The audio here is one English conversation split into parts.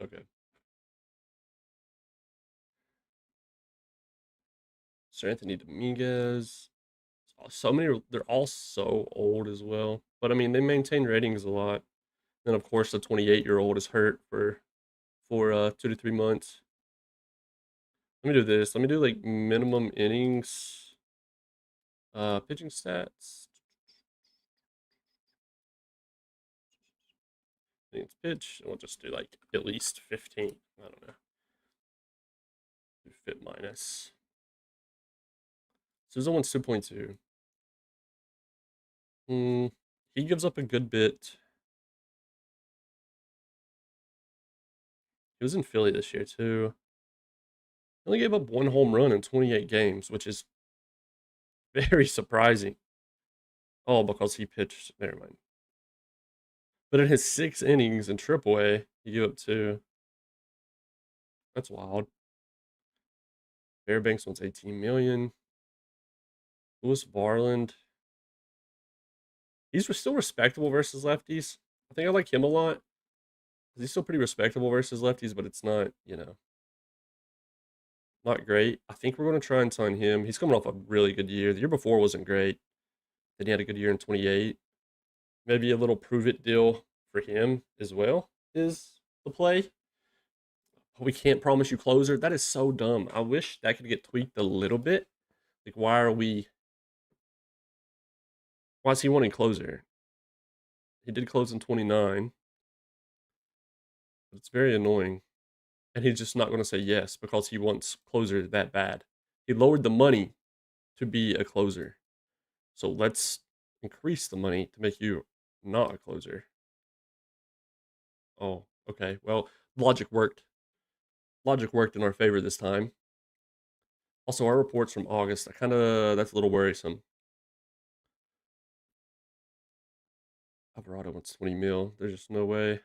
Okay. Sir Anthony Dominguez. So many, they're all so old as well. But I mean, they maintain ratings a lot. And of course, the 28-year-old is hurt for 2 to 3 months. Let me do this. Let me do like minimum innings, pitching stats. Innings pitch. And we'll just do like at least 15. I don't know. Do fit minus. Susan wants 2.2. He gives up a good bit. He was in Philly this year too. He only gave up 1 home run in 28 games, which is very surprising. Oh, because he pitched. Never mind. But in his 6 innings in AAA, he gave up 2. That's wild. Fairbanks wants 18 million. Lewis Barland. He's still respectable versus lefties. I think I like him a lot. He's still pretty respectable versus lefties, but it's not, not great. I think we're going to try and sign him. He's coming off a really good year. The year before wasn't great. Then he had a good year in 28. Maybe a little prove it deal for him as well is the play. We can't promise you closer. That is so dumb. I wish that could get tweaked a little bit. Like, why is he wanting closer? He did close in 29. But it's very annoying. And he's just not going to say yes because he wants closer that bad. He lowered the money to be a closer. So let's increase the money to make you not a closer. Oh, okay. Well, logic worked. Logic worked in our favor this time. Also, our reports from August, that's a little worrisome. Alvarado wants 20 mil. There's just no way.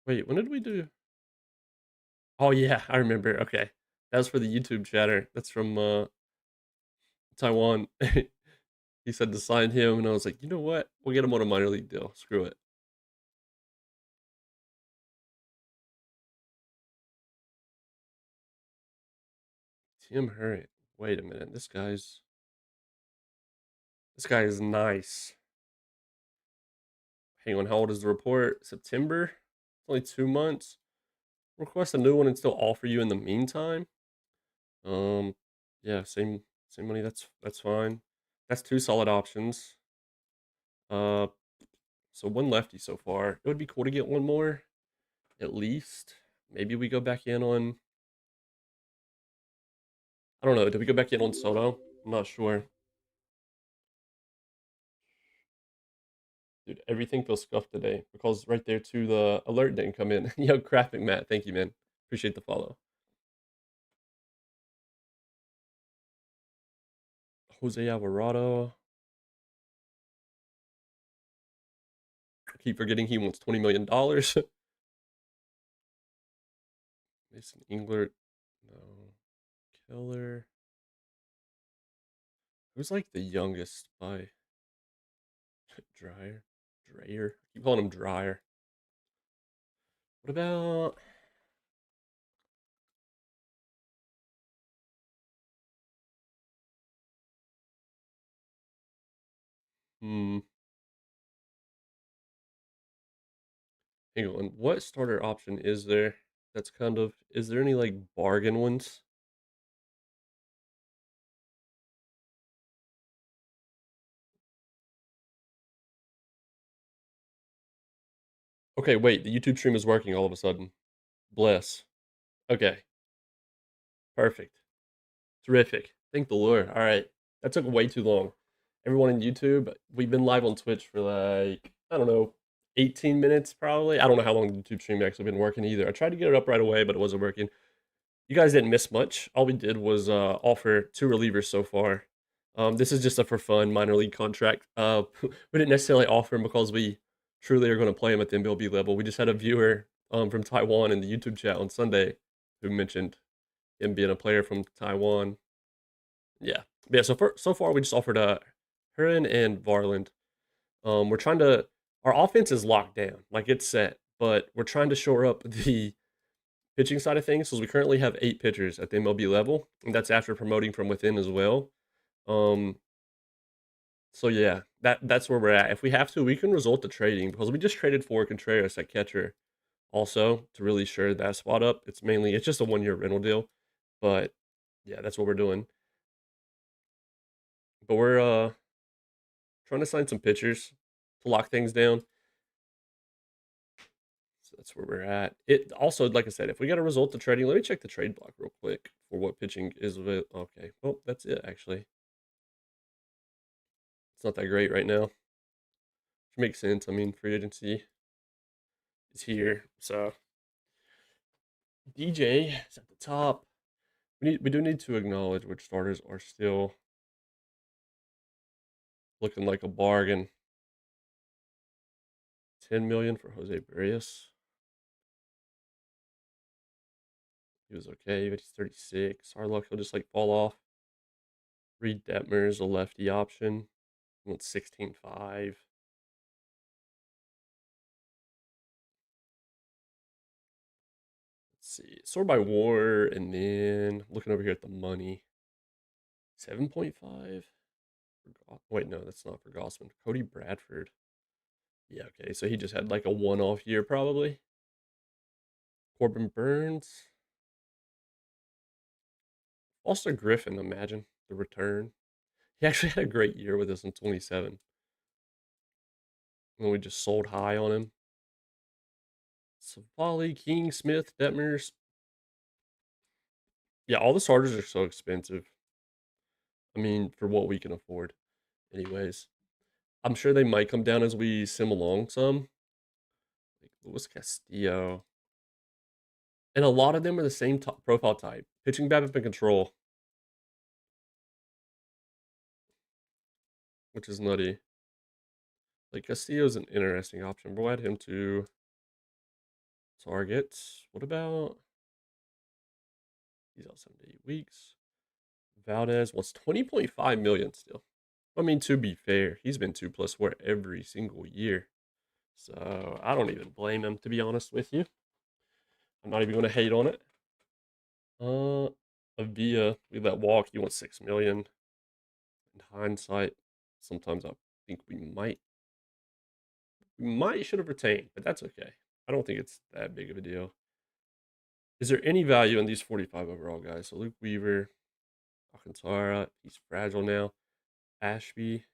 Wait, when did we do? Oh yeah, I remember. Okay. That was for the YouTube chatter. That's from Taiwan. He said to sign him, and I was like, you know what? We'll get him on a minor league deal. Screw it. Tim Hurry. Wait a minute. This guy is nice. Hang on, how old is the report? September? It's only 2 months. Request a new one and still offer you in the meantime. Yeah, same money. That's fine. That's 2 solid options. Uh, so one lefty so far. It would be cool to get one more, at least. Maybe we go back in on. I don't know. Did we go back in on Soto? I'm not sure. Dude, everything feels scuffed today because right there too the alert didn't come in. Yo, graphic Matt, thank you, man. Appreciate the follow. Jose Alvarado. I keep forgetting he wants $20 million. Mason Englert. No. Killer. Who's like the youngest by Dryer? Dreyer? I keep calling him Dryer. What about hmm hang on. What starter option is there that's is there any like bargain ones? Okay, wait, the YouTube stream is working all of a sudden. Bless. Okay, perfect. Terrific. Thank the Lord. All right. That took way too long. Everyone in YouTube, we've been live on Twitch for like, I don't know, 18 minutes probably. I don't know how long the YouTube stream actually been working either. I tried to get it up right away, but it wasn't working. You guys didn't miss much. All we did was offer 2 relievers so far. This is just a for fun minor league contract. We didn't necessarily offer him because we truly are going to play him at the MLB level. We just had a viewer from Taiwan in the YouTube chat on Sunday who mentioned him being a player from Taiwan. Yeah. So far we just offered Hurin and Varland. We're trying to. Our offense is locked down, like it's set. but we're trying to shore up the pitching side of things. So we currently have 8 pitchers at the MLB level, and that's after promoting from within as well. Um, so yeah, that's where we're at. If we have to, we can resort to trading because we just traded for Contreras at catcher also to really shore that spot up. It's just a 1-year rental deal, but yeah, that's what we're doing. But we're trying to sign some pitchers to lock things down. So that's where we're at. It also, like I said, if we got a result to trading, let me check the trade block real quick for what pitching is with. Okay, well, that's it actually. It's not that great right now, which makes sense. I mean, free agency is here, so DJ is at the top. We do need to acknowledge which starters are still looking like a bargain. 10 million for Jose Barrios. He was okay, but he's 36. Hard luck, he'll just like fall off. Reed Detmer's a lefty option. He wants 16.5. Let's see. Sort by war, and then looking over here at the money. 7.5. Wait, no, that's not for Gossman. Cody Bradford. Yeah, okay. So he just had like a one-off year, probably. Corbin Burns. Foster Griffin, imagine the return. He actually had a great year with us in 27. And we just sold high on him. Savali, King, Smith, Detmers. Yeah, all the starters are so expensive. I mean, for what we can afford. Anyways, I'm sure they might come down as we sim along some. Like Luis Castillo. And a lot of them are the same profile type. Pitching, BABIP, and control. Which is nutty. Like Castillo's an interesting option. We'll add him to targets. What about he's out 7 to 8 weeks. Valdez wants 20.5 million still. I mean, to be fair, he's been 2+ WAR every single year. So I don't even blame him, to be honest with you. I'm not even gonna hate on it. Avia, we let walk. He wants 6 million. In hindsight, sometimes I think we might should have retained, but that's okay. I don't think it's that big of a deal. Is there any value in these 45 overall guys? So Luke Weaver, Alcantara, he's fragile now. Ashby,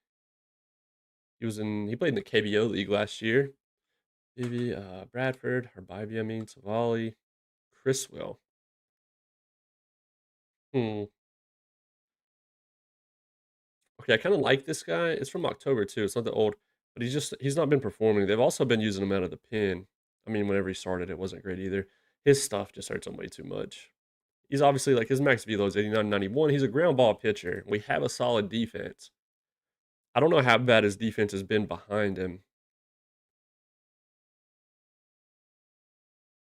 he played in the KBO league last year. Maybe Bradford, Harbivia, Savali, Chriswell. Hmm. Okay, I kind of like this guy. It's from October too. It's not that old, but he's not been performing. They've also been using him out of the pin. I mean, whenever he started, it wasn't great either. His stuff just hurts him way too much. He's obviously like his max velo is 89, 91. He's a ground ball pitcher. We have a solid defense. I don't know how bad his defense has been behind him,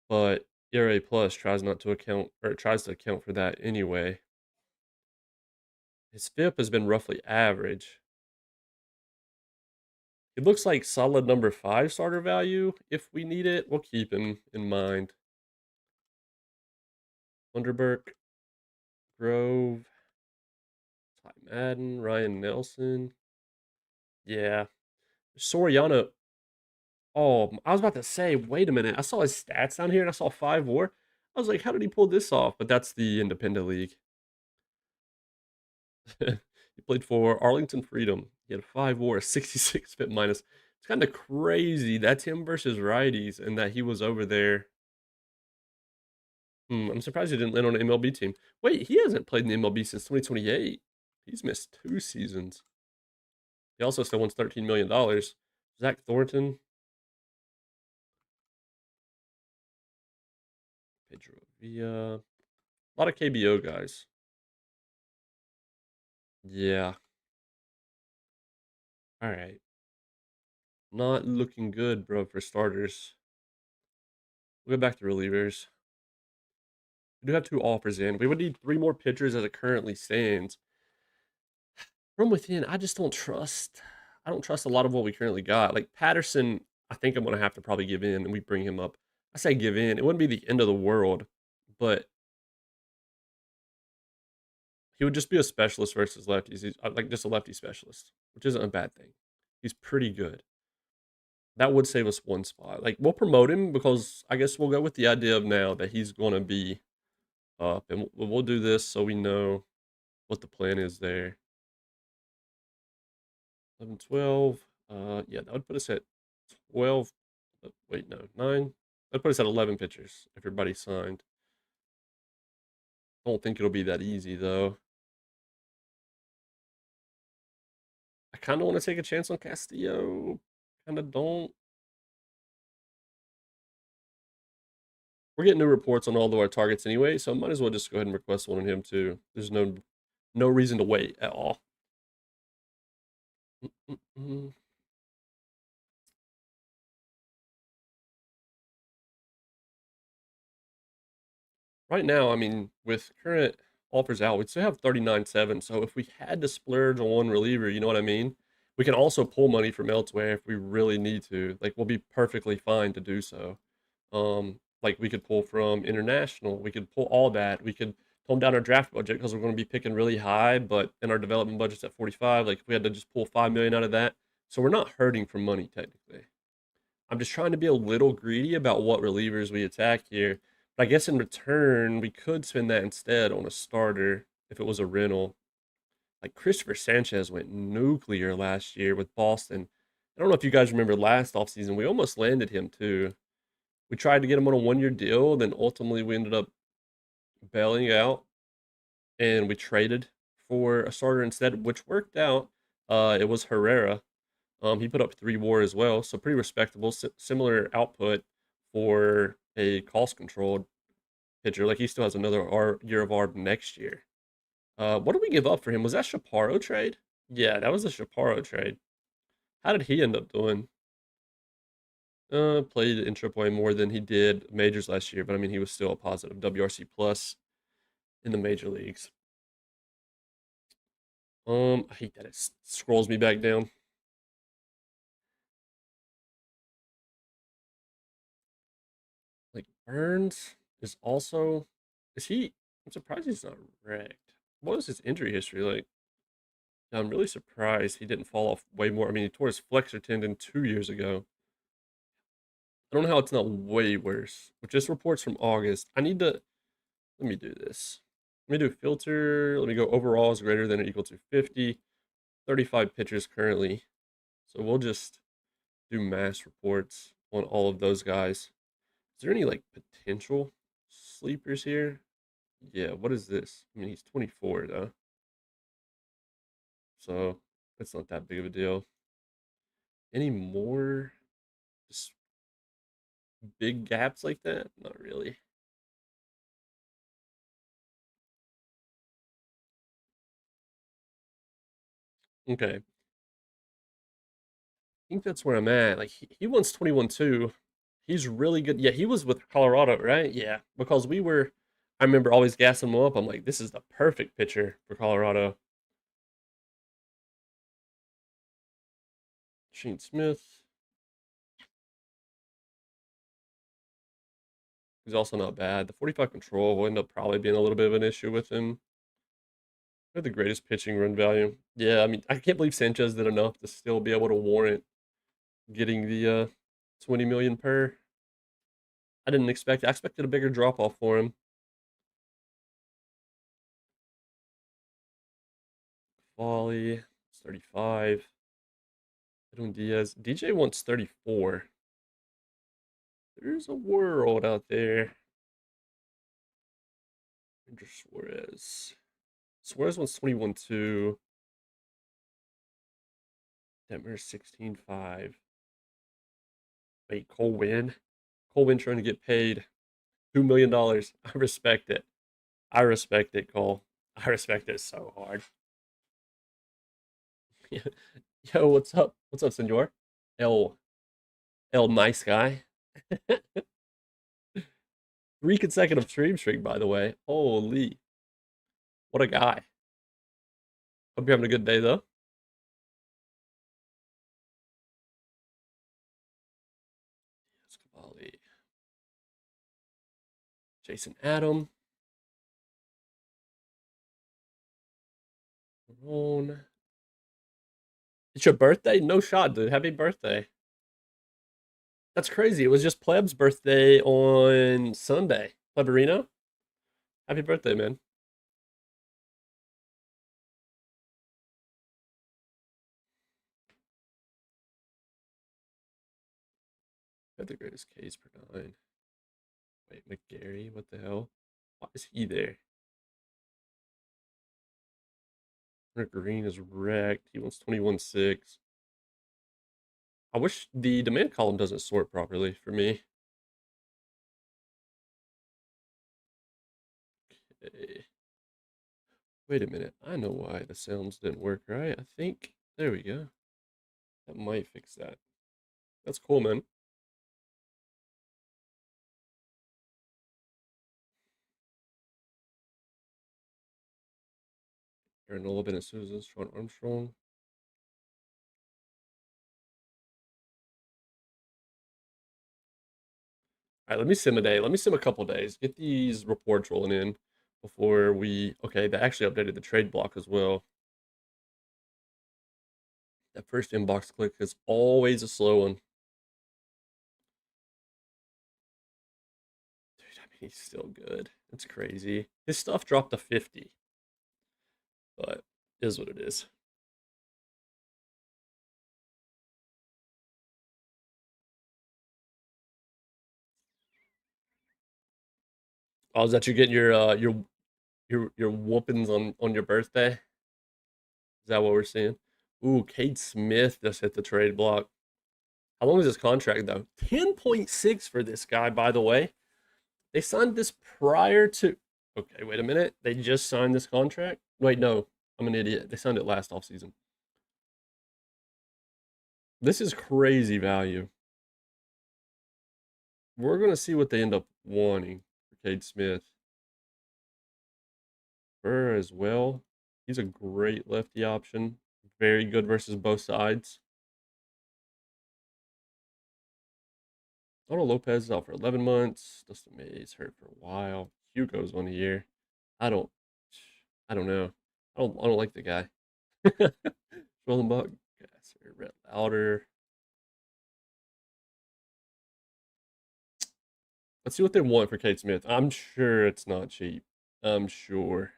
but ERA plus tries to account for that anyway. His FIP has been roughly average. It looks like solid number 5 starter value. If we need it, we'll keep him in mind. Underberg, Grove, Ty Madden, Ryan Nelson. Yeah. Soriano. Oh, I was about to say, wait a minute. I saw his stats down here and I saw 5 WAR. I was like, how did he pull this off? But that's the independent league. He played for Arlington Freedom. He had 5 WAR, 66 FIP minus. It's kind of crazy. That's him versus righties and that he was over there. I'm surprised he didn't land on an MLB team. Wait, he hasn't played in the MLB since 2028. He's missed 2 seasons. He also still wants $13 million. Zach Thornton. Pedro Villa. A lot of KBO guys. Yeah. All right. Not looking good, bro, for starters. We'll go back to relievers. We do have 2 offers in. We would need 3 more pitchers as it currently stands. From within, I just don't trust. I don't trust a lot of what we currently got. Like Patterson, I think I'm gonna have to probably give in, and we bring him up. I say give in. It wouldn't be the end of the world, but he would just be a specialist versus lefties. He's like just a lefty specialist, which isn't a bad thing. He's pretty good. That would save us one spot. Like we'll promote him because I guess we'll go with the idea of now that he's gonna be up, and we'll do this so we know what the plan is there. 11, 12. Yeah, that would put us at 12. Wait, no, 9. That'd put us at 11 pitchers if everybody signed. I don't think it'll be that easy though. I kind of want to take a chance on Castillo. Kind of don't. We're getting new reports on all of our targets anyway, so I might as well just go ahead and request one on him too. There's no reason to wait at all. Mm-mm-mm. Right now, I mean, with current offers out, we still have 39.7. So if we had to splurge on one reliever, you know what I mean? We can also pull money from elsewhere if we really need to. Like we'll be perfectly fine to do so. Like we could pull from international. We could pull all that. We could tone down our draft budget because we're going to be picking really high, but in our development budget's at 45. Like if we had to just pull 5 million out of that, so we're not hurting for money technically. I'm just trying to be a little greedy about what relievers we attack here. But I guess in return, we could spend that instead on a starter if it was a rental. Like Christopher Sanchez went nuclear last year with Boston. I don't know if you guys remember last offseason, we almost landed him too. We tried to get him on a 1 year deal, then ultimately we ended up bailing out and we traded for a starter instead, which worked out. It was Herrera. He put up 3 WAR as well, so pretty respectable. Similar output for a cost controlled pitcher. Like he still has another year of ARB next year. What did we give up for him? Was that Chaparro trade? Yeah, that was the Chaparro trade. How did he end up doing? Played in AAA more than he did majors last year, but I mean he was still a positive WRC plus in the major leagues. I hate that it scrolls me back down. Like Burns is also is he? I'm surprised he's not wrecked. What was his injury history like? I'm really surprised he didn't fall off way more. I mean, he tore his flexor tendon 2 years ago. I don't know how it's not way worse. With just reports from August, I need to let me do this. Let me do filter. Let me go overall is greater than or equal to 50. 35 pitchers currently. So we'll just do mass reports on all of those guys. Is there any like potential sleepers here? Yeah, what is this? I mean, he's 24 though. So it's not that big of a deal. Any more just big gaps like that? Not really. Okay. I think that's where I'm at. Like he wants 21 too. He's really good. Yeah, he was with Colorado, right? Yeah. Because I remember always gassing him up. I'm like, this is the perfect pitcher for Colorado. Shane Smith. He's also not bad. The 45 control will end up probably being a little bit of an issue with him. They're the greatest pitching run value. Yeah, I mean, I can't believe Sanchez did enough to still be able to warrant getting the 20 million per. I didn't expect. I expected a bigger drop off for him. Folly, it's 35. Edwin Diaz. DJ wants 34. There's a world out there. Andrew Suarez. Suarez wants 21 too. Detmer 16.5. Wait, Cole Win? Cole Win trying to get paid $2 million. I respect it. I respect it, Cole. I respect it so hard. Yo, what's up? What's up, Senor? El nice guy. 3 consecutive stream streak, by the way. Holy, what a guy. Hope you're having a good day though. Cavalli. Jason Adam. Ron. It's your birthday? No shot, dude. Happy birthday. That's crazy. It was just Pleb's birthday on Sunday. Pleberino, happy birthday, man. Got the greatest Ks per nine. Wait, McGarry, what the hell? Why is he there? Rick Green is wrecked. He wants 21.6. I wish the demand column doesn't sort properly for me. Okay. Wait a minute. I know why the sounds didn't work right. I think. There we go. That might fix that. That's cool, man. Aaron Nola, Bennett Souza, Sean Armstrong. All right, let me sim a day. Let me sim a couple days. Get these reports rolling in before we. Okay, they actually updated the trade block as well. That first inbox click is always a slow one. Dude, I mean, he's still good. It's crazy. His stuff dropped to 50, but is what it is. Oh, is that you getting your whoopings on your birthday? Is that what we're seeing? Ooh, Cade Smith just hit the trade block. How long is his contract though? 10.6 for this guy, by the way. They signed this prior to. Okay, wait a minute. They just signed this contract? Wait, no. I'm an idiot. They signed it last offseason. This is crazy value. We're going to see what they end up wanting for Cade Smith. Burr as well. He's a great lefty option. Very good versus both sides. Donald Lopez is out for 11 months. Dustin May's hurt for a while. Hugo's 1 year. I don't I don't know. I don't like the guy. Schwellenbach, Gasser, Rhett Louder. Let's see what they want for Kate Smith. I'm sure it's not cheap. I'm sure.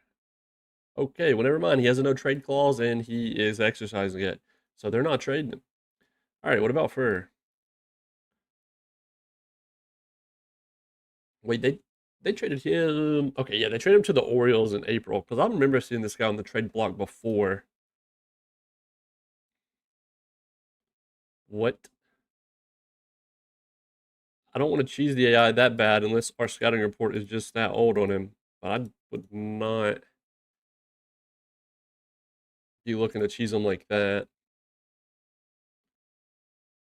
Okay, well, never mind. He has a no trade clause and he is exercising it. So they're not trading him. All right, what about Fur? Wait, they traded him. Okay, yeah, they traded him to the Orioles in April because I remember seeing this guy on the trade block before. What? I don't want to cheese the AI that bad unless our scouting report is just that old on him. But I would not be looking to cheese him like that.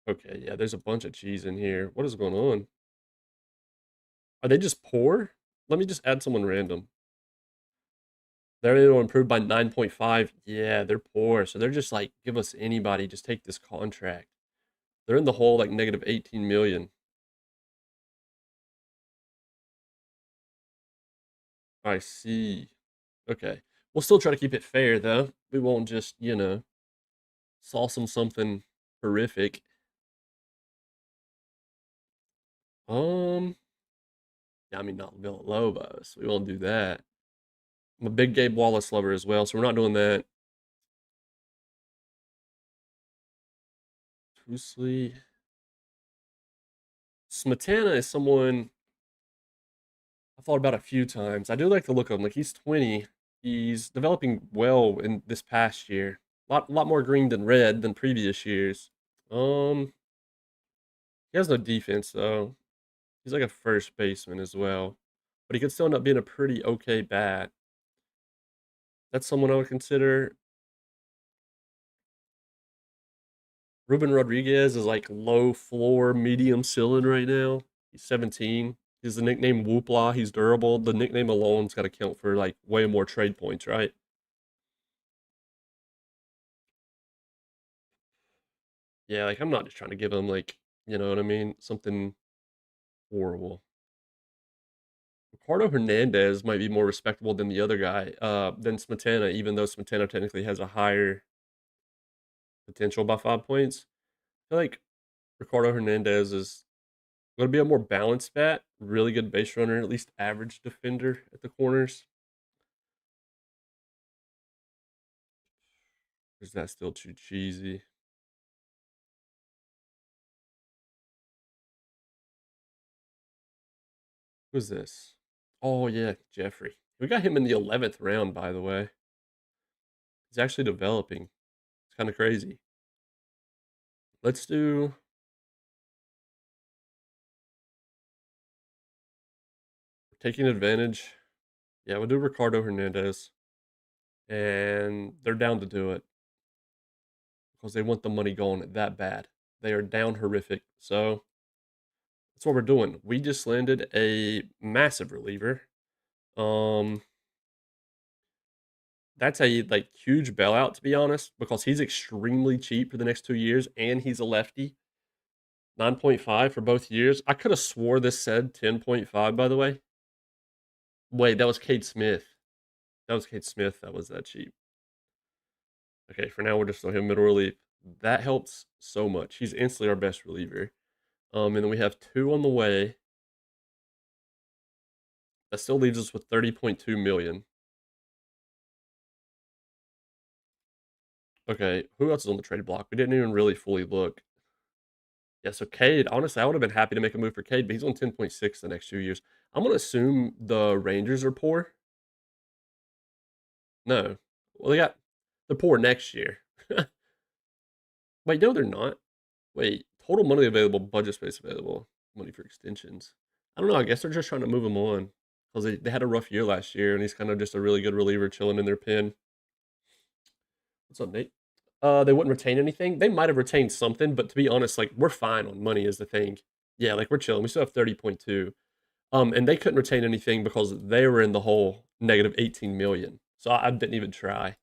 Okay, yeah, there's a bunch of cheese in here. What is going on? Are they just poor? Let me just add someone random. They're able to improve by 9.5. Yeah, they're poor. So they're just like, give us anybody, just take this contract. They're in the hole like negative 18 million. I see. Okay. We'll still try to keep it fair though. We won't just, sauce them something horrific. Um, yeah, I mean not Villalobos. We won't do that. I'm a big Gabe Wallace lover as well, so we're not doing that. Trusley. Smetana is someone I've thought about a few times. I do like to look at him. Like he's 20. He's developing well in this past year. Lot more green than red than previous years. Um, he has no defense though. He's like a first baseman as well, but he could still end up being a pretty okay bat. That's someone I would consider. Ruben Rodriguez is like low floor, medium ceiling right now. He's 17. He's the nickname Whoopla. He's durable. The nickname alone's got to count for like way more trade points, right? Yeah, like I'm not just trying to give him like, you know what I mean? Something horrible. Ricardo Hernandez might be more respectable than the other guy, than Smetana, even though Smetana technically has a higher potential by 5 points. I feel like Ricardo Hernandez is going to be a more balanced bat, really good base runner, at least average defender at the corners. Is that still too cheesy? Who's this? Oh, yeah, Jeffrey. We got him in the 11th round, by the way. He's actually developing. It's kind of crazy. Let's do. Taking advantage. Yeah, we'll do Ricardo Hernandez. And they're down to do it because they want the money going that bad. They are down horrific. So that's what we're doing. We just landed a massive reliever. Um, that's a like huge bailout to be honest, because he's extremely cheap for the next 2 years, and he's a lefty. 9.5 for both years. I could have swore this said 10.5. By the way, wait, that was Cade Smith. That was Cade Smith. That was that cheap. Okay, for now we're just on him middle relief. That helps so much. He's instantly our best reliever. And then we have two on the way. That still leaves us with 30.2 million. Okay, who else is on the trade block? We didn't even really fully look. Yeah, so Cade, honestly, I would have been happy to make a move for Cade, but he's on 10.6 the next 2 years. I'm gonna assume the Rangers are poor. No. Well, they're poor next year. Wait, no, they're not. Wait, total money available, budget space available, money for extensions. I don't know. I guess they're just trying to move him on because they had a rough year last year, and he's kind of just a really good reliever chilling in their pen. What's up, Nate? They wouldn't retain anything. They might have retained something, but to be honest, like we're fine on money is the thing. Yeah, like we're chilling. We still have 30.2. And they couldn't retain anything because they were in the hole negative 18 million. So I didn't even try.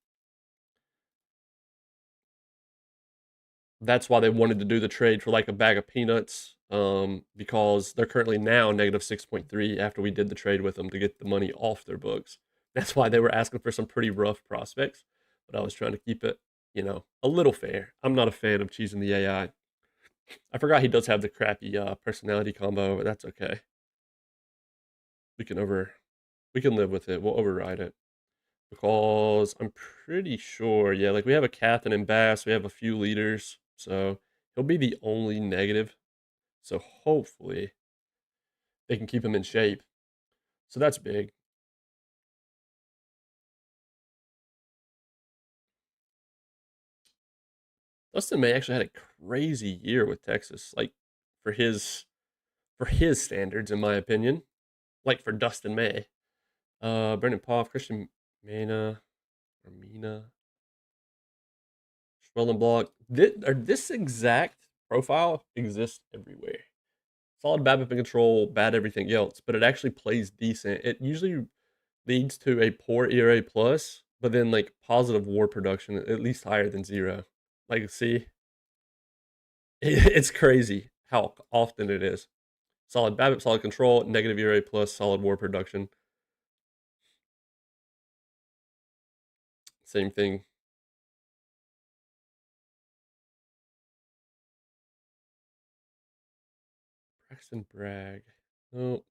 That's why they wanted to do the trade for like a bag of peanuts. Because they're currently now negative 6.3 after we did the trade with them to get the money off their books. That's why they were asking for some pretty rough prospects. But I was trying to keep it, a little fair. I'm not a fan of cheesing the I forgot he does have the crappy personality combo, but that's okay. We can over we can live with it. We'll override it. Because I'm pretty sure, yeah, like we have a captain in Bass, we have a few leaders, so he'll be the only negative. So hopefully they can keep him in shape. So that's big. Dustin May actually had a crazy year with Texas, like for his standards, in my opinion. Like for Dustin May. Brendan Poff, Christian Mena, or Mina, Schwellenblock. This exact profile exists everywhere. Solid BABIP and control, bad everything else, but it actually plays decent. It usually leads to a poor ERA plus, but then like positive WAR production, at least higher than zero. Like, see, it's crazy how often it is. Solid BABIP, solid control, negative ERA plus, solid WAR production. Same thing. Braxton Bragg. Oh,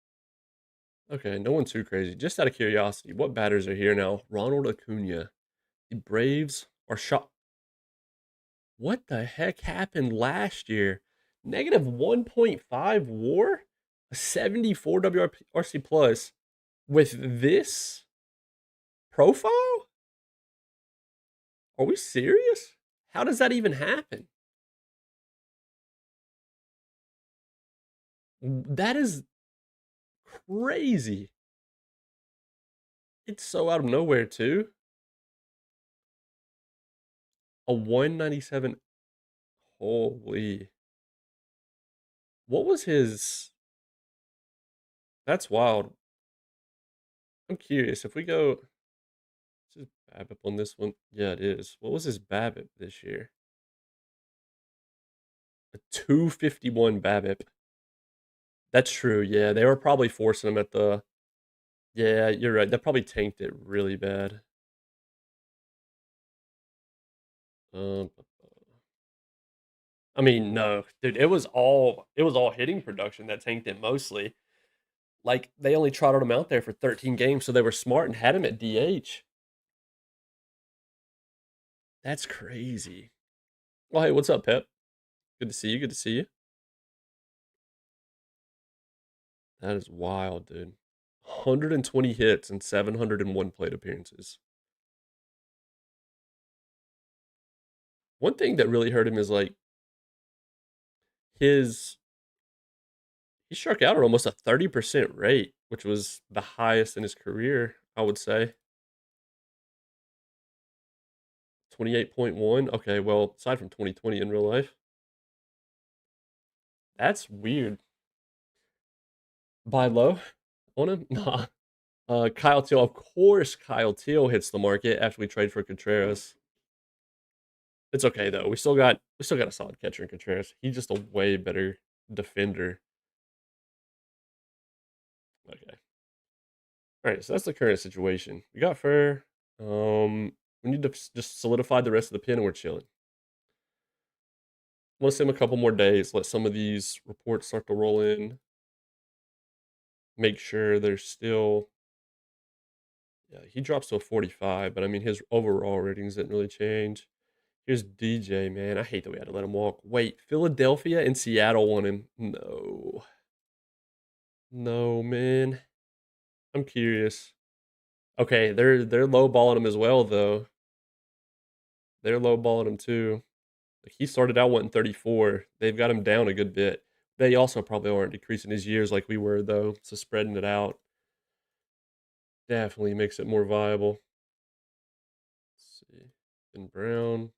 okay, no one too crazy. Just out of curiosity, what batters are here now? Ronald Acuna. The Braves are shot. What the heck happened last year? Negative 1.5 WAR, a 74 WRC plus with this profile? Are we serious? How does that even happen? That is crazy. It's so out of nowhere, too. A 197. Holy. What was his? That's wild. I'm curious. If we go. Is his BABIP on this one? Yeah, it is. What was his BABIP this year? A 251 BABIP. That's true, yeah, they were probably forcing him at the yeah, you're right, that probably tanked it really bad. Um, I mean, no, dude, it was all hitting production that tanked it mostly. Like, they only trotted him out there for 13 games, so they were smart and had him at DH. That's crazy. Well, hey, what's up, Pep? Good to see you, good to see you. That is wild, dude. 120 hits and 701 plate appearances. One thing that really hurt him is, like, his he struck out at almost a 30% rate, which was the highest in his career, I would say. 28.1. Okay, well, aside from 2020 in real life, that's weird. Buy low on him? Nah. Kyle Teal, of course, Kyle Teal hits the market after we trade for Contreras. It's okay though. We still got a solid catcher in Contreras. He's just a way better defender. Okay. All right, so that's the current situation. We got Fur. We need to just solidify the rest of the pin, and we're chilling. Want to sim a couple more days. Let some of these reports start to roll in. Make sure there's still. Yeah, he drops to a 45, but I mean his overall ratings didn't really change. Here's DJ, man. I hate that we had to let him walk. Wait, Philadelphia and Seattle want him. No. No, man. I'm curious. Okay, they're lowballing him as well, though. They're lowballing him too. Like he started out wanting 34. They've got him down a good bit. They also probably aren't decreasing his years like we were, though. So spreading it out definitely makes it more viable. Let's see. Ben Brown.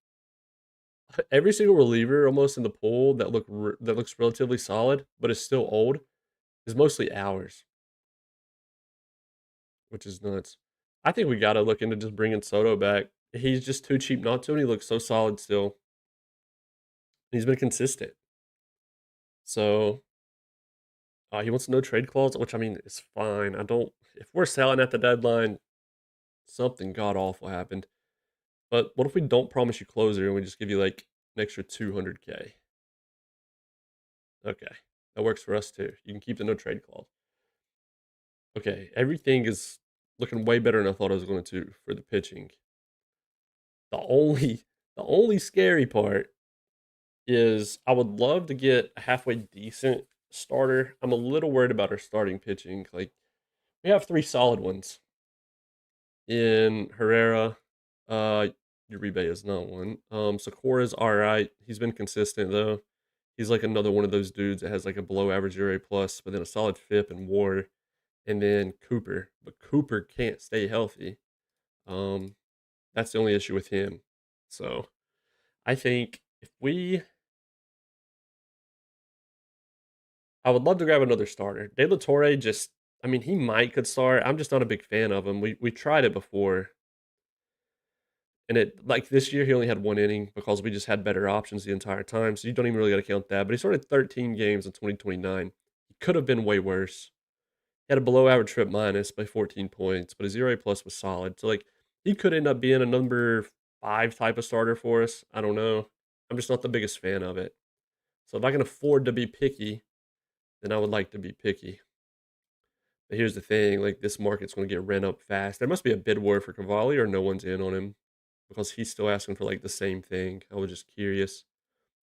Every single reliever almost in the pool that looks relatively solid, but is still old, is mostly ours, which is nuts. I think we got to look into just bringing Soto back. He's just too cheap not to, and he looks so solid still. He's been consistent. So he wants no trade clause, which I mean is fine. I don't. If we're selling at the deadline, something god awful happened. But what if we don't promise you closer and we just give you like an extra 200K? Okay, that works for us too. You can keep the no trade clause. Okay, everything is looking way better than I thought it was going to for the pitching. The only the only scary part is I would love to get a halfway decent starter. I'm a little worried about our starting pitching. Like we have three solid ones in Herrera. Uh Uribe is not one. Sakura's all right. He's been consistent though. He's like another one of those dudes that has like a below average ERA plus, but then a solid FIP and WAR. And then Cooper, but Cooper can't stay healthy. Um, that's the only issue with him. So I think if we, I would love to grab another starter. De La Torre just, I mean, he might could start. I'm just not a big fan of him. We tried it before, and it like this year he only had one inning because we just had better options the entire time. So you don't even really got to count that. But he started 13 games in 2029. He could have been way worse. He had a below average trip minus by 14 points, but his ERA plus was solid. So like he could end up being a number five type of starter for us. I don't know. I'm just not the biggest fan of it. So if I can afford to be picky, then I would like to be picky. But here's the thing: like this market's going to get rent up fast. There must be a bid war for Cavalli, or no one's in on him because he's still asking for like the same thing. I was just curious.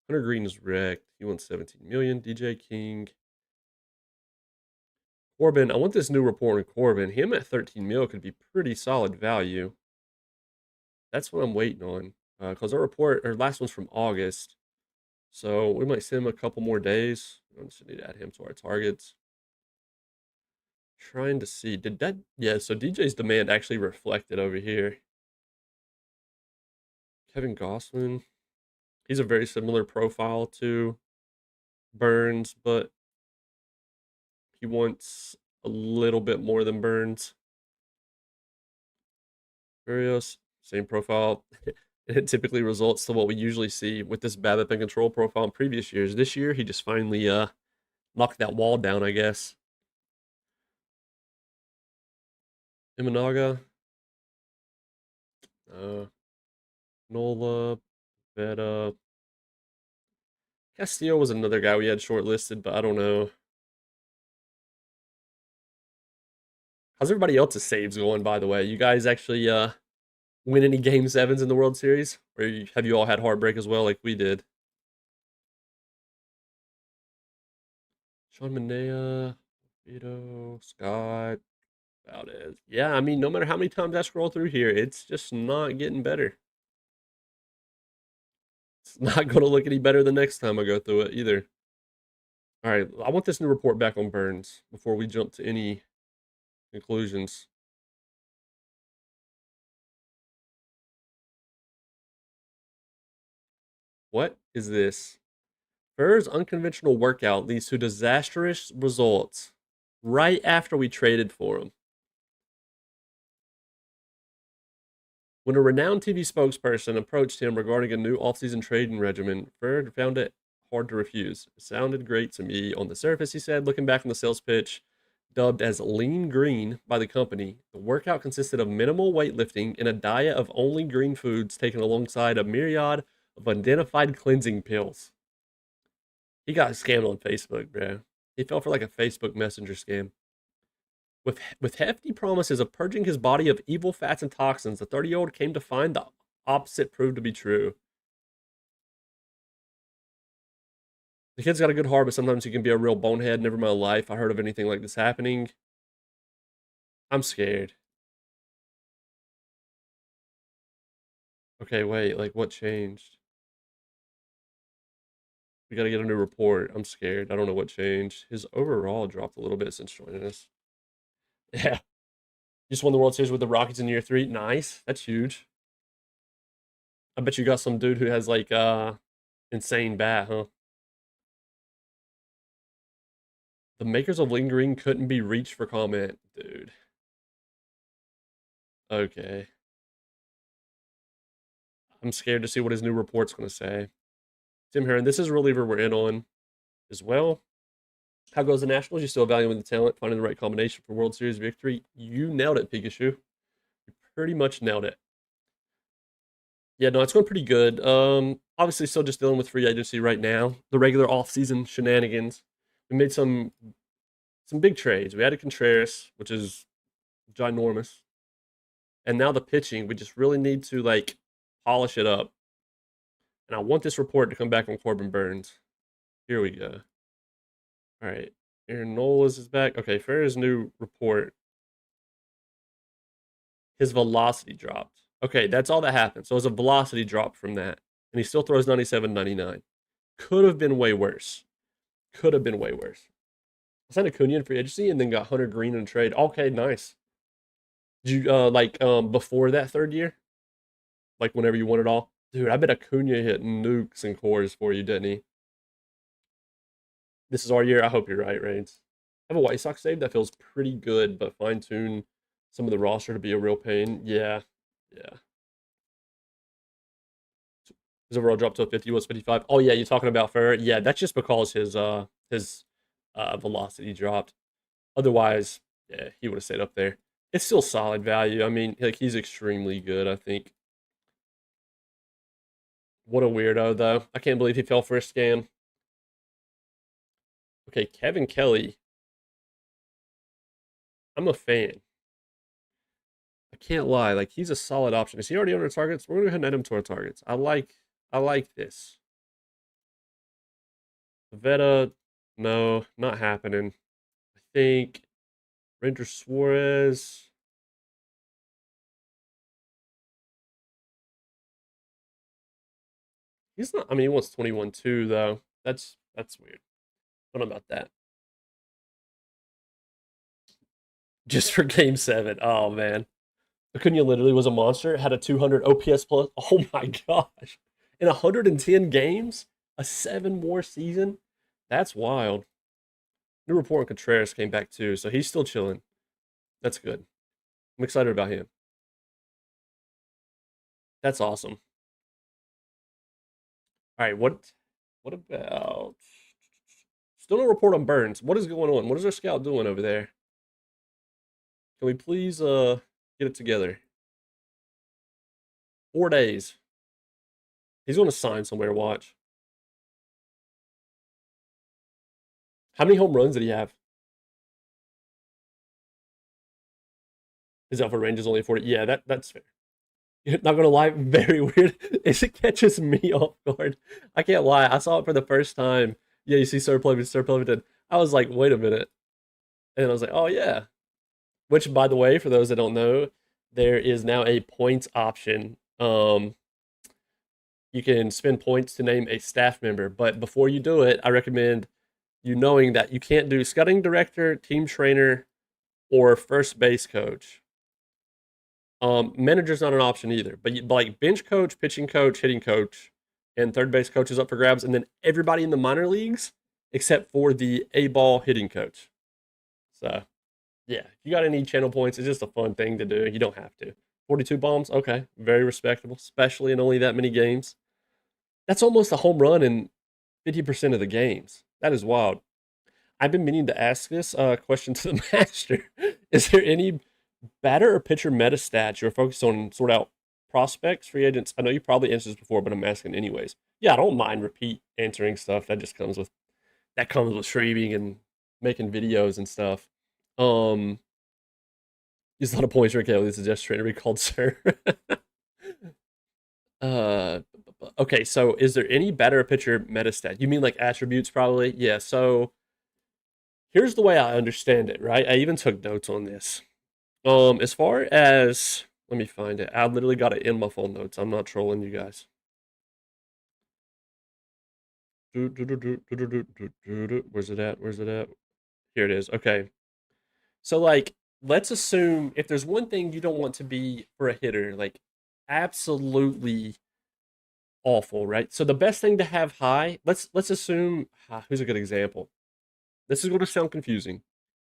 Hunter Green is wrecked. He wants 17 million. DJ King. Corbin, I want this new report on Corbin. Him at 13 mil could be pretty solid value. That's what I'm waiting on. Because our last one's from August. So we might send him a couple more days. I just need to add him to our targets. Trying to see. Did that? Yeah, so DJ's demand actually reflected over here. Kevin Gossman. He's a very similar profile to Burns, but he wants a little bit more than Burns. Varios, same profile. It typically results to what we usually see with this BABIP and control profile in previous years. This year, he just finally knock that wall down, I guess. Imanaga. Nola. Veta. Castillo was another guy we had shortlisted, but I don't know. How's everybody else's saves going, by the way? You guys actually win any game sevens in the World Series? Or have you all had heartbreak as well, like we did? Sean Manea, Vito, Scott, Valdez. Yeah, I mean, no matter how many times I scroll through here, it's just not getting better. It's not going to look any better the next time I go through it either. All right, I want this new report back on Burns before we jump to any conclusions. What is this? Burr's unconventional workout leads to disastrous results right after we traded for him. When a renowned TV spokesperson approached him regarding a new offseason trading regimen, Bird found it hard to refuse. It sounded great to me on the surface, he said, looking back on the sales pitch. Dubbed as Lean Green by the company, the workout consisted of minimal weightlifting and a diet of only green foods taken alongside a myriad of identified cleansing pills. He got scammed on Facebook, bro. He fell for like a Facebook Messenger scam. With hefty promises of purging his body of evil fats and toxins, the 30-year-old came to find the opposite proved to be true. The kid's got a good heart, but sometimes he can be a real bonehead. Never in my life I heard of anything like this happening. I'm scared. Okay, wait, like what changed? We gotta get a new report. I'm scared. I don't know what changed. His overall dropped a little bit since joining us. Yeah. Just won the World Series with the Rockets in year 3. Nice. That's huge. I bet you got some dude who has like insane bat, huh? The makers of Lingering couldn't be reached for comment, dude. Okay. I'm scared to see what his new report's gonna say. Tim Herron, this is a reliever we're in on as well. How goes the Nationals? You still evaluating the talent, finding the right combination for World Series victory? You nailed it, Pikachu. You pretty much nailed it. Yeah, no, it's going pretty good. Obviously, still just dealing with free agency right now. The regular off-season shenanigans. We made some big trades. We added Contreras, which is ginormous, and now the pitching. We just really need to like polish it up. And I want this report to come back on Corbin Burns. Here we go. All right, Aaron Nolas is back. Okay, for his new report, his velocity dropped. Okay, that's all that happened. So it was a velocity drop from that, and he still throws 97, 99. Could have been way worse. Could have been way worse. I signed Acuna in free agency and then got Hunter Green in a trade. Okay, nice. Did you like before that third year? Like whenever you won it all? Dude, I bet Acuna hit nukes and cores for you, didn't he? This is our year. I hope you're right, Reigns. I have a White Sox save that feels pretty good, but fine tune some of the roster to be a real pain. Yeah. Yeah. His overall drop to a 50 was 55. Oh yeah, you're talking about Ferrer. Yeah, that's just because his velocity dropped. Otherwise, yeah, he would have stayed up there. It's still solid value. I mean, like he's extremely good, I think. What a weirdo though. I can't believe he fell for a scam. Okay, Kevin Kelly. I'm a fan. I can't lie. Like he's a solid option. Is he already on our targets? We're gonna go ahead and add him to our targets. I like this. Veta, no, not happening. I think Ranger Suarez. He's not. I mean, he wants 21 too, though. That's weird. I don't know about that. Just for Game 7. Oh man, Acuna literally was a monster. Had a 200 OPS plus. Oh my gosh, in 110 games, a 7 more season. That's wild. New report on Contreras came back too, so he's still chilling. That's good. I'm excited about him. That's awesome. All right, what about Still no report on Burns. What is going on? What is our scout doing over there? Can we please get it together? 4 days. He's going to sign somewhere. Watch. How many home runs did he have? His alpha range is only 40. Yeah, that's fair. Not gonna lie, very weird. It catches me off guard. I can't lie. I saw it for the first time. Yeah, you see Sir Plevington. I was like, wait a minute. And I was like, oh yeah. Which, by the way, for those that don't know, there is now a points option. You can spend points to name a staff member, but before you do it, I recommend you knowing that you can't do scouting director, team trainer, or first base coach. Manager's not an option either, but like bench coach, pitching coach, hitting coach, and third base coach is up for grabs, and then everybody in the minor leagues except for the A-ball hitting coach. So, yeah, if you got any channel points, it's just a fun thing to do. You don't have to. 42 bombs, okay, very respectable, especially in only that many games. That's almost a home run in 50% of the games. That is wild. I've been meaning to ask this question to the master. Is there any batter or pitcher meta stats you're focused on sort out prospects, free agents? I know you probably answered this before, but I'm asking anyways. Yeah, I don't mind repeat answering stuff. That comes with streaming and making videos and stuff. Use a lot of points, Rick. This is just trainer to be called sir. uh okay, so is there any batter or pitcher meta stat? You mean like attributes probably? Yeah, so here's the way I understand it, right? I even took notes on this. As far as let me find it. I literally got it in my phone notes. I'm not trolling you guys. Where's it at? Where's it at? Here it is. Okay. So like, let's assume if there's one thing you don't want to be for a hitter, like absolutely awful, right? So the best thing to have high, let's assume who's a good example? This is going to sound confusing.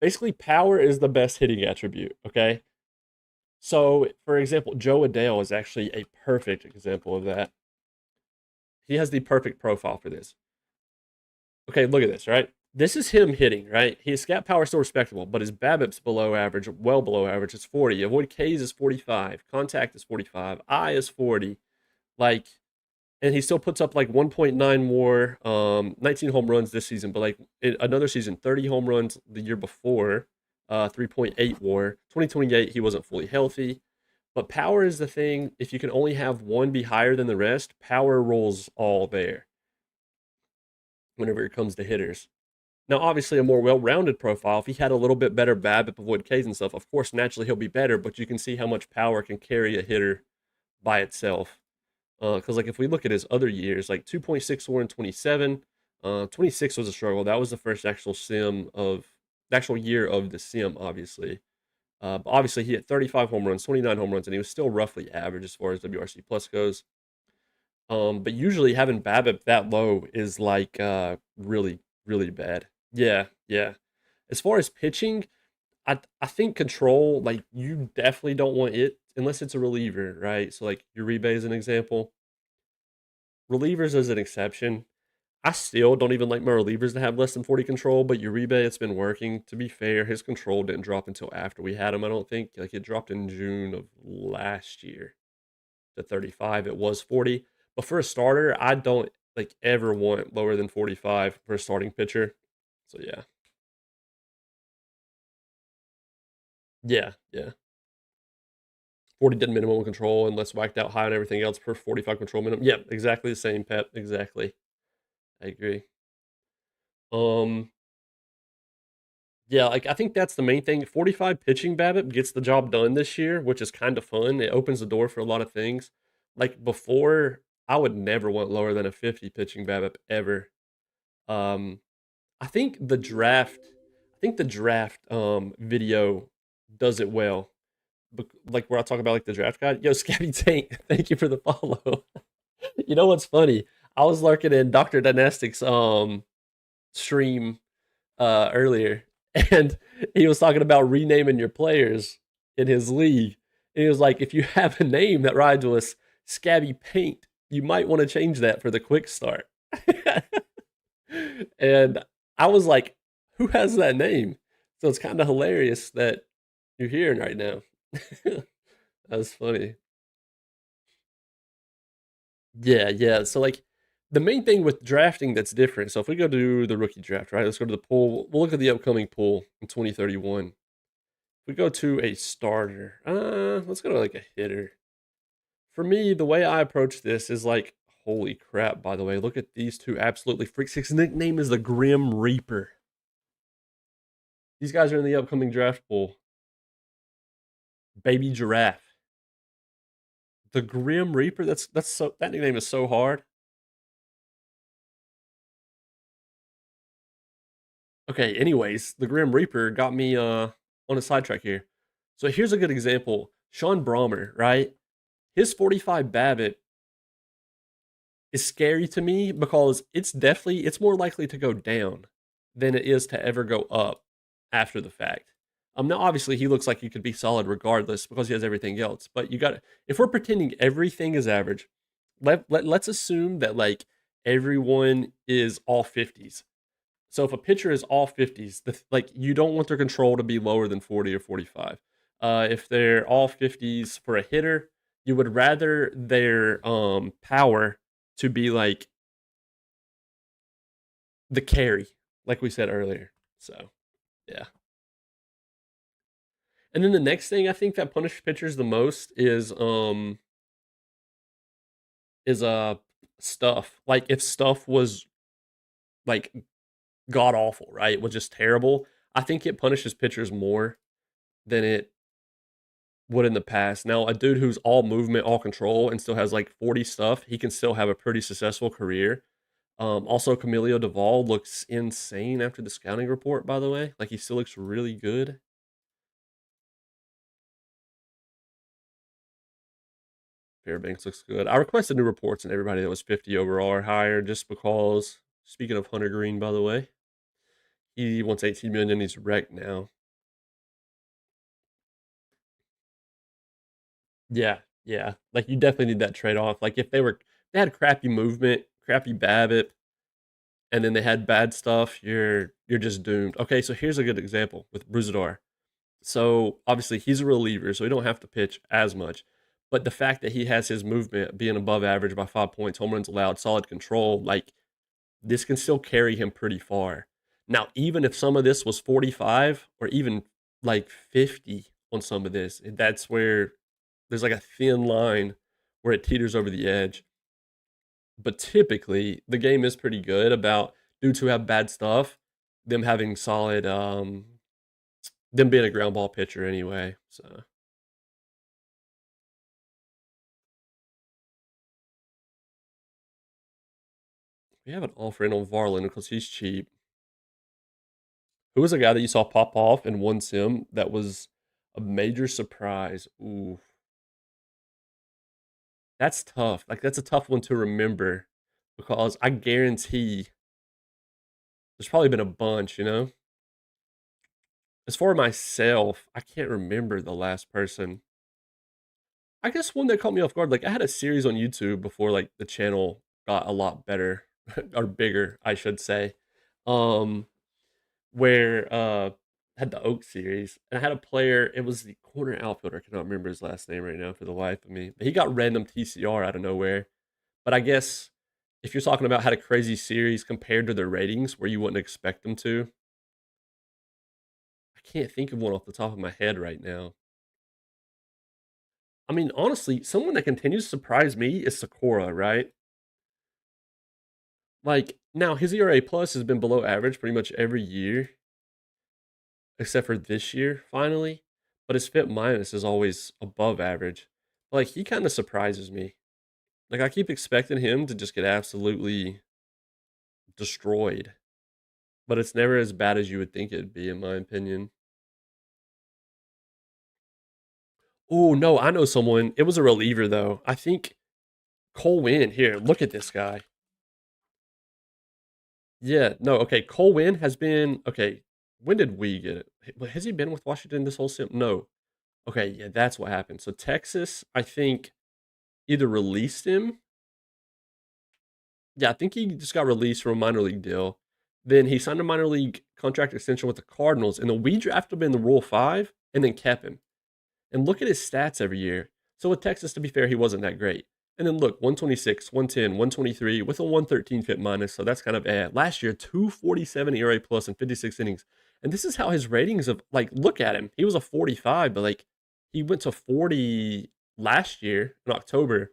Basically, power is the best hitting attribute, okay? So, for example, Joe Adele is actually a perfect example of that. He has the perfect profile for this. Okay, look at this, right? This is him hitting, right? His scat power is still respectable, but his BABIP's below average, well below average. It's 40. Avoid Ks is 45. Contact is 45. I is 40. Like, and he still puts up like 1.9 WAR, 19 home runs this season, but like another season, 30 home runs the year before, 3.8 WAR. 2028, he wasn't fully healthy. But power is the thing. If you can only have one be higher than the rest, power rolls all there whenever it comes to hitters. Now, obviously, a more well-rounded profile, if he had a little bit better BABIP, avoid Ks and stuff, of course, naturally he'll be better, but you can see how much power can carry a hitter by itself. Because like if we look at his other years, like 2.6 WAR in 27, 26 was a struggle. That was the first actual year of the sim, obviously. But obviously he had 35 home runs, 29 home runs, and he was still roughly average as far as WRC plus goes. But usually having BABIP that low is like really, really bad. Yeah, yeah. As far as pitching, I think control, like you definitely don't want it unless it's a reliever, right? So like Uribe is an example. Relievers is an exception. I still don't even like my relievers to have less than 40 control, but Uribe, it's been working. To be fair, his control didn't drop until after we had him, I don't think. Like it dropped in June of last year to 35. It was 40. But for a starter, I don't like ever want lower than 45 for a starting pitcher. So yeah. Yeah, yeah. 40 did minimum control and let's whacked out high on everything else per 45 control minimum. Yeah, exactly the same, Pep. Exactly. I agree. Um, yeah, like I think that's the main thing. 45 pitching BABIP gets the job done this year, which is kind of fun. It opens the door for a lot of things. Like before, I would never want lower than a 50 pitching BABIP ever. Um, I think the draft video does it well. Like where I talk about like the draft guide. Yo, Scabby Tank, thank you for the follow. You know what's funny? I was lurking in Dr. Dynastic's stream earlier, and he was talking about renaming your players in his league. And he was like, if you have a name that rides with Scabby Paint, you might want to change that for the quick start. And I was like, who has that name? So it's kind of hilarious that you're hearing right now. That's funny. Yeah, yeah. So like the main thing with drafting that's different. So if we go to the rookie draft, right? Let's go to the pool. We'll look at the upcoming pool in 2031. If we go to a starter, let's go to like a hitter. For me, the way I approach this is like, holy crap, by the way, look at these two absolutely freaks. His nickname is the Grim Reaper. These guys are in the upcoming draft pool. Baby Giraffe. The Grim Reaper, that's so that nickname is so hard. Okay, anyways, the Grim Reaper got me on a sidetrack here. So here's a good example. Sean Brahmer, right? His 45 Babbitt is scary to me because it's more likely to go down than it is to ever go up after the fact. Now obviously he looks like he could be solid regardless because he has everything else. But you got if we're pretending everything is average, let's assume that like everyone is all 50s. So if a pitcher is all 50s, like you don't want their control to be lower than 40 or 45. If they're all 50s for a hitter, you would rather their power to be like the carry, like we said earlier. So yeah. And then the next thing I think that punishes pitchers the most is stuff. Like if stuff was like god awful, right? Was just terrible. I think it punishes pitchers more than it would in the past. Now, a dude who's all movement, all control, and still has like 40 stuff, he can still have a pretty successful career. Also, Camilo Duvall looks insane after the scouting report, by the way. Like, he still looks really good. Fairbanks looks good. I requested new reports and everybody that was 50 overall or higher just because, speaking of Hunter Green, by the way, he wants 18 million. He's wrecked now. Yeah, yeah. Like, you definitely need that trade off. Like, if they had crappy movement, crappy Babbitt, and then they had bad stuff, you're just doomed. Okay, so here's a good example with Bruzador. So obviously he's a reliever, so he don't have to pitch as much. But the fact that he has his movement being above average by 5 points, home runs allowed, solid control, like this can still carry him pretty far. Now, even if some of this was 45 or even like 50 on some of this, that's where there's like a thin line where it teeters over the edge. But typically, the game is pretty good about dudes who have bad stuff, them having solid, them being a ground ball pitcher anyway. So we have an offer in on Varlin because he's cheap. Who was a guy that you saw pop off in one sim that was a major surprise? Ooh, that's tough. Like that's a tough one to remember because I guarantee there's probably been a bunch, you know? As for myself, I can't remember the last person. I guess one that caught me off guard, like I had a series on YouTube before like the channel got a lot better or bigger, I should say. Um where had the Oak series and I had a player, it was the corner outfielder. I cannot remember his last name right now for the life of me. But he got random TCR out of nowhere. But I guess if you're talking about had a crazy series compared to their ratings where you wouldn't expect them to, I can't think of one off the top of my head right now. I mean, honestly, someone that continues to surprise me is Sakura, right? Like now his ERA plus has been below average pretty much every year except for this year finally, but his fit minus is always above average. Like he kind of surprises me. Like I keep expecting him to just get absolutely destroyed, but it's never as bad as you would think it'd be in my opinion. Oh, no, I know someone. It was a reliever though. I think Cole Winn here. Look at this guy. Yeah, no, okay. Cole Winn has been okay. When did we get it? Has he been with Washington this whole sim? No. Okay, yeah, that's what happened. So Texas, I think, either released him. Yeah, I think he just got released from a minor league deal. Then he signed a minor league contract extension with the Cardinals, and then we drafted him in the Rule 5 and then kept him. And look at his stats every year. So with Texas, to be fair, he wasn't that great. And then look, 126, 110, 123 with a 113 FIP minus. So that's kind of last year, 247 ERA plus in 56 innings. And this is how his ratings of like, look at him. He was a 45, but like he went to 40 last year in October.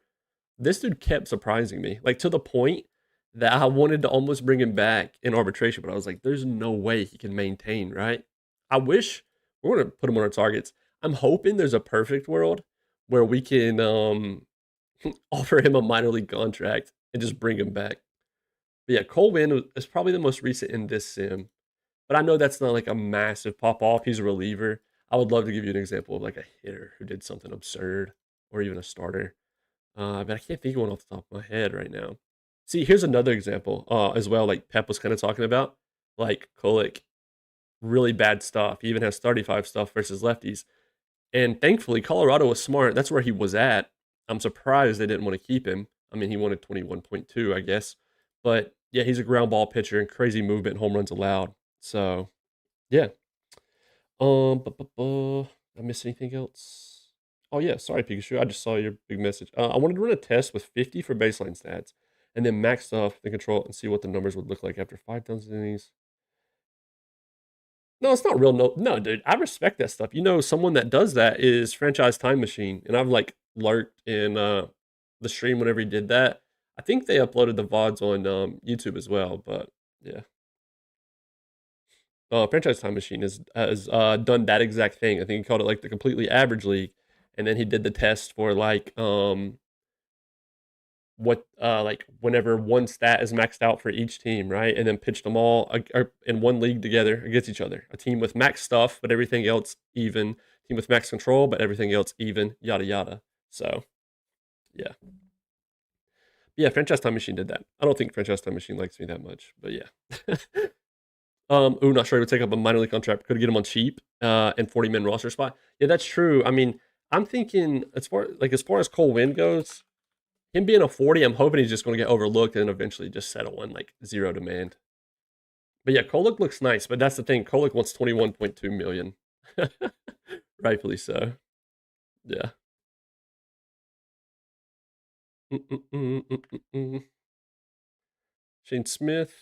This dude kept surprising me, like to the point that I wanted to almost bring him back in arbitration, but I was like, there's no way he can maintain, right? I wish we're gonna put him on our targets. I'm hoping there's a perfect world where we can offer him a minor league contract and just bring him back. But yeah, Cole Winn is probably the most recent in this sim. But I know that's not like a massive pop off. He's a reliever. I would love to give you an example of like a hitter who did something absurd or even a starter. But I can't think of one off the top of my head right now. See, here's another example as well, like Pep was kind of talking about. Like Kulik, really bad stuff. He even has 35 stuff versus lefties. And thankfully, Colorado was smart. That's where he was at. I'm surprised they didn't want to keep him. I mean, he wanted 21.2, I guess. But yeah, he's a ground ball pitcher and crazy movement, home runs allowed. So yeah. I miss anything else? Oh yeah, sorry Pikachu. I just saw your big message. I wanted to run a test with 50 for baseline stats, and then max stuff and control and see what the numbers would look like after 5,000 innings. No, it's not real. No, dude. I respect that stuff. You know, someone that does that is Franchise Time Machine, and I've like lurked in the stream whenever he did that. I think they uploaded the VODs on YouTube as well, but yeah. Franchise Time Machine has done that exact thing. I think he called it like the completely average league, and then he did the test for what like whenever one stat is maxed out for each team, right? And then pitched them all in one league together against each other. A team with max stuff, but everything else even. Team with max control, but everything else even. Yada yada. So yeah, yeah. Franchise Time Machine did that. I don't think Franchise Time Machine likes me that much, but yeah. Not sure he would take up a minor league contract. Could get him on cheap, and 40-man roster spot. Yeah, that's true. I mean, I'm thinking as far as Cole Winn goes, him being a 40, I'm hoping he's just going to get overlooked and eventually just settle in like zero demand. But yeah, Kolek looks nice, but that's the thing. Kolek wants 21.2 million. Rightfully so. Yeah. Shane Smith.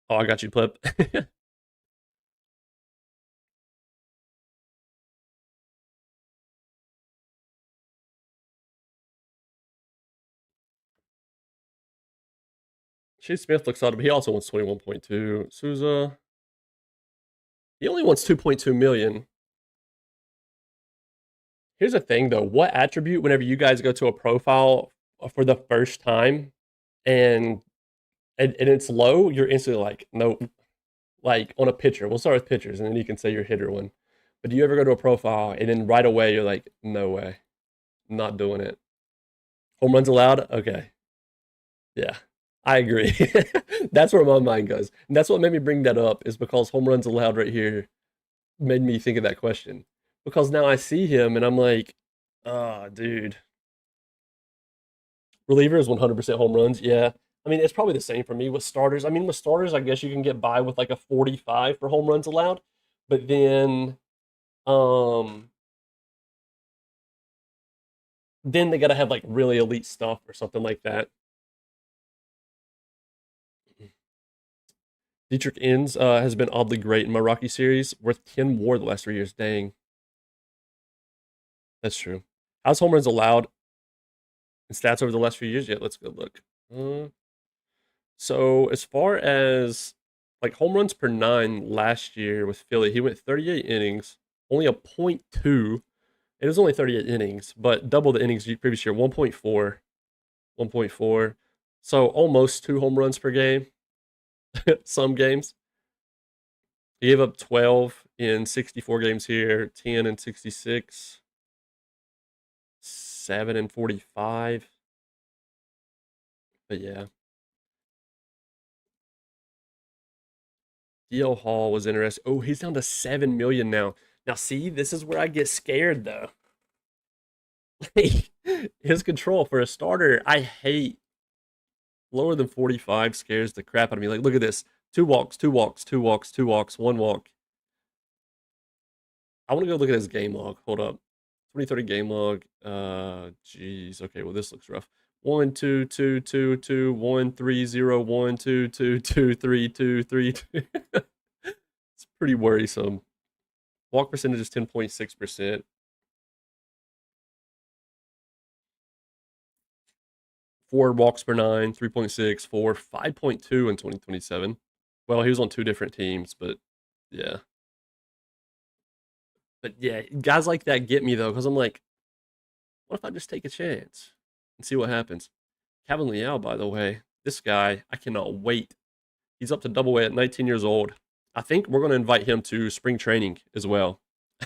Oh, I got you, Pleb. Shane Smith looks odd, but he also wants 21.2. Souza. He only wants 2.2 million. Here's the thing though, what attribute whenever you guys go to a profile for the first time and it's low, you're instantly like, nope. Like on a pitcher, we'll start with pitchers and then you can say your hitter one. But do you ever go to a profile and then right away you're like, no way, not doing it? Home runs allowed? Okay. Yeah, I agree. That's where my mind goes. And that's what made me bring that up, is because home runs allowed right here made me think of that question. Because now I see him and I'm like, oh, dude. Reliever is 100% home runs. Yeah. I mean, it's probably the same for me with starters. I mean, with starters, I guess you can get by with like a 45 for home runs allowed. But um, then they got to have like really elite stuff or something like that. Dietrich Inns has been oddly great in my Rocky series, worth 10 WAR the last 3 years. Dang, that's true. How's home runs allowed in stats over the last few years? Yeah, let's go look. So as far as like home runs per nine last year with Philly, he went 38 innings, only a .2. It was only 38 innings, but double the innings previous year, 1.4, 1.4. So almost 2 home runs per game. Some games. He gave up 12 in 64 games here, 10 in 66, 7 in 45. But yeah. DL Hall was interesting. Oh, he's down to 7 million now. Now, see, this is where I get scared though. His control for a starter, I hate Lower than 45 scares the crap out of me. Like, look at this. 2 walks, 2 walks, 2 walks, 2 walks, 1 walk. I want to go look at his game log. Hold up. 2030 game log. Jeez. Okay, well, this looks rough. 1 2 2 2 2 1 3 0 1 2 2 2 3 2 3 2. It's pretty worrisome. Walk percentage is 10.6%. Four walks per nine, 3.6, 4, 5.2 in 2027. Well, he was on 2 different teams, but yeah. But yeah, guys like that get me though, because I'm like, what if I just take a chance and see what happens? Kevin Liao, by the way, this guy, I cannot wait. He's up to double A at 19 years old. I think we're going to invite him to spring training as well.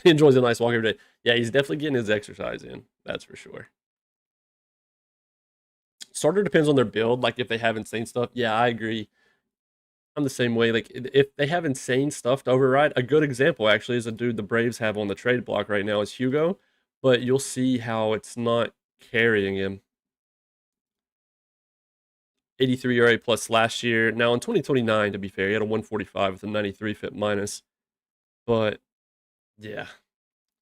He enjoys a nice walk every day. Yeah, he's definitely getting his exercise in. That's for sure. Starter depends on their build. Like if they have insane stuff, yeah, I agree. I'm the same way. Like if they have insane stuff to override, a good example actually is a dude the Braves have on the trade block right now is Hugo, but you'll see how it's not carrying him. 83 ERA plus last year. Now in 2029, to be fair, he had a 145 with a 93 FIP minus. But yeah,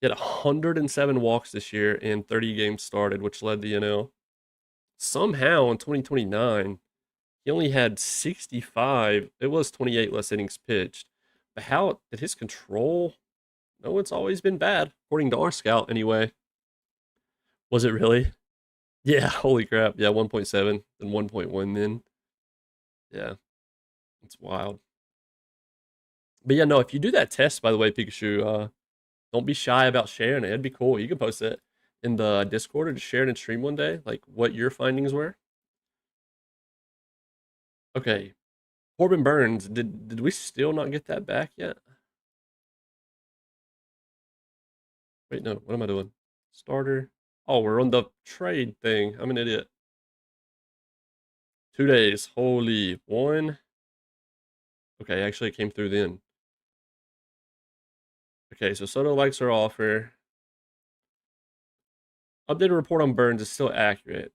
he had 107 walks this year and 30 games started, which led the NL. Somehow in 2029, he only had 65. It was 28 less innings pitched. But how did his control? No, it's always been bad, according to our scout anyway. Was it really? Yeah, holy crap. Yeah, 1.7 and 1.1 then. Yeah, it's wild. But yeah, no, if you do that test, by the way, Pikachu, don't be shy about sharing it. It'd be cool. You can post it in the Discord or just share it in stream one day, like what your findings were. Okay. Corbin Burns, did we still not get that back yet? Wait, no, what am I doing? Starter. Oh, we're on the trade thing. I'm an idiot. 2 days. Holy one. Okay, actually it came through then. Okay, so Soto likes our offer. Updated report on Burns is still accurate.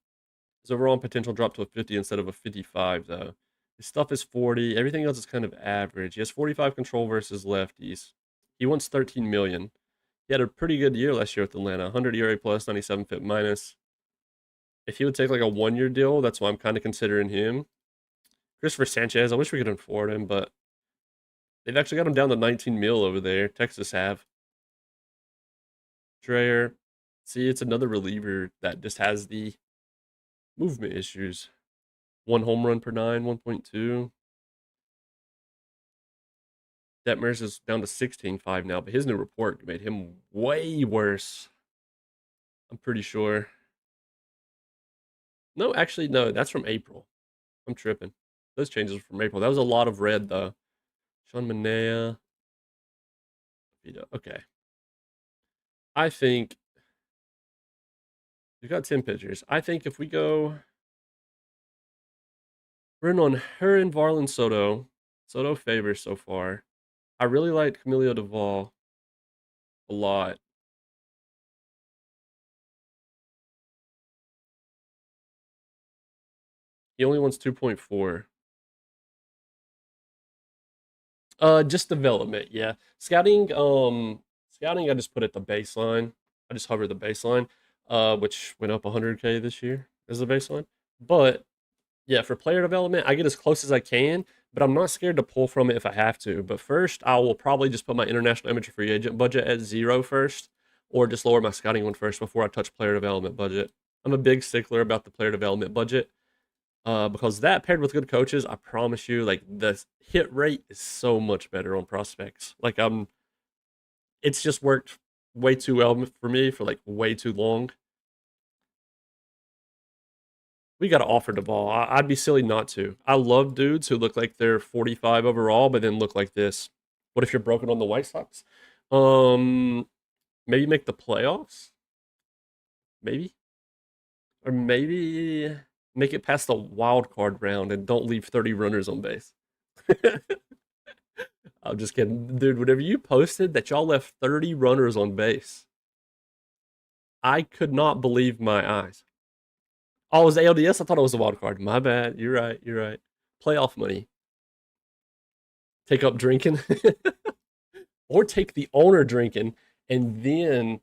His overall potential dropped to a 50 instead of a 55, though. His stuff is 40. Everything else is kind of average. He has 45 control versus lefties. He wants 13 million. He had a pretty good year last year with Atlanta. 100 ERA plus, 97 FIP minus. If he would take like a 1-year deal, that's why I'm kind of considering him. Christopher Sanchez, I wish we could afford him, but they've actually got him down to 19 mil over there. Texas have. Dreyer. See, it's another reliever that just has the movement issues. 1 home run per 9, 1.2. Detmers is down to 16.5 now, but his new report made him way worse. I'm pretty sure. No, actually, no, that's from April. I'm tripping. Those changes are from April. That was a lot of red, though. Sean Manea. Okay. I think we've got 10 pitchers. I think if we go, we're in on her and Varland Soto. Soto favors so far. I really like Camilo Duvall a lot. He only wants 2.4. Just development, yeah. Scouting I just put at the baseline. I just hover the baseline, which went up 100K this year as the baseline. But yeah, for player development, I get as close as I can, but I'm not scared to pull from it if I have to. But first, I will probably just put my international amateur free agent budget at 0 first, or just lower my scouting one first before I touch player development budget. I'm a big stickler about the player development budget. Because that paired with good coaches, I promise you, like the hit rate is so much better on prospects. Like it's just worked way too well for me for like way too long. We got to offer the ball. I'd be silly not to. I love dudes who look like they're 45 overall, but then look like this. What if you're broken on the White Sox? Maybe make the playoffs. Maybe, or maybe make it past the wild card round and don't leave 30 runners on base. I'm just kidding. Dude, whenever you posted that y'all left 30 runners on base, I could not believe my eyes. Oh, it was the ALDS? I thought it was a wild card. My bad. You're right. You're right. Playoff money. Take up drinking. Or take the owner drinking and then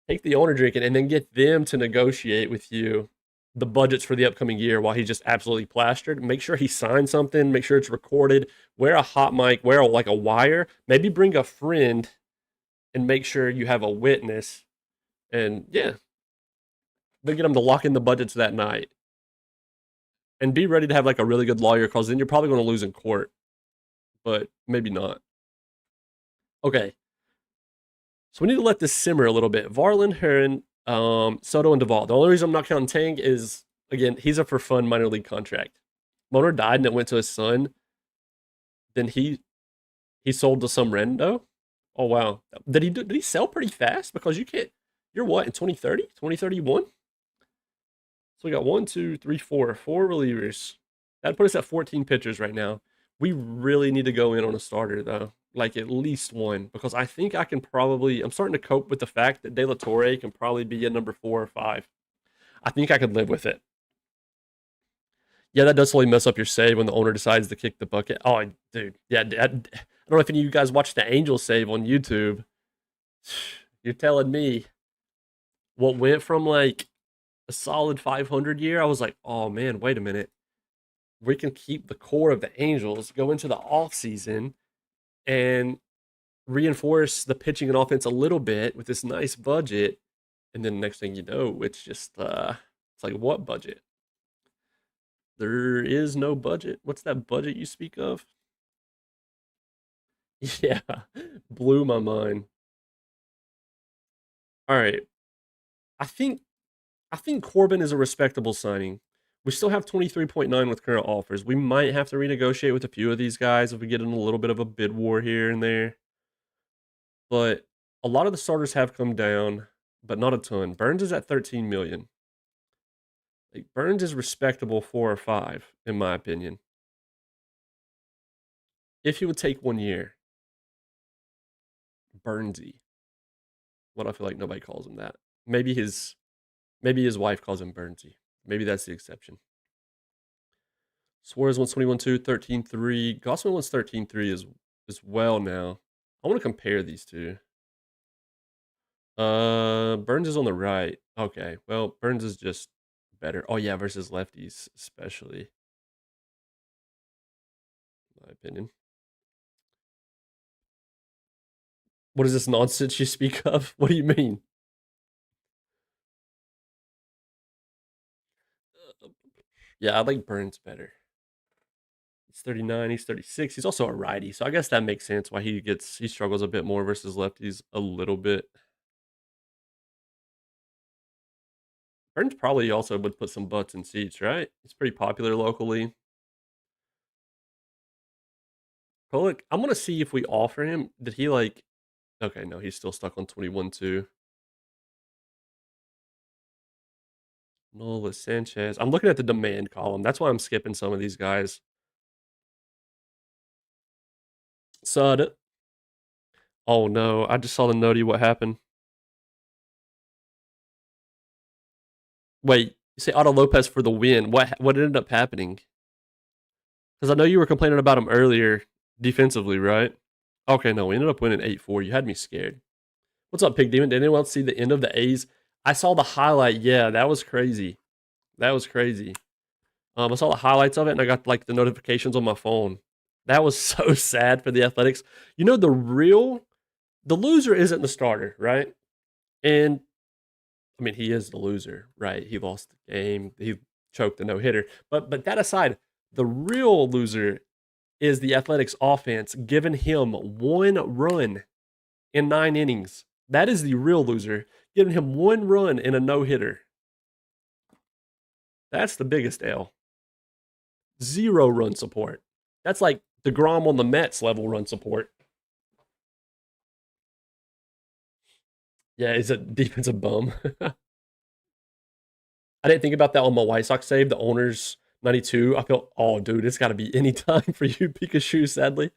take the owner drinking and then get them to negotiate with you the budgets for the upcoming year while he's just absolutely plastered. Make sure he signs something, make sure it's recorded, wear a hot mic, wear like a wire, maybe bring a friend and make sure you have a witness. And yeah, then get them to lock in the budgets that night. And be ready to have like a really good lawyer because then you're probably going to lose in court, but maybe not. Okay, so we need to let this simmer a little bit. Varland, Heron, Soto, and Duvall. The only reason I'm not counting Tang is, again, he's a for fun minor league contract. Moner died and it went to his son. Then he sold to some rando. Oh wow. Did he sell pretty fast? Because you can't, you're what, in 2030? 2031? So we got 1, 2, 3, 4 relievers. That'd put us at 14 pitchers right now. We really need to go in on a starter though. Like at least one. Because I think I can probably, I'm starting to cope with the fact that De La Torre can probably be a number 4 or 5. I think I could live with it. Yeah, that does totally mess up your save when the owner decides to kick the bucket. Oh, dude. Yeah, I don't know if any of you guys watched the Angel save on YouTube. You're telling me what went from like a solid 500 year, I was like, oh man, wait a minute. We can keep the core of the Angels, go into the offseason, and reinforce the pitching and offense a little bit with this nice budget. And then next thing you know, it's just it's like, what budget? There is no budget. What's that budget you speak of? Yeah, blew my mind. All right. I think I think Corbin is a respectable signing. We still have 23.9 with current offers. We might have to renegotiate with a few of these guys if we get in a little bit of a bid war here and there. But a lot of the starters have come down, but not a ton. Burns is at 13 million. Like Burns is respectable 4 or 5 in my opinion. If he would take 1 year. Burnsy. What I feel like nobody calls him that. Maybe his wife calls him Burnsy. Maybe that's the exception. Suarez wants 21-2, 13-3. Gossman wants 13-3 as well now. I want to compare these two. Burns is on the right. Okay, well, Burns is just better. Oh yeah, versus lefties, especially. In my opinion. What is this nonsense you speak of? What do you mean? Yeah, I like Burns better. He's 39, he's 36. He's also a righty, so I guess that makes sense why he struggles a bit more versus lefties a little bit. Burns probably also would put some butts in seats, right? He's pretty popular locally. But look, I'm gonna see if we offer him. Did he like? Okay, no, he's still stuck on 21-2. Nola Sanchez. I'm looking at the demand column. That's why I'm skipping some of these guys. Sud. Oh no, I just saw the notey. What happened? Wait, you say Otto Lopez for the win. What ended up happening? Because I know you were complaining about him earlier defensively, right? Okay, no, we ended up winning 8-4. You had me scared. What's up, Pig Demon? Did anyone else see the end of the A's? I saw the highlight. Yeah, that was crazy. That was crazy. I saw the highlights of it, and I got like the notifications on my phone. That was so sad for the Athletics. You know, the loser isn't the starter, right? And I mean, he is the loser, right? He lost the game. He choked the no hitter. But that aside, the real loser is the Athletics offense giving him 1 run in 9 innings. That is the real loser, giving him 1 run in a no hitter. That's the biggest L. 0 run support. That's like DeGrom on the Mets level run support. Yeah, he's a defensive bum. I didn't think about that on my White Sox save. The owner's 92. I felt, oh, dude, it's got to be any time for you, Pikachu, sadly.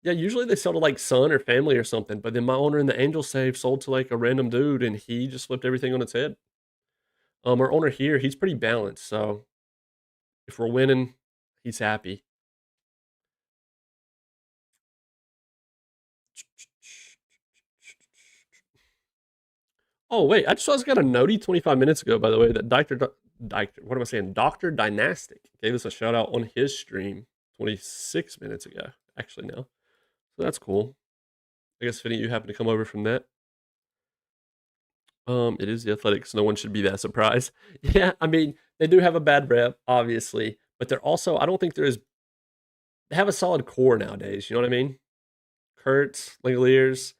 Yeah, usually they sell to like son or family or something, but then my owner in the Angel save sold to like a random dude and he just flipped everything on its head. Our owner here, he's pretty balanced, so if we're winning, he's happy. Oh wait, I just got a notey 25 minutes ago, by the way, that what am I saying? Doctor Dynastic gave us a shout out on his stream 26 minutes ago. Actually, no, so that's cool. I guess Finny, you happen to come over from that. It is the Athletics. No one should be that surprised. Yeah, I mean they do have a bad rep, obviously, but they're also I don't think they're as they have a solid core nowadays. You know what I mean? Kurtz, Langoliers.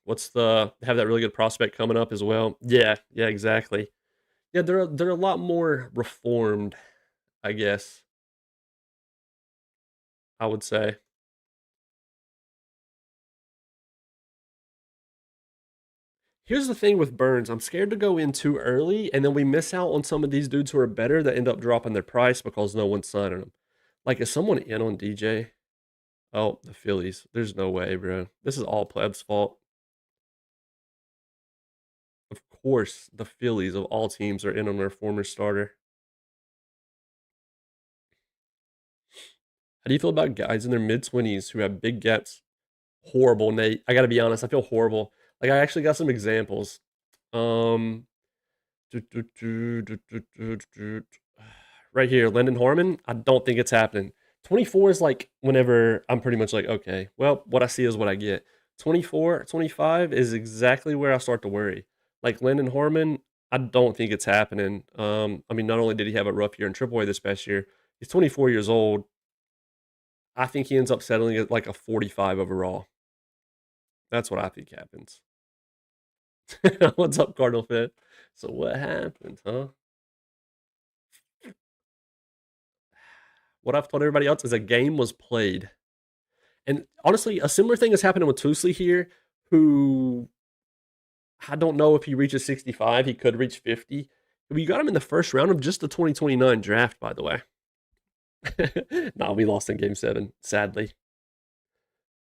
What's the they have that really good prospect coming up as well? Yeah, yeah, exactly. Yeah, they're a lot more reformed, I guess. I would say. Here's the thing with Burns. I'm scared to go in too early, and then we miss out on some of these dudes who are better that end up dropping their price because no one's signing them. Like, is someone in on DJ? Oh, the Phillies. There's no way, bro. This is all Pleb's fault. Of course, the Phillies of all teams are in on their former starter. How do you feel about guys in their mid 20s who have big gaps? Horrible, Nate. I got to be honest. I feel horrible. Like, I actually got some examples. Um, right here, Lyndon Harmon. I don't think it's happening. 24 is like whenever I'm pretty much like, okay, well, what I see is what I get. 24, 25 is exactly where I start to worry. Like Lyndon Harmon, I don't think it's happening. I mean, not only did he have a rough year in AAA this past year, he's 24 years old. I think he ends up settling at like a 45 overall. That's what I think happens. What's up, Cardinal Fit? So what happened, huh? What I've told everybody else is a game was played. And honestly, a similar thing is happening with Tusley here, who I don't know if he reaches 65. He could reach 50. We got him in the first round of just the 2029 draft, by the way. Nah, we lost in game 7, sadly.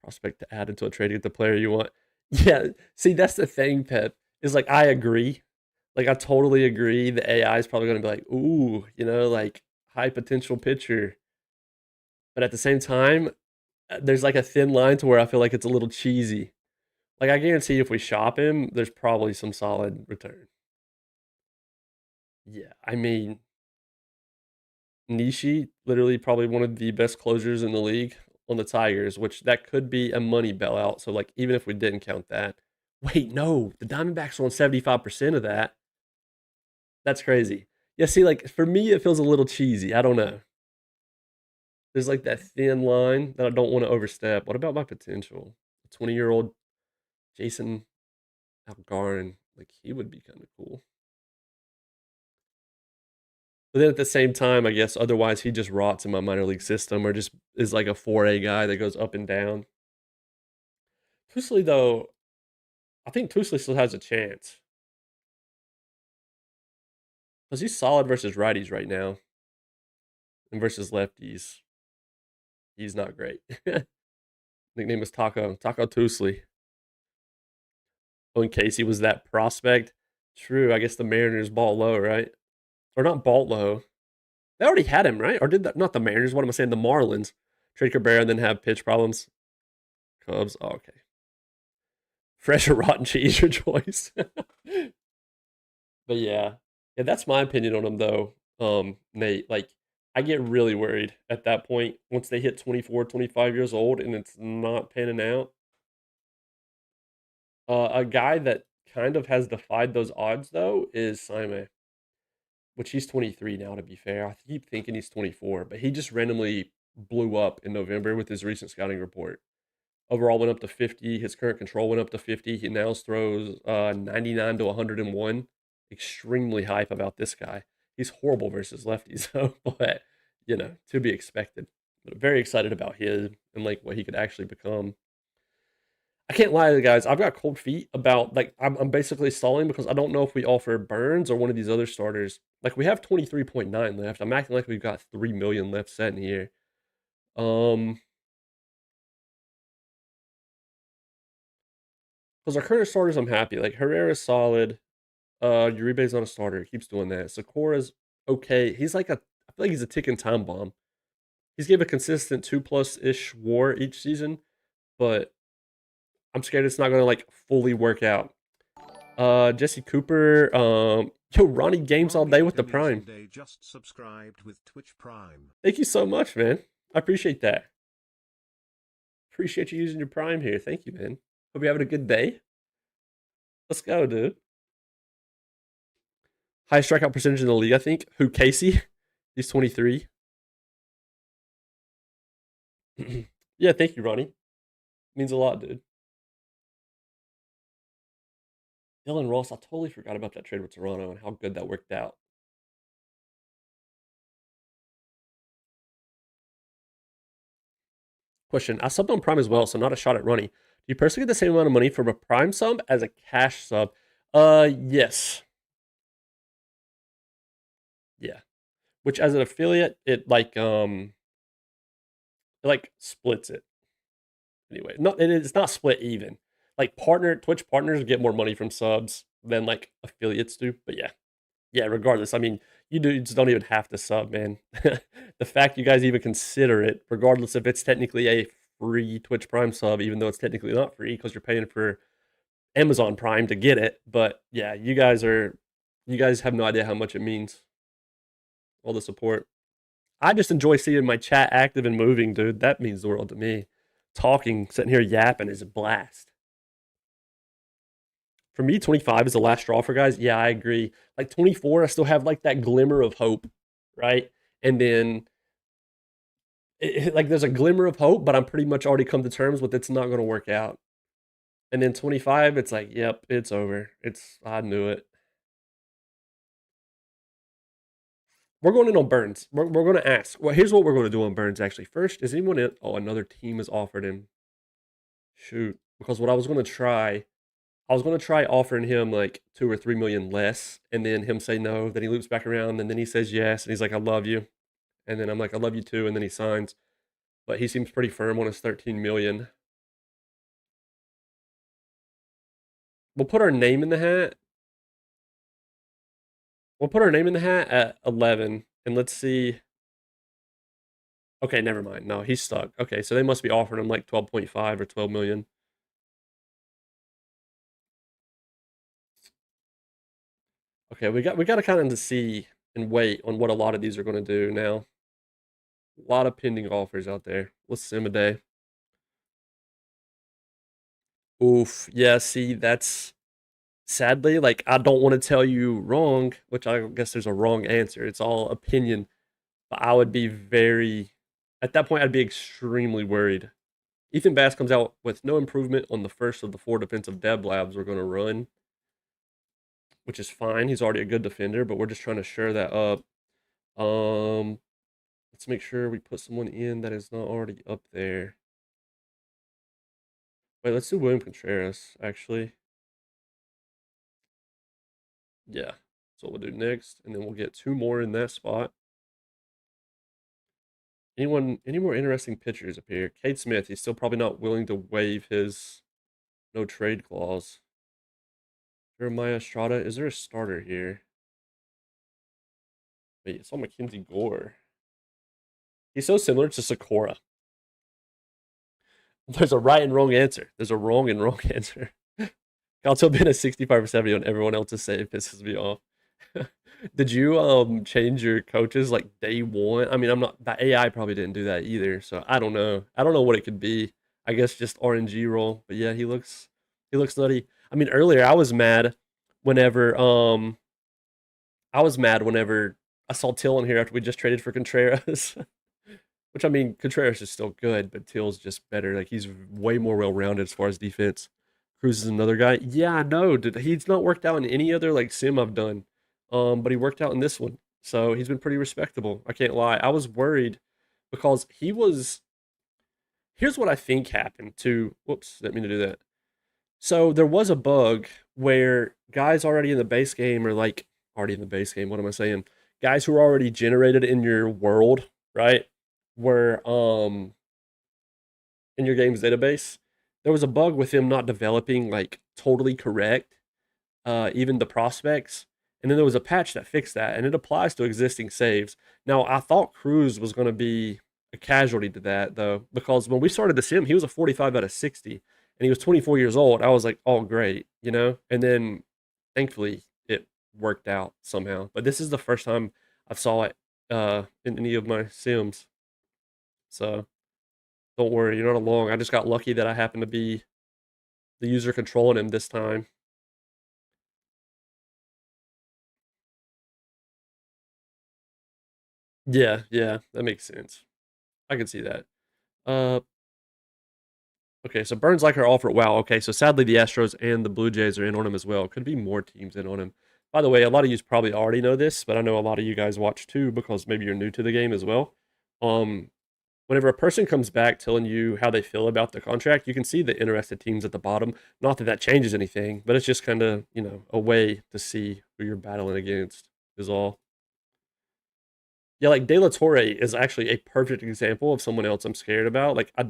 Prospect to add into a trade to get the player you want. Yeah, see, that's the thing, Pep, is like, I agree. Like, I totally agree. The AI is probably going to be like, ooh, like high potential pitcher. But at the same time, there's like a thin line to where I feel like it's a little cheesy. Like, I guarantee if we shop him, there's probably some solid return. Yeah, I mean, Nishi, literally probably one of the best closers in the league on the Tigers, which that could be a money bailout. So, like, even if we didn't count that, wait, no, the Diamondbacks are on 75% of that. That's crazy. Yeah, see, like, for me, it feels a little cheesy. I don't know. There's like that thin line that I don't want to overstep. What about my potential? A 20-year-old Jason Algarin, like, he would be kind of cool. But then at the same time, I guess otherwise he just rots in my minor league system or just is like a 4A guy that goes up and down. Tusley, though, I think Tusley still has a chance because he's solid versus righties right now and versus lefties. He's not great. Nickname is Taco Tusley. Oh, in case he was that prospect. True, I guess the Mariners ball low, right? Or not ball low. They already had him, right? Or did that? Not the Mariners. What am I saying? The Marlins. Trade Cabrera and then have pitch problems. Cubs. Oh, okay. Fresh or rotten cheese, your choice. But yeah, that's my opinion on him, though. Nate, like, I get really worried at that point once they hit 24, 25 years old and it's not panning out. A guy that kind of has defied those odds, though, is Simon, which he's 23 now, to be fair. I keep thinking he's 24, but he just randomly blew up in November with his recent scouting report. Overall went up to 50. His current control went up to 50. He now throws 99 to 101. Extremely hype about this guy. He's horrible versus lefties, though, but to be expected. But very excited about him and like what he could actually become. I can't lie to you guys. I've got cold feet about like I'm basically stalling because I don't know if we offer Burns or one of these other starters. Like we have 23.9 left. I'm acting like we've got 3 million left set in here. Um, because our current starters, I'm happy. Like Herrera's solid. Uribe's not a starter. He keeps doing that. Sakura's okay. He's like I feel like he's a ticking time bomb. He's gave a consistent 2+ ish WAR each season, but I'm scared it's not gonna like fully work out. Jesse Cooper, yo, Ronnie Games all day with the Prime. Just subscribed with Twitch Prime. Thank you so much, man. I appreciate that. Appreciate you using your Prime here. Thank you, man. Hope you're having a good day. Let's go, dude. Highest strikeout percentage in the league, I think. Who, Casey? He's 23. Yeah, thank you, Ronnie. Means a lot, dude. Dylan Ross, I totally forgot about that trade with Toronto and how good that worked out. Question, I subbed on Prime as well, so not a shot at Ronnie. Do you personally get the same amount of money from a Prime sub as a cash sub? Yes. Yeah. Which as an affiliate, it like splits it. Anyway, it's not split even. Like Twitch partners get more money from subs than like affiliates do. But yeah. Regardless, I mean, you just don't even have to sub, man. The fact you guys even consider it, regardless if it's technically a free Twitch Prime sub, even though it's technically not free because you're paying for Amazon Prime to get it. But yeah, you guys have no idea how much it means. All the support. I just enjoy seeing my chat active and moving, dude. That means the world to me. Talking, sitting here yapping is a blast. For me, 25 is the last straw for guys. Yeah, I agree. Like 24, I still have like that glimmer of hope, right? And then like there's a glimmer of hope, but I'm pretty much already come to terms with it's not going to work out. And then 25, it's like, yep, it's over. I knew it. We're going in on Burns. We're going to ask. Well, here's what we're going to do on Burns, actually. First, is anyone in? Oh, another team has offered him. Shoot. Because what I was going to try offering him like 2 or 3 million less, and then him say no. Then he loops back around, and then he says yes, and he's like, I love you. And then I'm like, I love you too. And then he signs. But he seems pretty firm on his 13 million. We'll put our name in the hat. We'll put our name in the hat at 11, and let's see. Okay, never mind. No, he's stuck. Okay, so they must be offering him like 12.5 or 12 million. Okay, we got to kind of see and wait on what a lot of these are going to do now. A lot of pending offers out there. Let's sim a day. Oof. Yeah, see, that's sadly, like, I don't want to tell you wrong, which I guess there's a wrong answer. It's all opinion. But I would be at that point, I'd be extremely worried. Ethan Bass comes out with no improvement on the first of the 4 defensive dev labs we're going to run, which is fine. He's already a good defender, but we're just trying to shore that up. Let's make sure we put someone in that is not already up there. Wait, let's do William Contreras, actually. Yeah, that's what we'll do next, and then we'll get 2 more in that spot. Any more interesting pitchers up here? Cade Smith, he's still probably not willing to waive his no trade clause. Jeremiah Estrada, is there a starter here? Wait, it's all Mackenzie Gore. He's so similar to Sakura. There's a right and wrong answer. There's a wrong and wrong answer. Galto been a 65 or 70 on everyone else's save pisses me off. Did you change your coaches like day one? I mean, I'm not the AI probably didn't do that either, so I don't know. I don't know what it could be. I guess just RNG roll. But yeah, he looks nutty. I mean, earlier I was mad whenever I saw Till in here after we just traded for Contreras. Which I mean, Contreras is still good, but Till's just better. Like he's way more well-rounded as far as defense. Cruz is another guy. Yeah, I know. He's not worked out in any other like sim I've done. But he worked out in this one. So he's been pretty respectable. I can't lie. I was worried because here's what I think happened to whoops, didn't mean to do that. So there was a bug where guys already in the base game or like already in the base game, what am I saying? Guys who are already generated in your world, right? Were in your game's database. There was a bug with them not developing like totally correct even the prospects. And then there was a patch that fixed that, and it applies to existing saves. Now, I thought Cruz was going to be a casualty to that, though, because when we started the sim, he was a 45 out of 60, and he was 24 years old. I was like, oh, great, you know? And then thankfully it worked out somehow. But this is the first time I saw it in any of my sims. So don't worry, you're not alone. I just got lucky that I happened to be the user controlling him this time. Yeah, yeah, that makes sense. I can see that. Uh, okay, so Burns like her offer. Wow. Okay, so sadly the Astros and the Blue Jays are in on him as well. Could be more teams in on him. By the way, a lot of you probably already know this, but I know a lot of you guys watch too because maybe you're new to the game as well. Um, Whenever a person comes back telling you how they feel about the contract, you can see the interested teams at the bottom. Not that that changes anything, but it's just kind of, a way to see who you're battling against is all. Yeah, like De La Torre is actually a perfect example of someone else I'm scared about. Like, I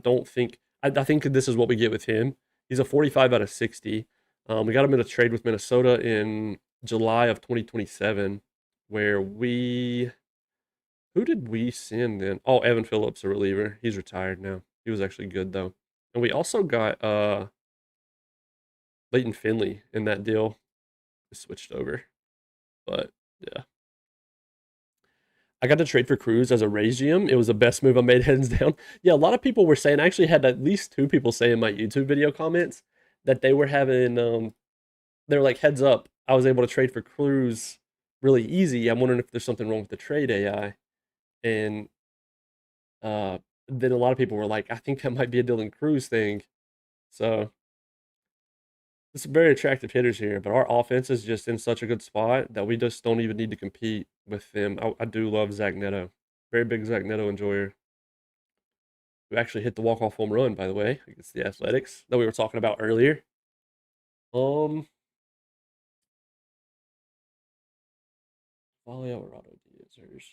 think this is what we get with him. He's a 45 out of 60. We got him in a trade with Minnesota in July of 2027, where who did we send then? Oh, Evan Phillips, a reliever. He's retired now. He was actually good though. And we also got Leighton Finley in that deal. We switched over. But yeah. I got to trade for Cruz as a Rays GM. It was the best move I made hands down. Yeah, a lot of people were saying, I actually had at least two people say in my YouTube video comments that they were having they were like, heads up, I was able to trade for Cruz really easy. I'm wondering if there's something wrong with the trade AI. And uh then a lot of people were like, I think that might be a Dylan Cruz thing. So there's some very attractive hitters here, but our offense is just in such a good spot that we just don't even need to compete with them. I do love Zach Neto. Very big Zach Neto enjoyer. Who actually hit the walk-off home run, by the way, against the Athletics that we were talking about earlier. Um, Volley Alvarado Diazers.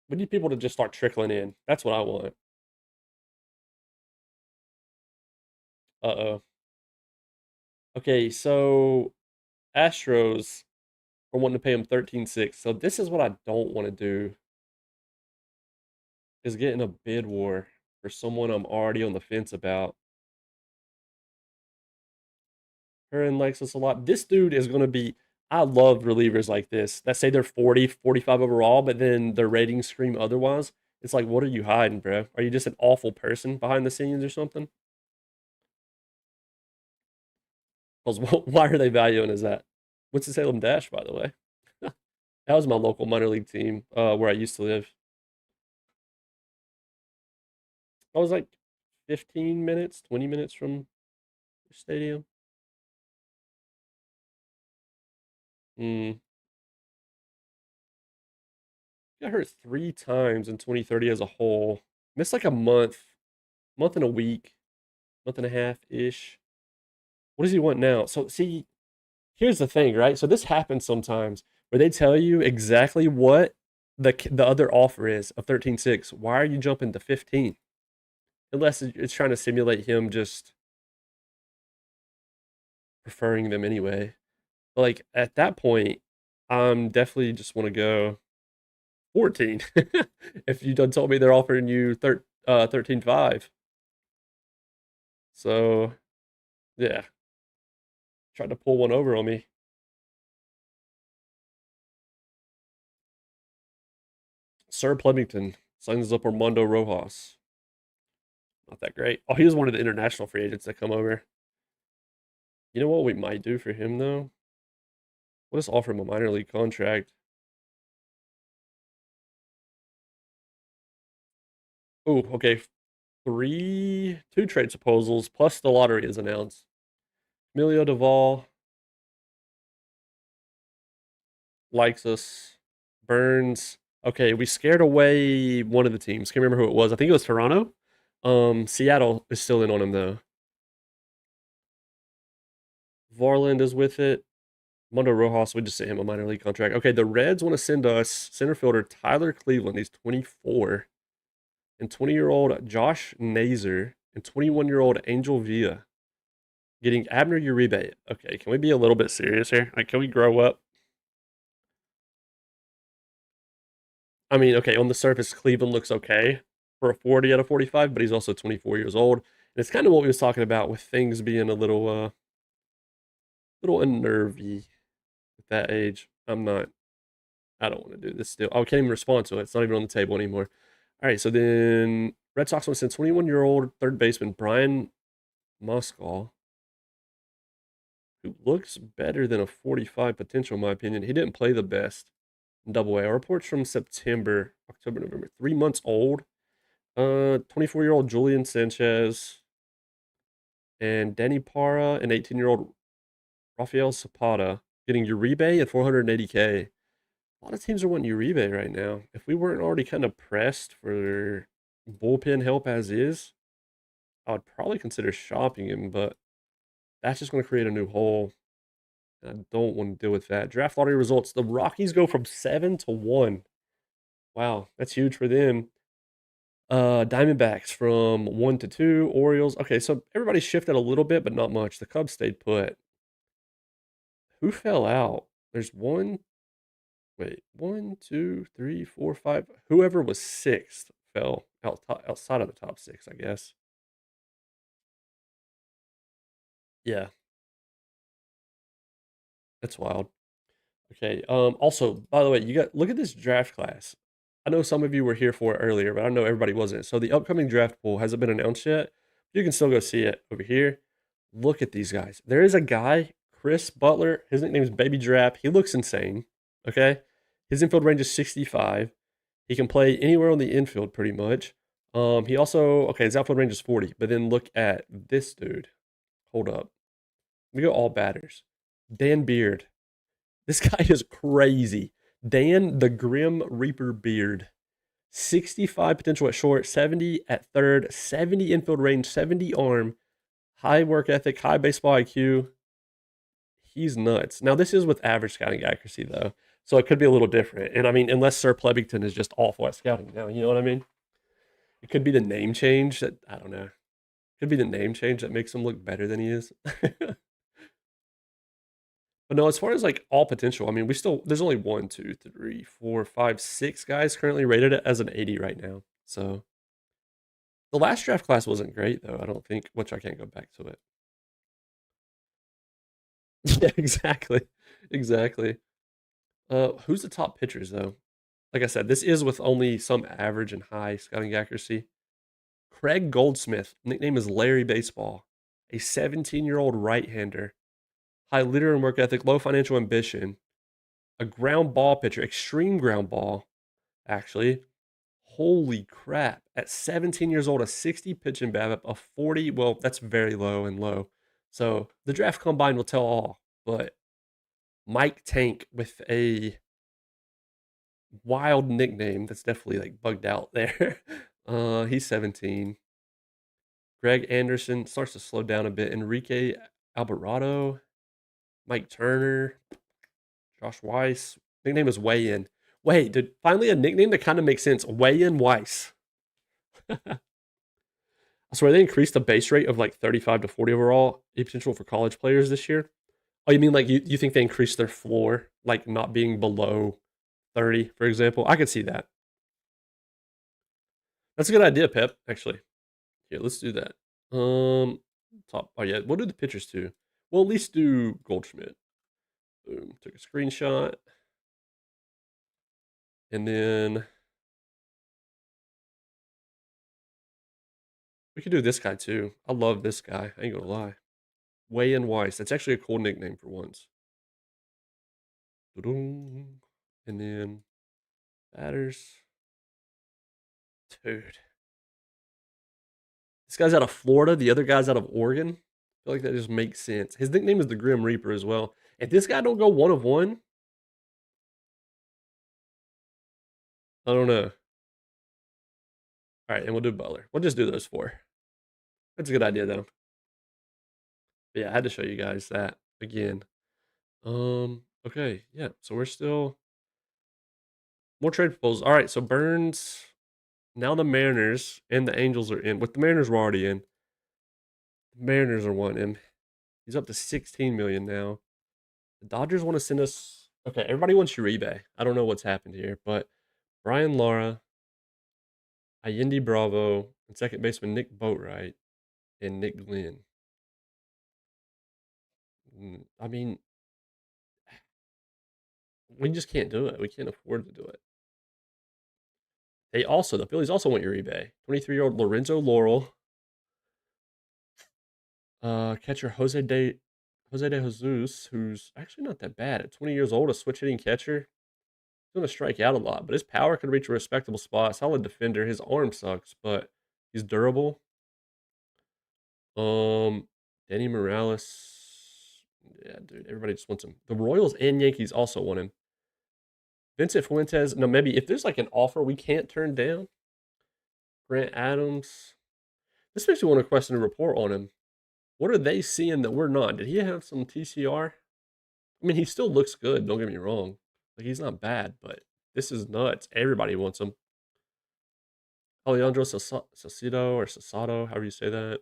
We need people to just start trickling in. That's what I want. Uh-oh. Okay, so Astros are wanting to pay him 13.6. So this is what I don't want to do is get in a bid war for someone I'm already on the fence about. Hearn likes us a lot. This dude is going to be. I love relievers like this that say they're 40, 45 overall, but then their ratings scream otherwise. It's like, what are you hiding, bro? Are you just an awful person behind the scenes or something? Because why are they valuing as that? Winston-Salem Dash, by the way. That was my local minor league team where I used to live. I was like 15 minutes, 20 minutes from the stadium. Mm. Got hurt 3 times in 2030 as a whole. Missed like a month and a week, month and a half ish. What does he want now? So see, here's the thing, right? So this happens sometimes where they tell you exactly what the other offer is of 13.6. Why are you jumping to 15? Unless it's trying to simulate him just preferring them anyway. But like at that point, I'm definitely just want to go 14. If you done told me they're offering you 13.5. So yeah, tried to pull one over on me. Sir Plemington signs up Armando Rojas. Not that great. Oh, he was one of the international free agents that come over. You know what we might do for him though? We'll just offer him a minor league contract. Oh, okay. Two trade proposals plus the lottery is announced. Emilio Duvall likes us. Burns. Okay, we scared away one of the teams. Can't remember who it was. I think it was Toronto. Seattle is still in on him though. Varland is with it. Mondo Rojas, we just sent him a minor league contract. Okay, the Reds want to send us center fielder Tyler Cleveland. He's 24. And 20-year-old Josh Nazer and 21-year-old Angel Villa. Getting Abner Uribe. Okay, can we be a little bit serious here? Like, can we grow up? I mean, okay, on the surface, Cleveland looks okay for a 40 out of 45, but he's also 24 years old. And it's kind of what we was talking about with things being a little unnervy at that age. I don't want to do this still. Oh, I can't even respond to it. It's not even on the table anymore. All right, so then Red Sox wants to send 21-year-old third baseman Brian Moskal, who looks better than a 45 potential, in my opinion. He didn't play the best in Double A. Our reports from September, October, November, 3 months old. 24-year-old Julian Sanchez and Danny Parra and 18-year-old Rafael Zapata getting Uribe at 480K. A lot of teams are wanting Uribe right now. If we weren't already kind of pressed for bullpen help as is, I would probably consider shopping him, but that's just going to create a new hole. I don't want to deal with that. Draft lottery results. The Rockies go from 7 to 1. Wow, that's huge for them. Diamondbacks from 1 to 2. Orioles. Okay, so everybody shifted a little bit, but not much. The Cubs stayed put. Who fell out? There's one. Wait, 1, 2, 3, 4, 5. Whoever was sixth fell outside of the top six, I guess. Yeah, that's wild. Okay. Also, by the way, you got look at this draft class. I know some of you were here for it earlier, but I know everybody wasn't. So the upcoming draft pool hasn't been announced yet. You can still go see it over here. Look at these guys. There is a guy, Chris Butler. His nickname is Baby Drap. He looks insane. Okay. His infield range is 65. He can play anywhere on the infield pretty much. He also his outfield range is 40. But then look at this dude. Hold up. We go all batters. Dan Beard. This guy is crazy. Dan the Grim Reaper Beard. 65 potential at short, 70 at third, 70 infield range, 70 arm, high work ethic, high baseball IQ. He's nuts. Now, this is with average scouting accuracy, though. So it could be a little different. And I mean, unless Sir Plebington is just awful at scouting now, you know what I mean? It could be the name change that, I don't know. It could be the name change that makes him look better than he is. But no, as far as like all potential, I mean, there's only 1, 2, 3, 4, 5, 6 guys currently rated as an 80 right now. So the last draft class wasn't great though, I don't think, which I can't go back to it. Yeah, exactly. Exactly. Who's the top pitchers though? Like I said, this is with only some average and high scouting accuracy. Craig Goldsmith, nickname is Larry Baseball, a 17-year-old right-hander, high literary and work ethic, low financial ambition, a ground ball pitcher, extreme ground ball, actually. Holy crap. At 17 years old, a 60 pitching BABIP, a 40, well, that's very low and low. So the draft combine will tell all. But Mike Tank with a wild nickname that's definitely like bugged out there. He's 17. Greg Anderson starts to slow down a bit. Enrique Alvarado, Mike Turner, Josh Weiss. Nickname is Way In. Wait, dude, finally a nickname that kind of makes sense. Way In Weiss. I swear they increased the base rate of like 35 to 40 overall a potential for college players this year. Oh, you mean like you think they increased their floor, like not being below 30, for example? I could see that. That's a good idea, Pep, actually. Yeah, let's do that. Top. Oh, yeah, we'll do the pitchers too. We'll at least do Goldschmidt. Boom. Took a screenshot. And then we could do this guy too. I love this guy. I ain't gonna lie. Way in Weiss. That's actually a cool nickname for once. And then batters. Dude. This guy's out of Florida. The other guy's out of Oregon. I feel like that just makes sense. His nickname is the Grim Reaper as well. If this guy don't go 1 of 1, I don't know. All right, and we'll do Butler. We'll just do those four. That's a good idea though. But yeah, I had to show you guys that again. Okay, yeah. So we're still more trade proposals. All right, so Burns. Now the Mariners and the Angels are in. With the Mariners, we're already in. The Mariners are one in. He's up to 16 million now. The Dodgers want to send us. Okay, everybody wants Uribe. I don't know what's happened here, but Brian Lara, Allende Bravo, and second baseman Nick Boatwright and Nick Glenn. I mean, we just can't do it. We can't afford to do it. The Phillies also want Uribe. 23-year-old Lorenzo Laurel, catcher Jose de Jesus, who's actually not that bad at 20 years old, a switch hitting catcher. He's going to strike out a lot, but his power can reach a respectable spot. Solid defender. His arm sucks, but he's durable. Um, Danny Morales. Yeah, dude, everybody just wants him. The Royals and Yankees also want him. Vincent Fuentes. No, maybe if there's like an offer we can't turn down. Grant Adams. This makes me want to question the report on him. What are they seeing that we're not? Did he have some TCR? I mean, he still looks good. Don't get me wrong. Like he's not bad, but this is nuts. Everybody wants him. Alejandro Sacido or Sasato, however you say that.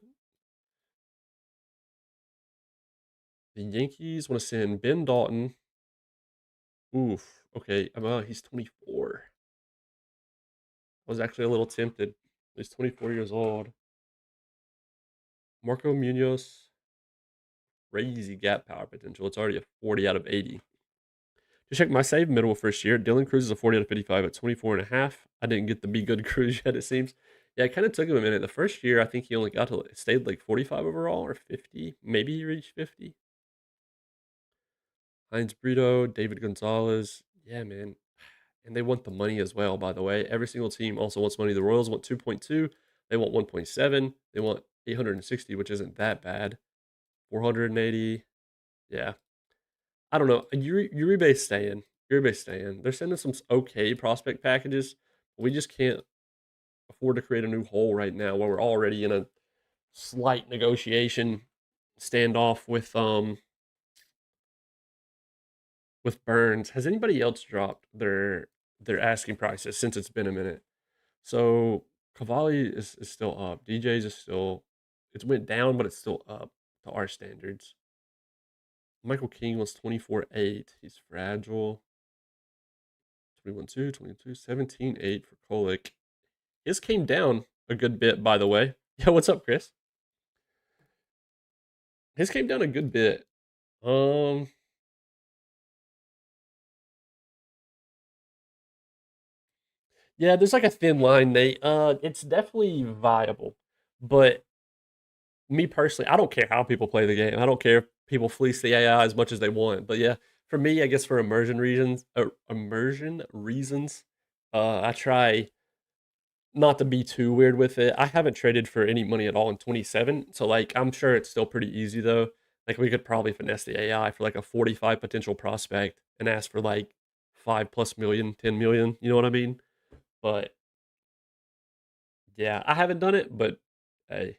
The Yankees want to send Ben Dalton. Oof. Okay. Well, he's 24. I was actually a little tempted. He's 24 years old. Marco Munoz. Crazy gap power potential. It's already a 40 out of 80. To check my save middle first year, Dylan Cruz is a 40 out of 55 at 24 and a half. I didn't get the Be Good Cruz yet, it seems. Yeah, it kind of took him a minute. The first year, I think he only stayed like 45 overall or 50. Maybe he reached 50. Heinz Brito, David Gonzalez. Yeah, man. And they want the money as well, by the way. Every single team also wants money. The Royals want 2.2. They want 1.7. They want 860, which isn't that bad. 480. Yeah. I don't know. Uribe's staying. Uribe's staying. They're sending some okay prospect packages. We just can't afford to create a new hole right now while we're already in a slight negotiation standoff with Burns. Has anybody else dropped their asking prices since it's been a minute? So Cavalli is still up. DJ's is still it's went down, but it's still up to our standards. Michael King was 24.8. He's fragile. 21.2, 22, 17.8 for Kolick. His came down a good bit, by the way. Yeah, what's up, Chris? His came down a good bit. Um, yeah, there's like a thin line, Nate. It's definitely viable, but me personally, I don't care how people play the game. I don't care if people fleece the AI as much as they want. But yeah, for me, I guess for immersion reasons, I try not to be too weird with it. I haven't traded for any money at all in 27, so like I'm sure it's still pretty easy though. Like we could probably finesse the AI for like a 45 potential prospect and ask for like 5+ million, 10 million. You know what I mean? But yeah, I haven't done it, but hey,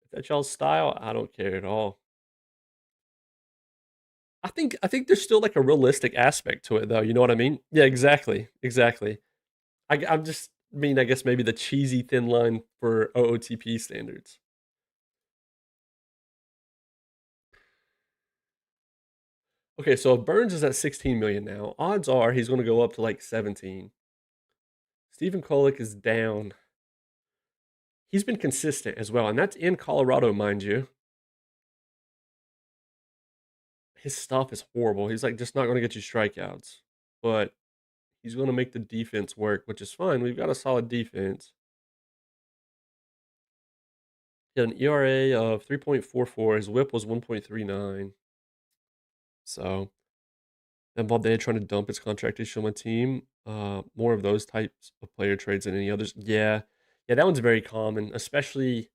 if that's y'all's style, I don't care at all. I think there's still like a realistic aspect to it though. You know what I mean? Yeah, exactly, exactly. I'm just mean I guess maybe the cheesy thin line for OOTP standards. Okay, so if Burns is at 16 million now, odds are he's going to go up to like 17. Stephen Kolek is down. He's been consistent as well, and that's in Colorado, mind you. His stuff is horrible. He's like just not going to get you strikeouts, but he's going to make the defense work, which is fine. We've got a solid defense. He had an ERA of 3.44. His whip was 1.39. So, and Valdez trying to dump his contract issue on my team. More of those types of player trades than any others. Yeah. Yeah, that one's very common, especially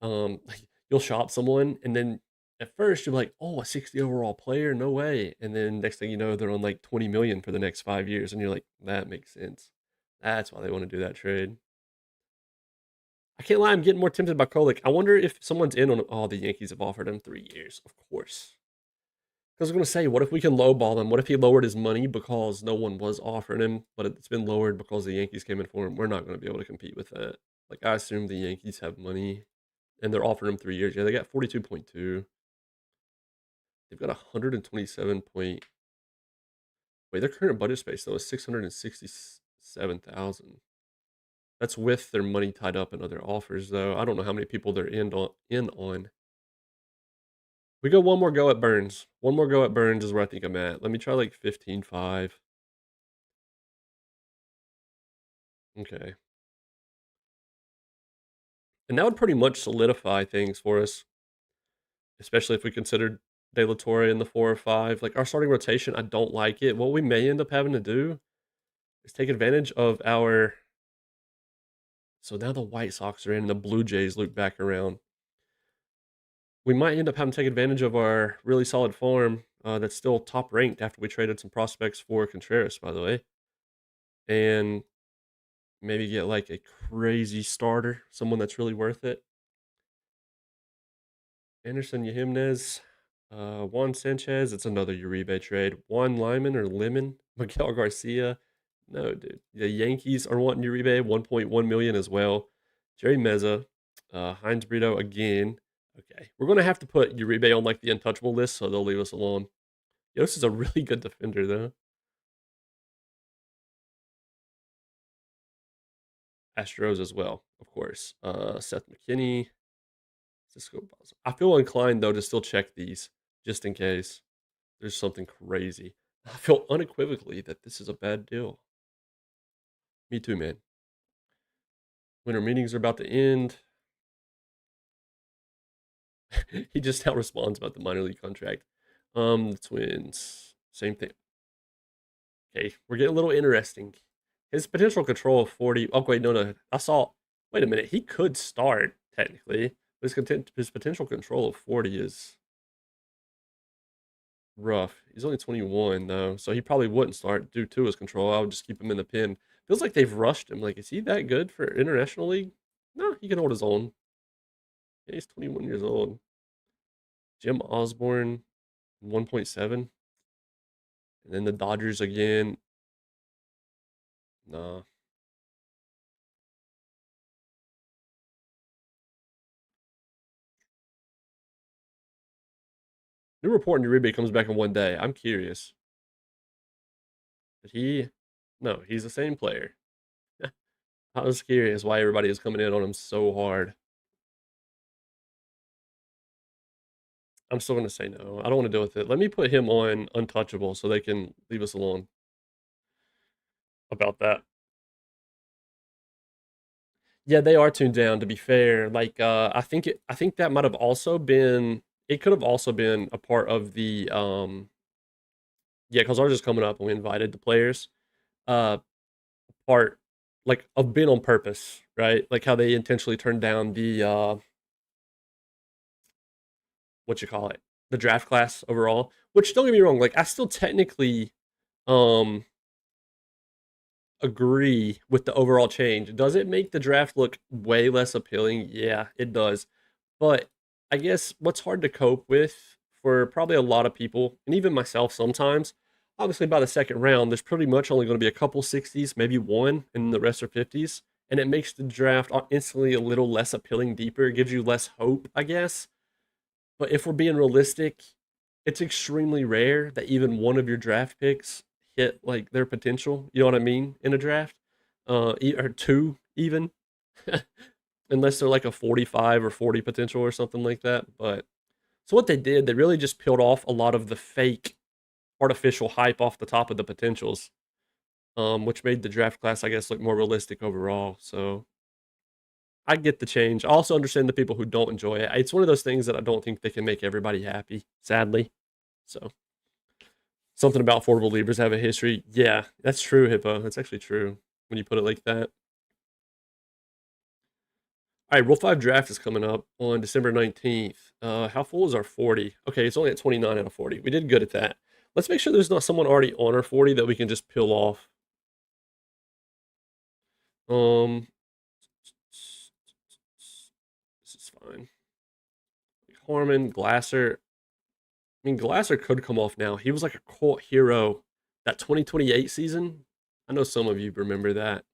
like you'll shop someone and then at first you're like, oh, a 60 overall player, no way. And then next thing you know, they're on like 20 million for the next 5 years. And you're like, that makes sense. That's why they want to do that trade. I can't lie, I'm getting more tempted by Kolek. I wonder if someone's in on the Yankees have offered him 3 years, of course. I was going to say, what if we can lowball him? What if he lowered his money because no one was offering him, but it's been lowered because the Yankees came in for him? We're not going to be able to compete with that. Like, I assume the Yankees have money and they're offering him 3 years. Yeah, they got 42.2. they've got 127 point. Wait, their current budget space though is 667,000. That's with their money tied up in other offers, though. I don't know how many people they're in on. We go one more go at Burns. One more go at Burns is where I think I'm at. Let me try like 15.5. Okay. And that would pretty much solidify things for us, especially if we considered De La Torre in the 4 or 5. Like our starting rotation, I don't like it. What we may end up having to do is take advantage of our. So now the White Sox are in and the Blue Jays loop back around. We might end up having to take advantage of our really solid farm that's still top ranked after we traded some prospects for Contreras, by the way, and maybe get like a crazy starter, someone that's really worth it. Anderson Jimenez, Juan Sanchez. It's another Uribe trade. Juan Lyman or Lemon, Miguel Garcia. No, dude. The Yankees are wanting Uribe, 1.1 million as well. Jerry Meza, Heinz Brito again. Okay, we're gonna have to put Uribe on like the untouchable list, so they'll leave us alone. Yost is a really good defender, though. Astros as well, of course. Seth McKinney, Cisco Balls. I feel inclined though to still check these just in case there's something crazy. I feel unequivocally that this is a bad deal. Me too, man. Winter meetings are about to end. He just now responds about the minor league contract. The Twins, same thing. Okay, we're getting a little interesting. His potential control of 40. Oh, wait, no. I saw. Wait a minute. He could start, technically. His potential control of 40 is rough. He's only 21, though, so he probably wouldn't start due to his control. I would just keep him in the pen. Feels like they've rushed him. Like, is he that good for International League? No, he can hold his own. Yeah, he's 21 years old. Jim Osborne, 1.7. And then the Dodgers again. Nah. New report Uribe comes back in one day. I'm curious. Did he? No, he's the same player. I was curious why everybody is coming in on him so hard. I'm still going to say no. I don't want to deal with it. Let me put him on untouchable so they can leave us alone about that. Yeah, they are tuned down to be fair. Like I think that might have also been it could have also been a part of the yeah, cuz ours is coming up and we invited the players. Uh part like of being on purpose, right? Like how they intentionally turned down the what you call it? The draft class overall, which don't get me wrong, like I still technically um agree with the overall change. Does it make the draft look way less appealing? Yeah, it does. But I guess what's hard to cope with for probably a lot of people, and even myself sometimes, obviously by the second round, there's pretty much only going to be a couple 60s, maybe one, and the rest are 50s. And it makes the draft instantly a little less appealing, deeper. It gives you less hope, I guess. But if we're being realistic, it's extremely rare that even one of your draft picks hit like their potential. You know what I mean in a draft, or two even, unless they're like a 45 or 40 potential or something like that. But so what they did, they really just peeled off a lot of the fake artificial hype off the top of the potentials, which made the draft class, I guess, look more realistic overall. So I get the change. I also understand the people who don't enjoy it. It's one of those things that I don't think they can make everybody happy, sadly. So something about affordable leavers have a history. Yeah, that's true, Hippo. That's actually true when you put it like that. All right, Rule 5 draft is coming up on December 19th. How full is our 40? Okay, it's only at 29 out of 40. We did good at that. Let's make sure there's not someone already on our 40 that we can just peel off. Um, this is fine. Harmon, Glasser. I mean, Glasser could come off now. He was like a cult hero that 2028 season. I know some of you remember that.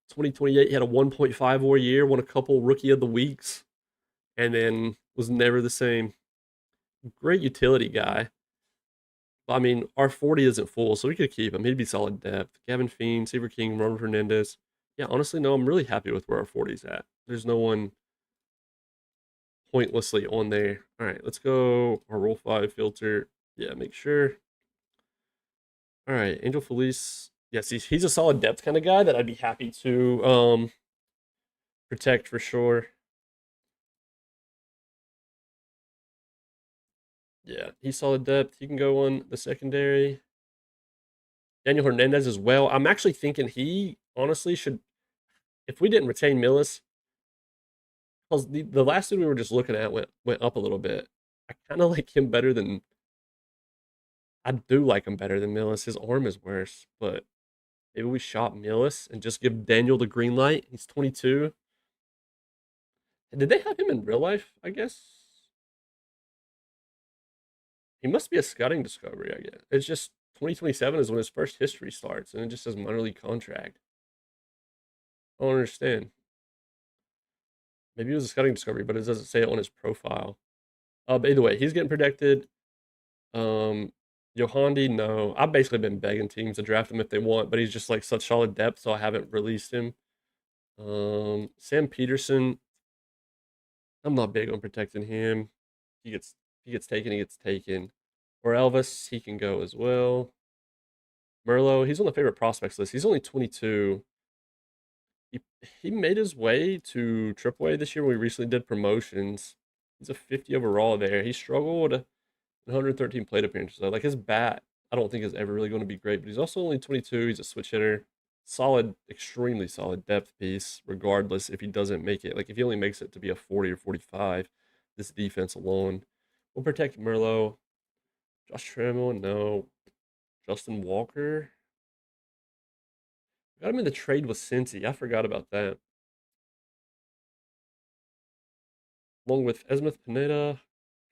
2028, he had a 1.5 war year, won a couple rookie of the weeks, and then was never the same. Great utility guy. I mean, our 40 isn't full, so we could keep him. He'd be solid depth. Gavin Fiend, Seaver King, Robert Hernandez. Yeah, honestly, no, I'm really happy with where our 40's at. There's no one pointlessly on there. All right, let's go our Roll 5 filter. Yeah, make sure. All right, Angel Felice. Yes, he's a solid depth kind of guy that I'd be happy to protect for sure. Yeah, he's solid depth. He can go on the secondary. Daniel Hernandez as well. I'm actually thinking he honestly should, if we didn't retain Millis, because the last dude we were just looking at went up a little bit. I kind of like him better than I do like him better than Millis. His arm is worse, but maybe we shop Millis and just give Daniel the green light. He's 22. Did they have him in real life? I guess he must be a scouting discovery. I guess it's just 2027 is when his first history starts, and it just says minor league contract. I don't understand. Maybe it was a scouting discovery, but it doesn't say it on his profile. But either way, he's getting protected. Yohandi, no. I've basically been begging teams to draft him if they want, but he's just like such solid depth, so I haven't released him. Sam Peterson, I'm not big on protecting him. He gets he gets taken, he gets taken. Or Elvis, he can go as well. Merlo, he's on the favorite prospects list. He's only 22. He he made his way to AAA this year when we recently did promotions. He's a 50 overall there. He struggled 113 plate appearances. So like his bat, I don't think is ever really going to be great, but he's also only 22. He's a switch hitter. Solid, extremely solid depth piece, regardless if he doesn't make it. Like if he only makes it to be a 40 or 45, this defense alone will protect Merlot. Josh Trammell, no. Justin Walker. Got him in the trade with Cincy. I forgot about that. Along with Esmith Pineda,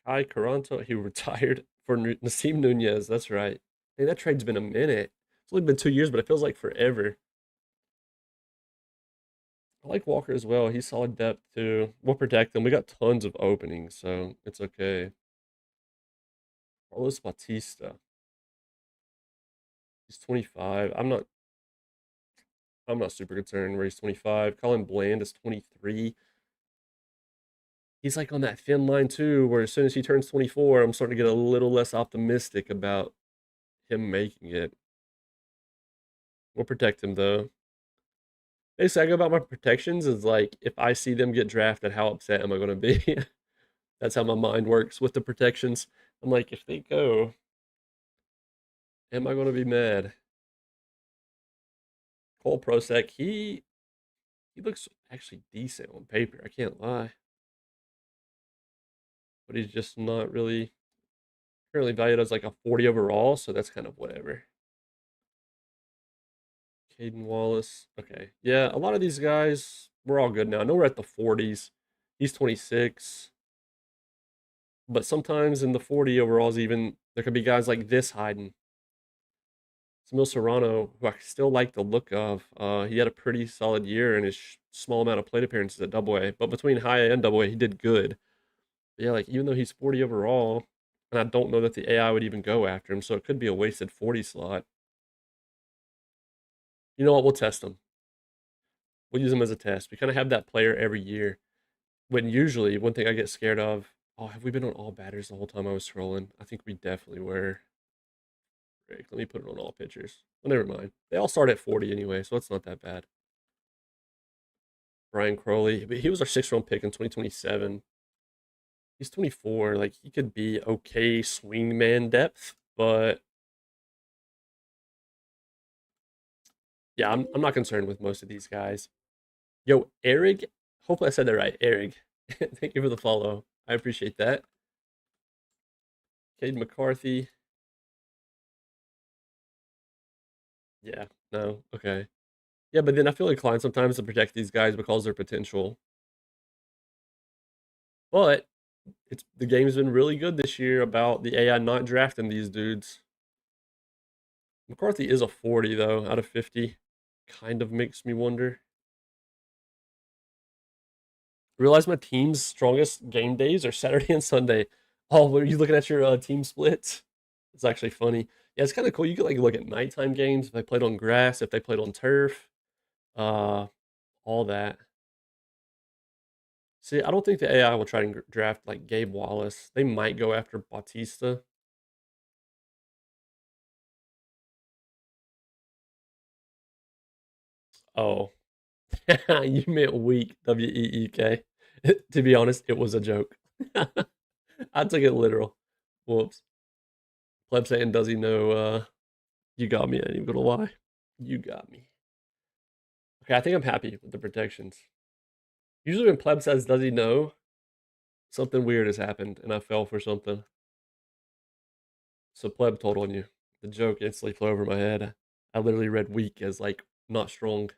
Kai Caranto, he retired for Nasim Nunez. That's right. Hey, that trade's been a minute. It's only been 2 years, but it feels like forever. I like Walker as well. He's solid depth too. We'll protect him. We got tons of openings, so it's okay. Carlos Bautista. He's 25. I'm not super concerned where he's 25. Colin Bland is 23. He's like on that thin line too, where as soon as he turns 24, I'm starting to get a little less optimistic about him making it. We'll protect him though. Basically, I go about my protections is like if I see them get drafted, how upset am I going to be? That's how my mind works with the protections. I'm like, if they go, am I going to be mad? Cole Prosek, he looks actually decent on paper. I can't lie, but he's just not really currently valued as like a 40 overall, so that's kind of whatever. Caden Wallace, okay, yeah, a lot of these guys we're all good now. I know we're at the 40s. He's 26, but sometimes in the 40 overalls, even there could be guys like this hiding. Samil Serrano, who I still like the look of. He had a pretty solid year in his small amount of plate appearances at Double A, but between high A and Double A, he did good. But yeah, like even though he's 40 overall, and I don't know that the AI would even go after him, so it could be a wasted 40 slot. You know what? We'll test him. We'll use him as a test. We kind of have that player every year. When usually, one thing I get scared of. Oh, have we been on all batters the whole time I was scrolling? I think we definitely were. Rick, let me put it on all pitchers. Well, never mind. They all start at 40 anyway, so it's not that bad. Brian Crowley, but he was our 6th round pick in 2027. He's 24. Like he could be okay swingman depth, but yeah, I'm not concerned with most of these guys. Yo, Eric, hopefully I said that right. Eric, thank you for the follow. I appreciate that. Cade McCarthy. Yeah, no, okay. Yeah, but then I feel inclined sometimes to protect these guys because their potential. But it's the game's been really good this year about the AI not drafting these dudes. McCarthy is a 40 though out of 50. Kind of makes me wonder. Realize my team's strongest game days are Saturday and Sunday. Oh, were you looking at your team splits? It's actually funny. Yeah, it's kind of cool. You could like look at nighttime games if they played on grass, if they played on turf, uh, all that. See, I don't think the AI will try and draft like Gabe Wallace. They might go after Bautista. Oh, you meant weak, WEEK. To be honest, it was a joke. I took it literal. Whoops. Pleb saying, does he know? You got me. I ain't even gonna lie. You got me. Okay, I think I'm happy with the protections. Usually when Pleb says, does he know? Something weird has happened and I fell for something. So Pleb told on you. The joke instantly flew over my head. I literally read weak as like not strong.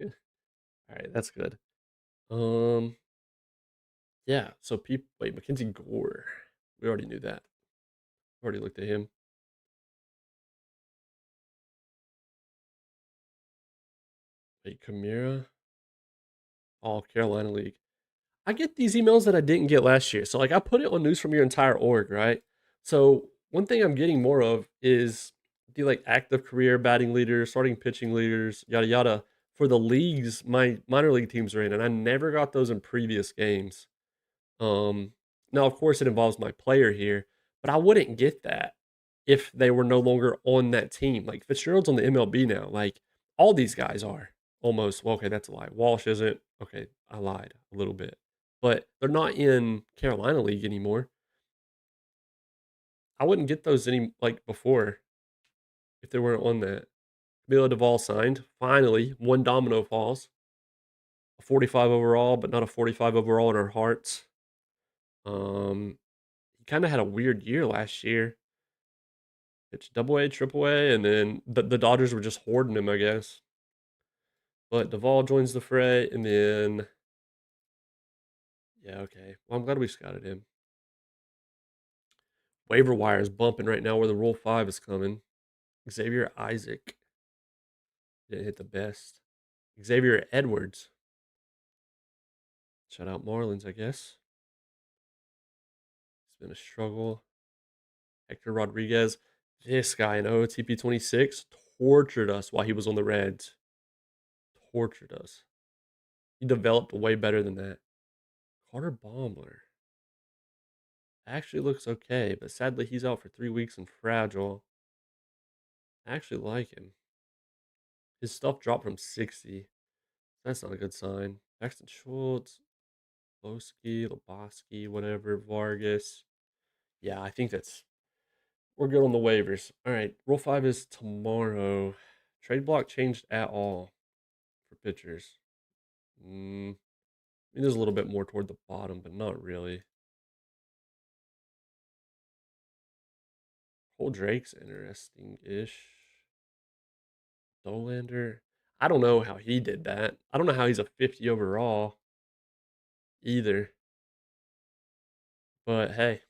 All right, that's good. Um, yeah. So people, wait, Mackenzie Gore. We already knew that. Already looked at him. Wait, Kamira. Oh, Carolina League. I get these emails that I didn't get last year. So like I put it on news from your entire org, right? So one thing I'm getting more of is the like active career batting leaders, starting pitching leaders, yada yada, for the leagues my minor league teams are in, and I never got those in previous games. Um, Now of course it involves my player here, but I wouldn't get that if they were no longer on that team. Like Fitzgerald's on the MLB now. Like all these guys are almost. Well, okay, that's a lie. Walsh isn't. Okay, I lied a little bit, but they're not in Carolina League anymore. I wouldn't get those any like before if they weren't on that. Camilo Duvall signed. Finally, one domino falls. A 45 overall, but not a 45 overall in our hearts. He kind of had a weird year last year. It's double A, triple A, and then the Dodgers were just hoarding him, I guess. But Duvall joins the fray, and then yeah, okay. Well, I'm glad we scouted him. Waiver wire is bumping right now where the Rule 5 is coming. Xavier Isaac didn't hit the best. Xavier Edwards. Shout out Marlins, I guess. It's been a struggle. Hector Rodriguez. This guy in OOTP 26 tortured us while he was on the Reds. Tortured us. He developed way better than that. Carter Baumler actually looks okay, but sadly he's out for 3 weeks and fragile. I actually like him. His stuff dropped from 60. That's not a good sign. Paxton Schultz, Loboski, whatever, Vargas. Yeah, I think we're good on the waivers. All right, Rule 5 is tomorrow. Trade block changed at all for pitchers. I mean, there's a little bit more toward the bottom, but not really. Cole Drake's interesting-ish. Dolander. I don't know how he did that. I don't know how he's a 50 overall either. But hey,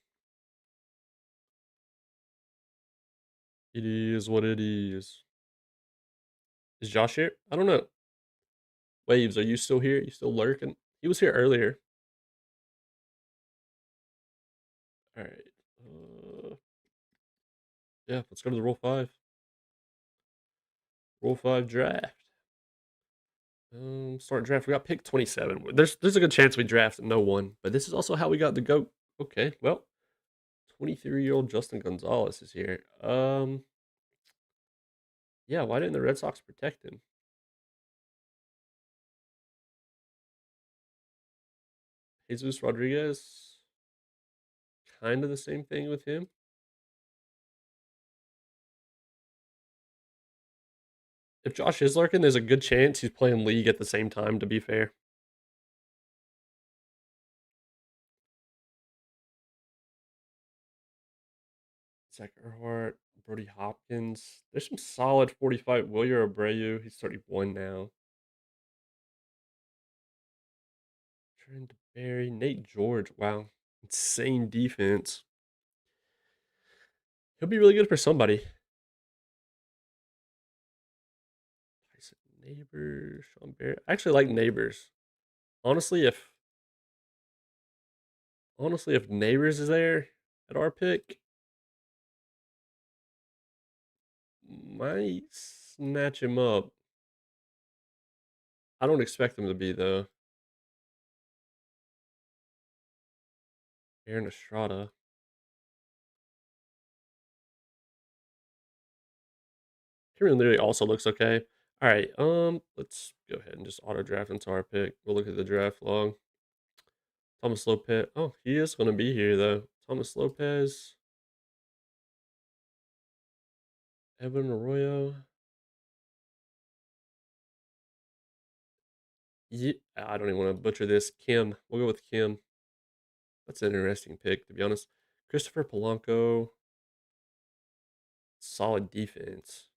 it is what it is. Is Josh here? I don't know. Waves, are you still here? You still lurking? He was here earlier. All right. Yeah, let's go to the Rule 5. Rule 5 draft. Start draft. We got pick 27. There's a good chance we draft no one, but this is also how we got the GOAT. Okay, well, 23-year-old Justin Gonzalez is here. Yeah, why didn't the Red Sox protect him? Jesus Rodriguez, kind of the same thing with him. If Josh is lurking, there's a good chance he's playing league at the same time, to be fair. Zach Earhart, Brody Hopkins. There's some solid 45. Wilyer Abreu, he's 31 now. Trent Berry, Nate George. Wow, insane defense. He'll be really good for somebody. Tyson Neighbors, Sean Barrett. I actually like Neighbors. Honestly, if Honestly, if Neighbors is there at our pick, might snatch him up. I don't expect him to be though. Aaron Estrada. Kieran Leary also looks okay. All right, let's go ahead and just auto draft into our pick. We'll look at the draft log. Thomas Lopez. Oh, he is going to be here though. Thomas Lopez, Evan Arroyo. Yeah, I don't even want to butcher this. Kim. We'll go with Kim. That's an interesting pick, to be honest. Christopher Polanco. Solid defense.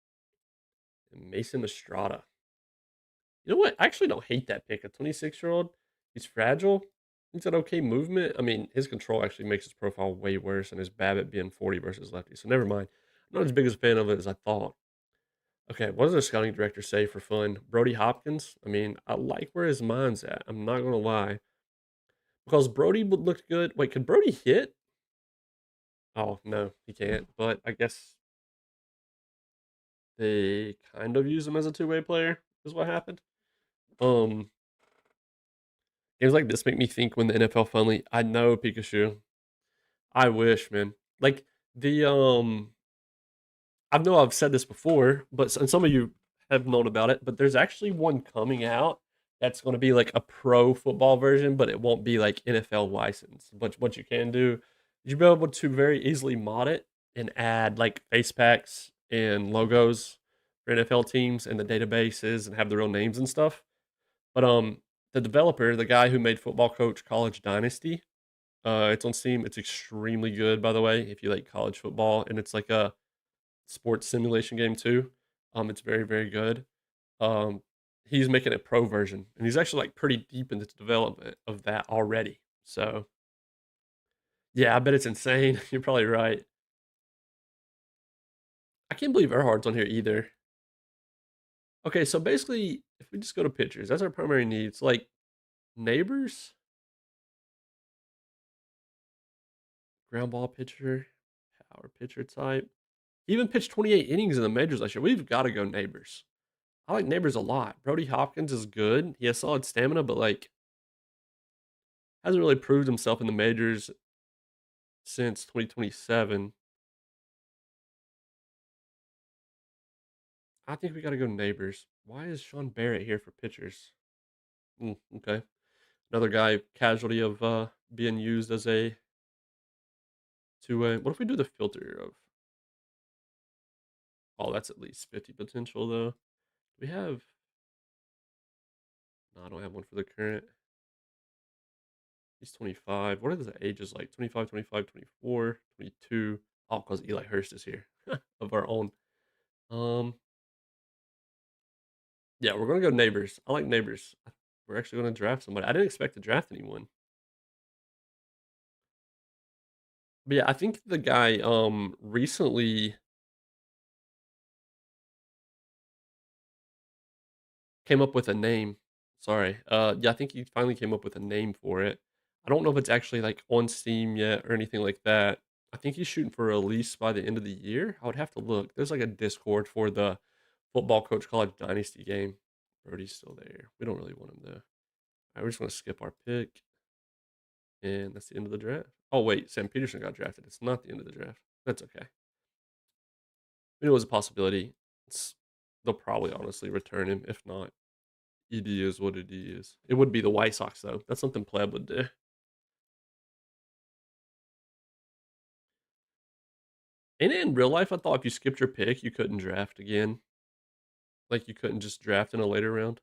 And Mason Estrada. You know what? I actually don't hate that pick. A 26-year-old. He's fragile. He's got okay movement. I mean, his control actually makes his profile way worse, and his BABIP being 40 versus lefty. So never mind. I'm not as big as a fan of it as I thought. Okay, what does the scouting director say for fun? Brody Hopkins? I mean, I like where his mind's at. I'm not going to lie. Because Brody would look good. Wait, could Brody hit? Oh, no, he can't. But I guess they kind of use him as a two-way player, is what happened. Um, Games like this make me think when the NFL finally. I know Pikachu. I wish, man. Like the I know I've said this before, but and some of you have known about it. But there's actually one coming out that's going to be like a pro football version, but it won't be like NFL licensed. But what you can do, you'll be able to very easily mod it and add like face packs and logos for NFL teams and the databases and have the real names and stuff. But the developer, the guy who made Football Coach College Dynasty, it's on Steam. It's extremely good, by the way, if you like college football, and it's like a sports simulation game too. It's very, very good. Um, he's making a pro version, and he's actually like pretty deep into the development of that already. So yeah, I bet it's insane. You're probably right. I can't believe Erhard's on here either. Okay, so basically, if we just go to pitchers, that's our primary needs. Like neighbors, ground ball pitcher, power pitcher type. He even pitched 28 innings in the majors last year. We've got to go neighbors. I like neighbors a lot. Brody Hopkins is good. He has solid stamina, but like hasn't really proved himself in the majors since 2027. I think we got to go neighbors. Why is Sean Barrett here for pitchers? Okay, another guy casualty of being used as a two-way. What if we do the filter of? Oh, that's at least 50 potential though. We have. No, I don't have one for the current. He's 25. What are the ages like? 25, 25, 24, 22. Oh, because Eli Hurst is here of our own. Um, yeah, we're gonna go neighbors. I like neighbors. We're actually gonna draft somebody. I didn't expect to draft anyone. But yeah, I think the guy recently came up with a name. Sorry. Yeah, I think he finally came up with a name for it. I don't know if it's actually like on Steam yet or anything like that. I think he's shooting for a release by the end of the year. I would have to look. There's like a Discord for the Football Coach College Dynasty game. Brody's still there. We don't really want him though. All right, we're just gonna skip our pick, and that's the end of the draft. Oh wait, Sam Peterson got drafted. It's not the end of the draft. That's okay. We knew it was a possibility. It's, they'll probably honestly return him. If not, ED is what it is. It would be the White Sox though. That's something Pleb would do. And in real life, I thought if you skipped your pick, you couldn't draft again. Like you couldn't just draft in a later round.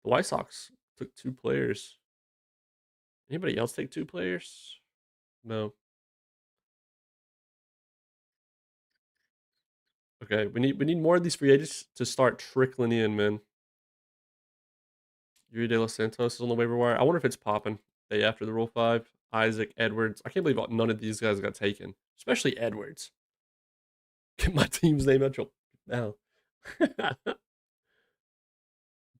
The White Sox took two players. Anybody else take two players? No. Okay, we need more of these free agents to start trickling in, man. Yuri De Los Santos is on the waiver wire. I wonder if it's popping day after the Rule 5. Isaac, Edwards. I can't believe none of these guys got taken, especially Edwards. Get my team's name out your now.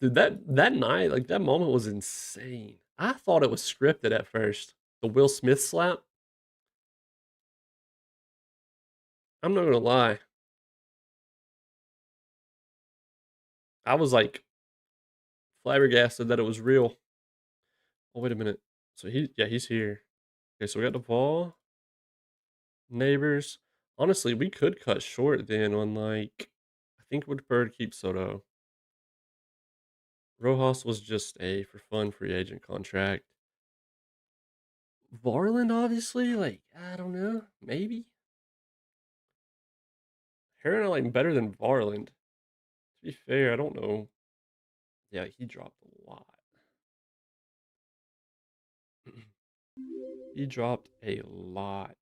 Dude, that night, like that moment was insane. I thought it was scripted at first. The Will Smith slap? I'm not gonna lie. I was like flabbergasted that it was real. Oh, wait a minute. So he's here. Okay, so we got the ball. Neighbors. Honestly, we could cut short then on like I think would prefer to keep Soto. Rojas was just a for fun free agent contract. Varland, obviously, like I don't know, maybe. Heron I like better than Varland. To be fair, I don't know. Yeah, he dropped a lot. He dropped a lot.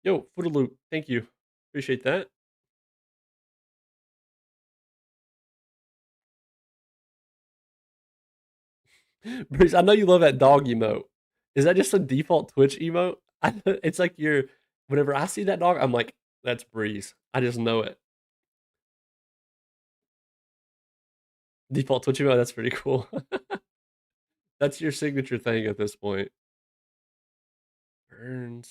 Yo, Footer Loop, thank you. Appreciate that. Bruce, I know you love that dog emote. Is that just a default Twitch emote? It's like whenever I see that dog, I'm like, that's Breeze. I just know it. Default Twitch emote, that's pretty cool. That's your signature thing at this point. Burns.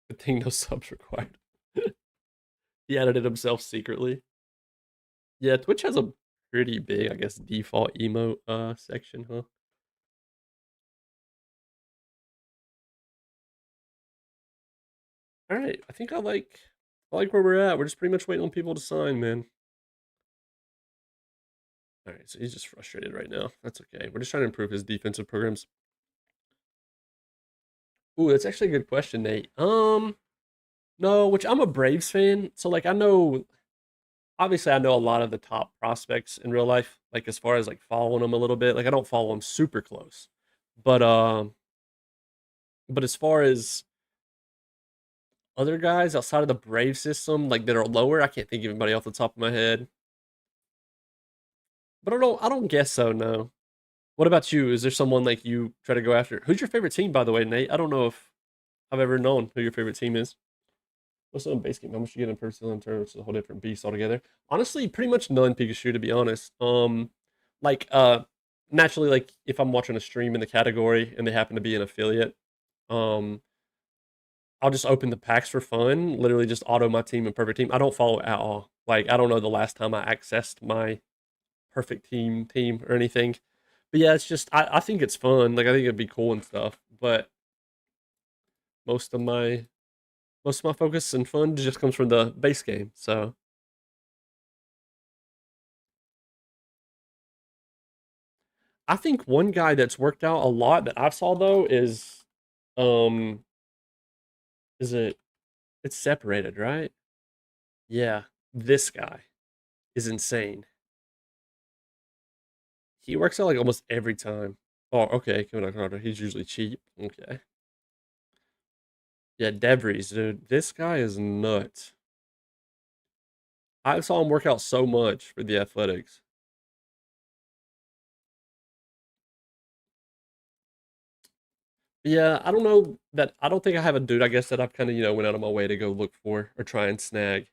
Good thing no subs required. He added it himself secretly. Yeah, Twitch has a pretty big, I guess, default emote section, huh? All right, I think I like where we're at. We're just pretty much waiting on people to sign, man. All right, so he's just frustrated right now. That's okay. We're just trying to improve his defensive programs. Ooh, that's actually a good question, Nate. No, which I'm a Braves fan, so like I know obviously I know a lot of the top prospects in real life, like as far as like following them a little bit. Like I don't follow them super close. But but as far as other guys outside of the Brave system, like that are lower, I can't think of anybody off the top of my head. But I don't guess so, no. What about you? Is there someone like you try to go after? Who's your favorite team, by the way, Nate? I don't know if I've ever known who your favorite team is. What's on base game? How much you get in personal in terms of a whole different beast altogether? Honestly, pretty much none Pikachu to be honest. Like naturally, like if I'm watching a stream in the category and they happen to be an affiliate, um, I'll just open the packs for fun. Literally just auto my team and perfect team. I don't follow at all. Like I don't know the last time I accessed my perfect team or anything. But yeah, it's just I think it's fun. Like I think it'd be cool and stuff. But most of my most of my focus and fun just comes from the base game. So I think one guy that's worked out a lot that I saw though um is it's separated, right? Yeah. This guy is insane. He works out like almost every time. Oh, okay, Kevin Carter. He's usually cheap. Okay. Yeah, Devries, dude. This guy is nuts. I saw him work out so much for the Athletics. Yeah, I don't know that I don't think I have a dude, I guess, that I've kind of, went out of my way to go look for or try and snag.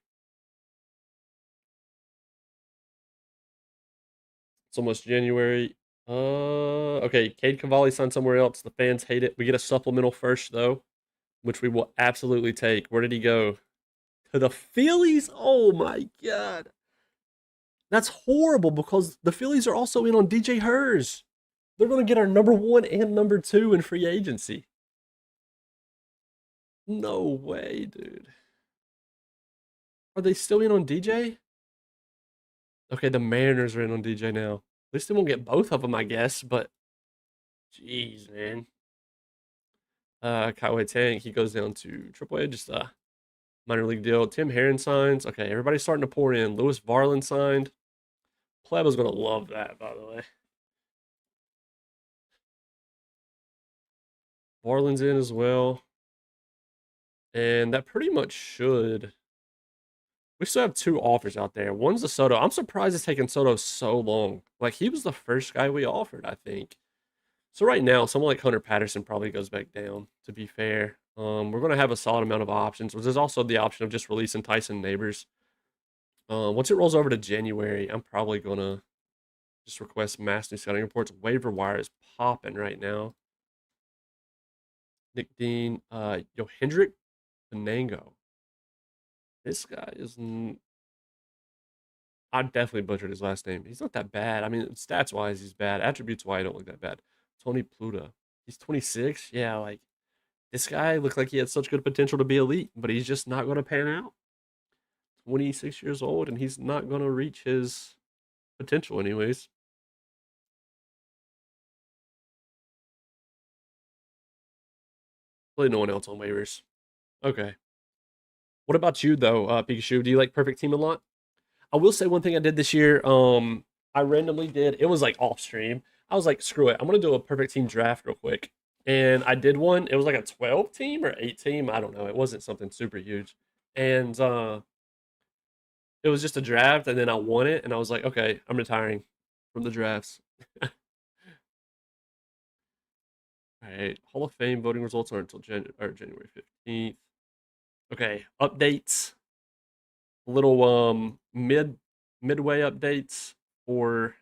It's almost January. Okay, Cade Cavalli signed somewhere else. The fans hate it. We get a supplemental first though, which we will absolutely take. Where did he go? To the Phillies? Oh my god. That's horrible because the Phillies are also in on DJ Hers. They're going to get our number 1 and number 2 in free agency. No way, dude. Are they still in on DJ? Okay, the Mariners are in on DJ now. At least they won't get both of them, I guess, but jeez, man. Kaiwei Tang, he goes down to AAA, just a minor league deal. Tim Herron signs. Okay, everybody's starting to pour in. Lewis Varland signed. Plebo's gonna love that, by the way. Varland's in as well. And that pretty much should. We still have 2 offers out there. One's the Soto. I'm surprised it's taken Soto so long. Like, he was the first guy we offered, I think. So right now, someone like Hunter Patterson probably goes back down, to be fair. We're going to have a solid amount of options. There's also the option of just releasing Tyson Neighbors. Once it rolls over to January, I'm probably going to Just request mass new scouting reports. Waiver wire is popping right now. Nick Dean, Hendrik Benango. This guy is. I definitely butchered his last name. He's not that bad. I mean, stats wise, he's bad. Attributes wise, I don't look that bad. Tony Pluta. He's 26. Yeah, like this guy looked like he had such good potential to be elite, but he's just not going to pan out. 26 years old, and he's not going to reach his potential, anyways. Really, no one else on waivers. Okay. What about you, though, Pikachu? Do you like Perfect Team a lot? I will say one thing I did this year. I randomly did. It was like off stream. I was like, screw it. I'm gonna do a perfect team draft real quick, and I did one. It was like a 12 team or 8 team. I don't know. It wasn't something super huge, and it was just a draft, and then I won it, and I was like, okay, I'm retiring from the drafts. All right, Hall of Fame voting results aren't until January 15th. Okay, updates. Little midway updates for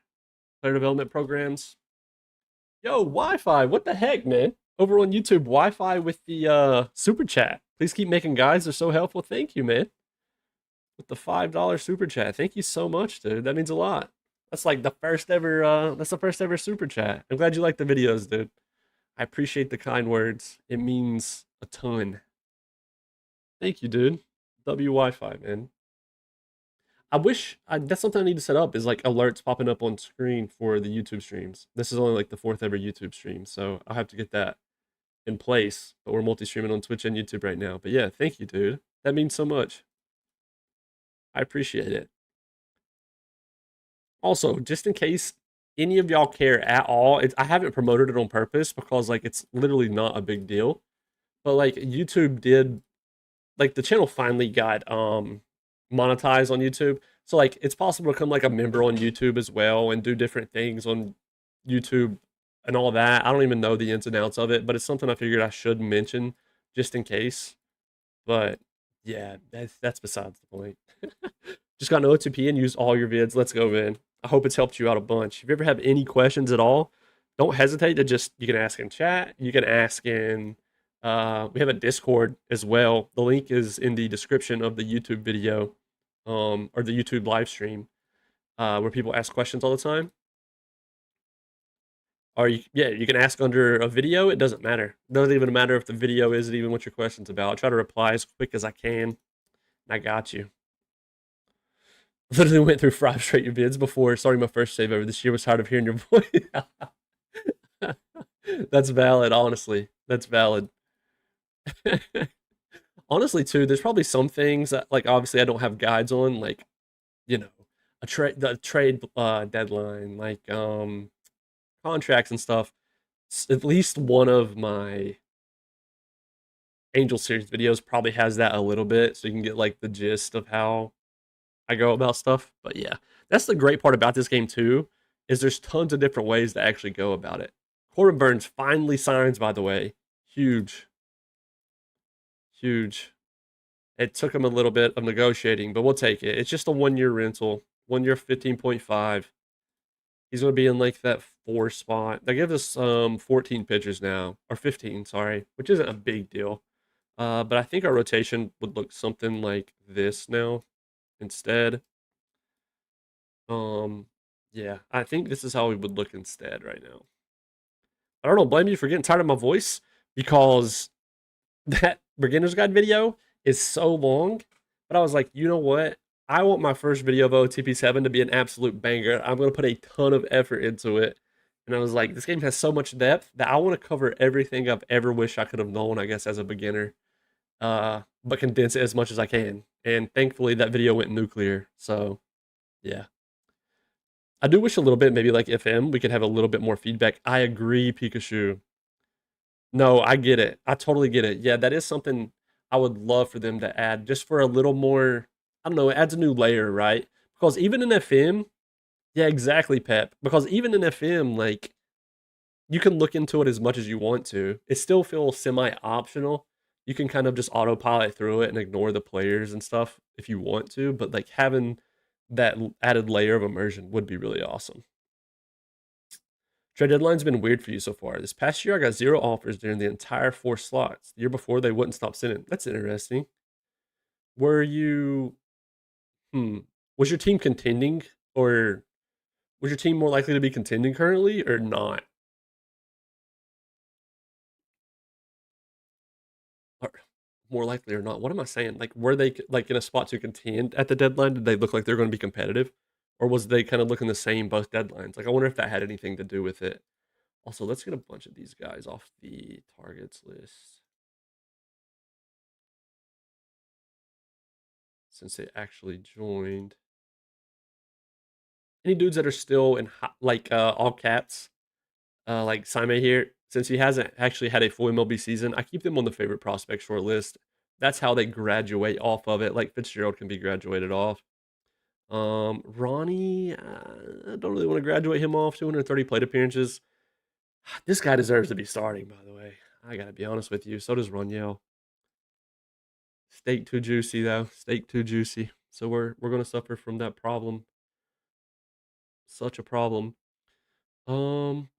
player development programs. Yo, Wi-Fi, what the heck, man? Over on YouTube, Wi-Fi with the super chat. Please keep making guys. They're so helpful. Thank you, man. With the $5 super chat. Thank you so much, dude. That means a lot. That's like the first ever that's the first ever super chat. I'm glad you like the videos, dude. I appreciate the kind words. It means a ton. Thank you, dude. W Wi-Fi, man. That's something I need to set up is like alerts popping up on screen for the YouTube streams. This is only like the 4th ever YouTube stream, so I'll have to get that in place. But we're multi-streaming on Twitch and YouTube right now. But yeah, thank you, dude. That means so much. I appreciate it. Also, just in case any of y'all care at all, I haven't promoted it on purpose because like it's literally not a big deal. But like YouTube did, like the channel finally got monetized on YouTube. So like it's possible to become like a member on YouTube as well and do different things on YouTube and all that. I don't even know the ins and outs of it, but it's something I figured I should mention just in case. But yeah, that's besides the point. Just got an OOTP and used all your vids. Let's go, man. I hope it's helped you out a bunch. If you ever have any questions at all, don't hesitate to you can ask in chat. You can ask in, we have a Discord as well. The link is in the description of the YouTube video, or the YouTube live stream, where people ask questions all the time. Or you can ask under a video. It doesn't matter. It doesn't even matter if the video isn't even what your question's about. I'll try to reply as quick as I can. I got you. Literally went through 5 straight vids before starting my first save over this year. Was tired of hearing your voice. That's valid, honestly. That's valid. Honestly, too, there's probably some things that, like, obviously I don't have guides on, like, you know, the trade deadline, like contracts and stuff. At least one of my Angel series videos probably has that a little bit, so you can get like the gist of how I go about stuff. But yeah, that's the great part about this game too, is there's tons of different ways to actually go about it. Corbin Burns finally signs, by the way. Huge. Huge. It took him a little bit of negotiating, but we'll take it. It's just a 1-year rental. 1 year 15.5. He's going to be in like that 4 spot. They give us 14 pitchers now, or 15, sorry, which isn't a big deal. But I think our rotation would look something like this now instead. Yeah, I think this is how we would look instead right now. I don't blame you for getting tired of my voice because that beginner's guide video is so long. But I was like, you know what? I want my first video of OOTP7 to be an absolute banger. I'm going to put a ton of effort into it. And I was like, this game has so much depth that I want to cover everything I've ever wished I could have known, I guess, as a beginner. But condense it as much as I can. And thankfully, that video went nuclear. So, yeah. I do wish a little bit, maybe like FM, we could have a little bit more feedback. I agree, Pikachu. No, I get it. I totally get it. Yeah, that is something I would love for them to add just for a little more, I don't know, it adds a new layer, right? Because even in FM, yeah, exactly, Pep. Because even in FM, like, you can look into it as much as you want to. It still feels semi-optional. You can kind of just autopilot through it and ignore the players and stuff if you want to, but like having that added layer of immersion would be really awesome. Trade deadline's been weird for you so far. This past year, I got 0 offers during the entire 4 slots. The year before, they wouldn't stop sending. That's interesting. Were you hmm, was your team contending, or was your team more likely to be contending currently or not? Or more likely or not? What am I saying? Like, were they, like, in a spot to contend at the deadline? Did they look like they're gonna be competitive? Or was they kinda looking the same both deadlines? Like, I wonder if that had anything to do with it. Also, let's get a bunch of these guys off the targets list since they actually joined. Any dudes that are still in like all caps, like Sime here, since he hasn't actually had a full MLB season, I keep them on the favorite prospect short list. That's how they graduate off of it. Like Fitzgerald can be graduated off. Ronnie, I don't really want to graduate him off. 230 plate appearances. This guy deserves to be starting, by the way. I gotta be honest with you. So does Roniel. Steak too juicy though. Steak too juicy. So we're gonna suffer from that problem. Such a problem. Um,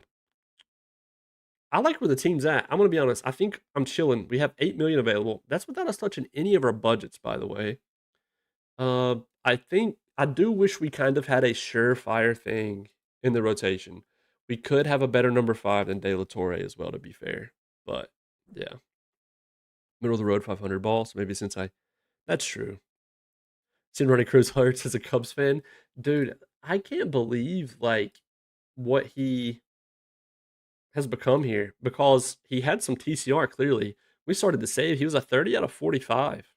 I like where the team's at. I'm gonna be honest. I think I'm chilling. We have 8 million available. That's without us touching any of our budgets, by the way. I think I do wish we kind of had a surefire thing in the rotation. We could have a better number 5 than De La Torre as well, to be fair. But yeah, middle of the road 500 ball. So maybe since I, that's true. Seeing Ronnie Cruz hurts as a Cubs fan, dude. I can't believe like what he has become here because he had some TCR clearly. We started the save. He was a 30 out of 45.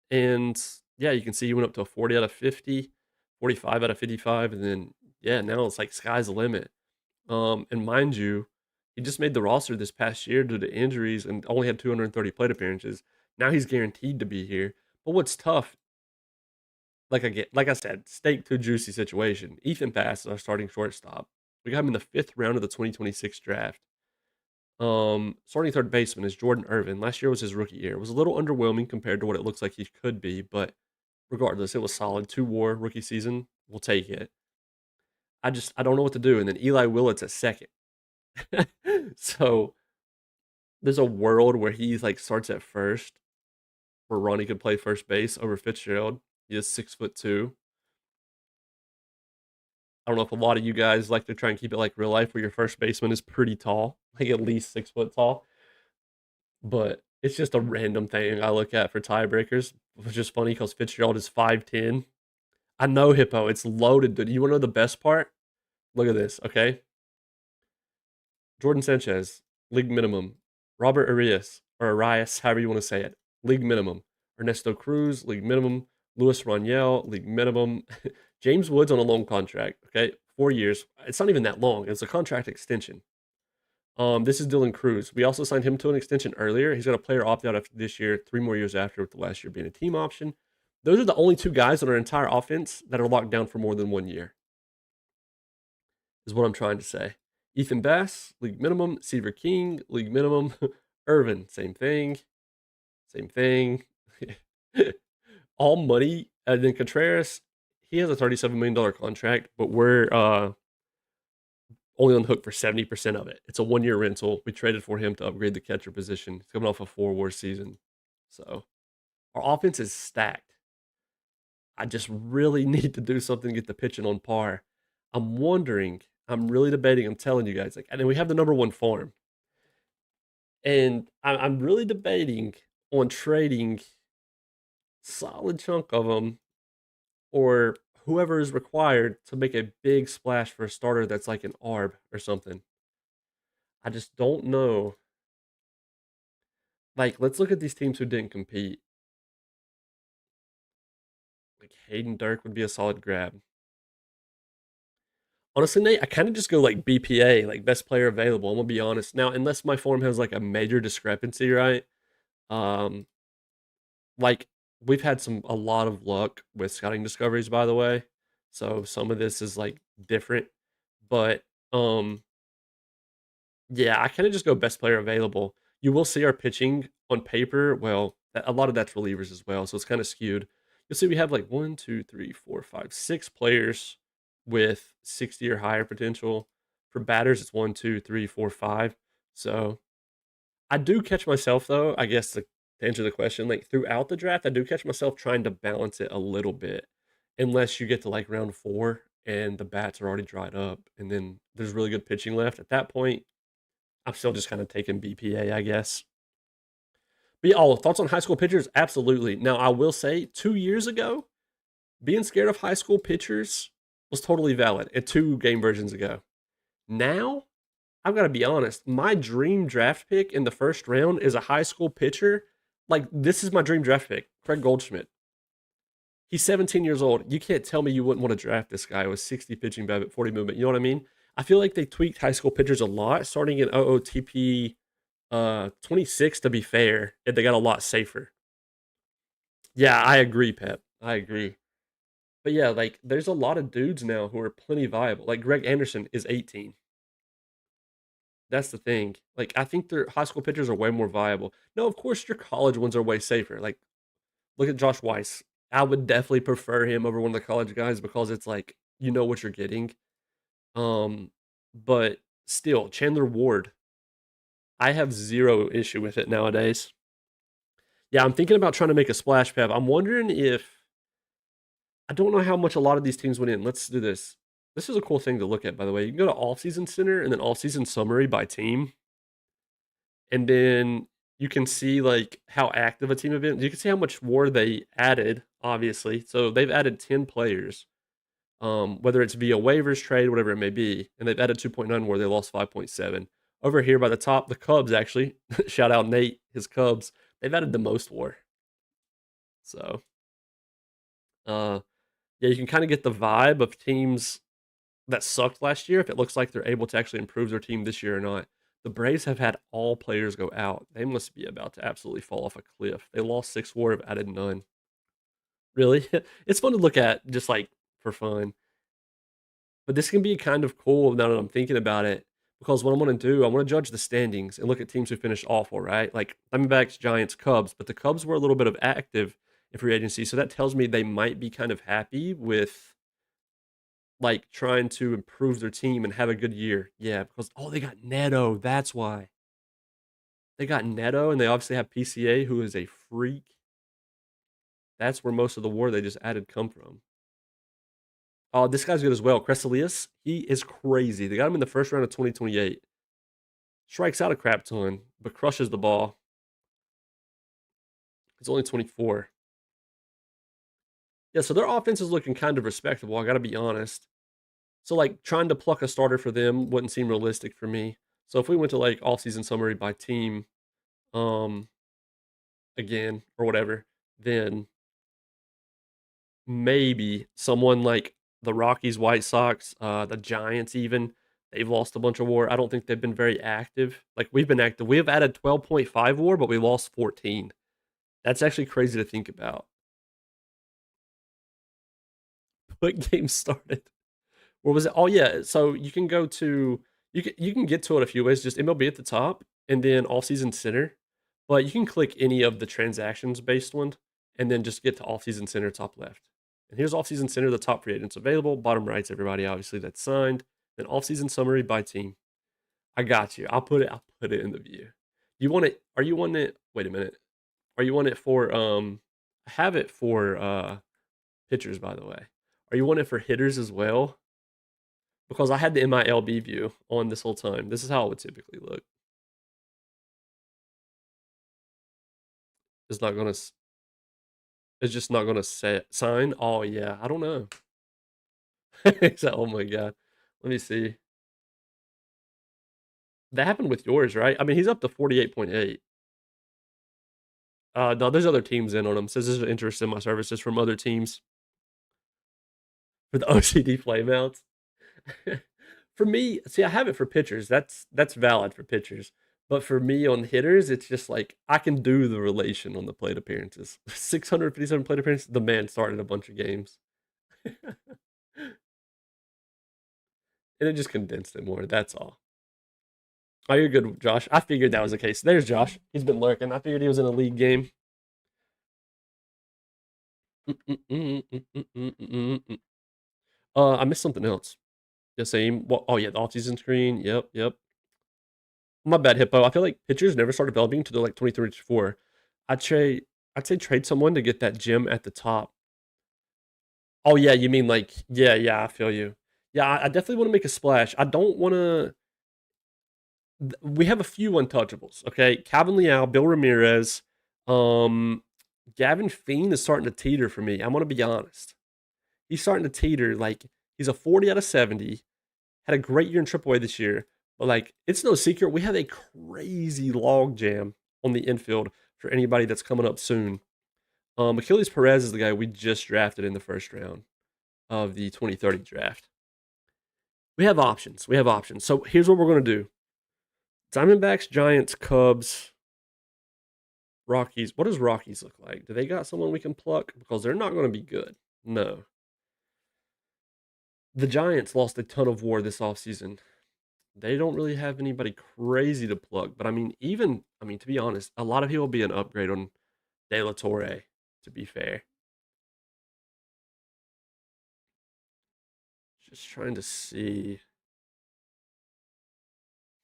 And yeah, you can see he went up to a 40 out of 50, 45 out of 55. And then, yeah, now it's like sky's the limit. And mind you, he just made the roster this past year due to injuries and only had 230 plate appearances. Now he's guaranteed to be here. But what's tough, like I said, steak too juicy situation. Ethan Pass is our starting shortstop. We got him in the 5th round of the 2026 draft. Starting third baseman is Jordan Irvin. Last year was his rookie year. It was a little underwhelming compared to what it looks like he could be, but regardless, it was solid. 2 WAR rookie season. We'll take it. I don't know what to do. And then Eli Willits at second. So there's a world where he like starts at first, where Ronnie could play first base over Fitzgerald. He is 6'2". I don't know if a lot of you guys like to try and keep it like real life, where your first baseman is pretty tall, like at least 6 foot tall. But it's just a random thing I look at for tiebreakers, which is funny because Fitzgerald is 5'10". I know, Hippo, it's loaded, dude. You want to know the best part? Look at this, okay? Jordan Sanchez, league minimum. Robert Arias, or Arias, however you want to say it, league minimum. Ernesto Cruz, league minimum. Luis Raniel, league minimum. James Woods on a long contract, okay? 4 years. It's not even that long. It's a contract extension. This is Dylan Cruz. We also signed him to an extension earlier. He's got a player opt out after this year, 3 more years after, with the last year being a team option. Those are the only 2 guys on our entire offense that are locked down for more than 1 year, is what I'm trying to say. Ethan Bass, league minimum. Seaver King, league minimum. Irvin, same thing. Same thing. All money. And then Contreras, he has a $37 million contract, but we're only on the hook for 70% of it. It's a 1 year rental. We traded for him to upgrade the catcher position. He's coming off a 4 WAR season. So our offense is stacked. I just really need to do something to get the pitching on par. I'm wondering, I'm really debating, I'm telling you guys, like, and then we have the number 1 farm. And I'm really debating on trading solid chunk of them or whoever is required to make a big splash for a starter that's like an ARB or something. I just don't know. Like, let's look at these teams who didn't compete. Like, Hayden Dirk would be a solid grab. Honestly, Nate, I kind of just go like BPA, like best player available. I'm gonna be honest. Now, unless my form has like a major discrepancy, right? Um, like we've had a lot of luck with scouting discoveries, by the way. So some of this is like different. But yeah, I kind of just go best player available. You will see our pitching on paper. Well, a lot of that's relievers as well, so it's kind of skewed. You'll see we have like 1, 2, 3, 4, 5, 6 players with 60 or higher potential. For batters, it's 1, 2, 3, 4, 5. So I do catch myself though, I guess to answer the question, like throughout the draft, I do catch myself trying to balance it a little bit. Unless you get to like round 4 and the bats are already dried up and then there's really good pitching left. At that point, I'm still just kind of taking BPA, I guess. But yeah, oh, thoughts on high school pitchers? Absolutely. Now, I will say 2 years ago, being scared of high school pitchers was totally valid. And 2 game versions ago. Now, I've got to be honest. My dream draft pick in the first round is a high school pitcher. Like, this is my dream draft pick, Craig Goldschmidt. He's 17 years old. You can't tell me you wouldn't want to draft this guy with 60 pitching BABIP, 40 movement. You know what I mean? I feel like they tweaked high school pitchers a lot, starting in OOTP 26 to be fair, and they got a lot safer. Yeah, I agree, Pep. I agree. But yeah, like there's a lot of dudes now who are plenty viable. Like Greg Anderson is 18. That's the thing. Like I think their high school pitchers are way more viable. No, of course your college ones are way safer. Like look at Josh Weiss. I would definitely prefer him over one of the college guys because it's like you know what you're getting. Um, but still, Chandler Ward, I have zero issue with it nowadays. Yeah, I'm thinking about trying to make a splash pad. I'm wondering if I don't know how much a lot of these teams went in. Let's do this. This is a cool thing to look at, by the way. You can go to Offseason Center and then Offseason Summary by team, and then you can see like how active a team have been. You can see how much war they added, obviously. So they've added 10 players, whether it's via waivers, trade, whatever it may be, and they've added 2.9 war. They lost 5.7. Over here by the top, the Cubs actually shout out Nate, his Cubs. They've added the most war. So, uh, yeah, you can kind of get the vibe of teams that sucked last year if it looks like they're able to actually improve their team this year or not. The Braves have had all players go out. They must be about to absolutely fall off a cliff. They lost 6 war, have added none. Really? It's fun to look at just like for fun. But this can be kind of cool now that I'm thinking about it because what I'm going to do, I want to judge the standings and look at teams who finished awful, right? Like Diamondbacks, Giants, Cubs, but the Cubs were a little bit of active in free agency, so that tells me they might be kind of happy with like trying to improve their team and have a good year. Yeah, because they got Neto. That's why they got Neto, and they obviously have PCA, who is a freak. That's where most of the war they just added come from. Oh, this guy's good as well. Crescelius, he is crazy. They got him in the first round of 2028. Strikes out a crap ton, but crushes the ball. He's only 24. Yeah, so their offense is looking kind of respectable. I got to be honest. So like trying to pluck a starter for them wouldn't seem realistic for me. So if we went to like all-season summary by team, um, again or whatever, then maybe someone like the Rockies, White Sox, the Giants, even they've lost a bunch of war. I don't think they've been very active. Like we've been active. We have added 12.5 war, but we lost 14. That's actually crazy to think about. What game started? Where was it? Oh yeah. So you can go to you can get to it a few ways. Just MLB at the top, and then all season center. But you can click any of the transactions based one, and then just get to all season center top left. And here's off season center, the top free agents available. Bottom right's everybody obviously that's signed. Then off season summary by team. I got you. I'll put it in the view. You want it? Are you wanting it? Wait a minute. Are you wanting it for I have it for pitchers, by the way. Are you wanting it for hitters as well? Because I had the MILB view on this whole time. This is how it would typically look. It's not gonna. It's just not gonna say sign. Oh yeah, I don't know. Oh my god. Let me see. That happened with yours, right? I mean, he's up to 48.8. No, there's other teams in on him. Says there's interest in my services from other teams for the OCD playmounts. For me, see, I have it for pitchers. That's valid for pitchers. But for me on hitters, it's just like I can do the relation on the plate appearances. 657 plate appearances. The man started a bunch of games, and it just condensed it more. That's all. Oh, you're good, Josh. I figured that was the case. There's Josh. He's been lurking. I figured he was in a league game. I missed something else. The same. Well, oh yeah, the offseason screen. Yep, yep. My bad, Hippo. I feel like pitchers never start developing until they're like 23, 24. I'd say I'd say trade someone to get that gem at the top. Oh yeah, you mean like yeah, yeah, I feel you. Yeah, I definitely want to make a splash. I don't want to. We have a few untouchables. Okay, Calvin Leal, Bill Ramirez, um, Gavin Fiend is starting to teeter for me. I'm gonna be honest. He's starting to teeter. Like he's a 40 out of 70. Had a great year in AAA this year, but like it's no secret we have a crazy log jam on the infield for anybody that's coming up soon. Achilles Perez is the guy we just drafted in the first round of the 2030 draft. We have options. We have options. So here's what we're gonna do: Diamondbacks, Giants, Cubs, Rockies. What does Rockies look like? Do they got someone we can pluck? Because they're not going to be good. No. The Giants lost a ton of war this offseason. They don't really have anybody crazy to pluck. But I mean, to be honest, a lot of people will be an upgrade on De La Torre, to be fair. Just trying to see.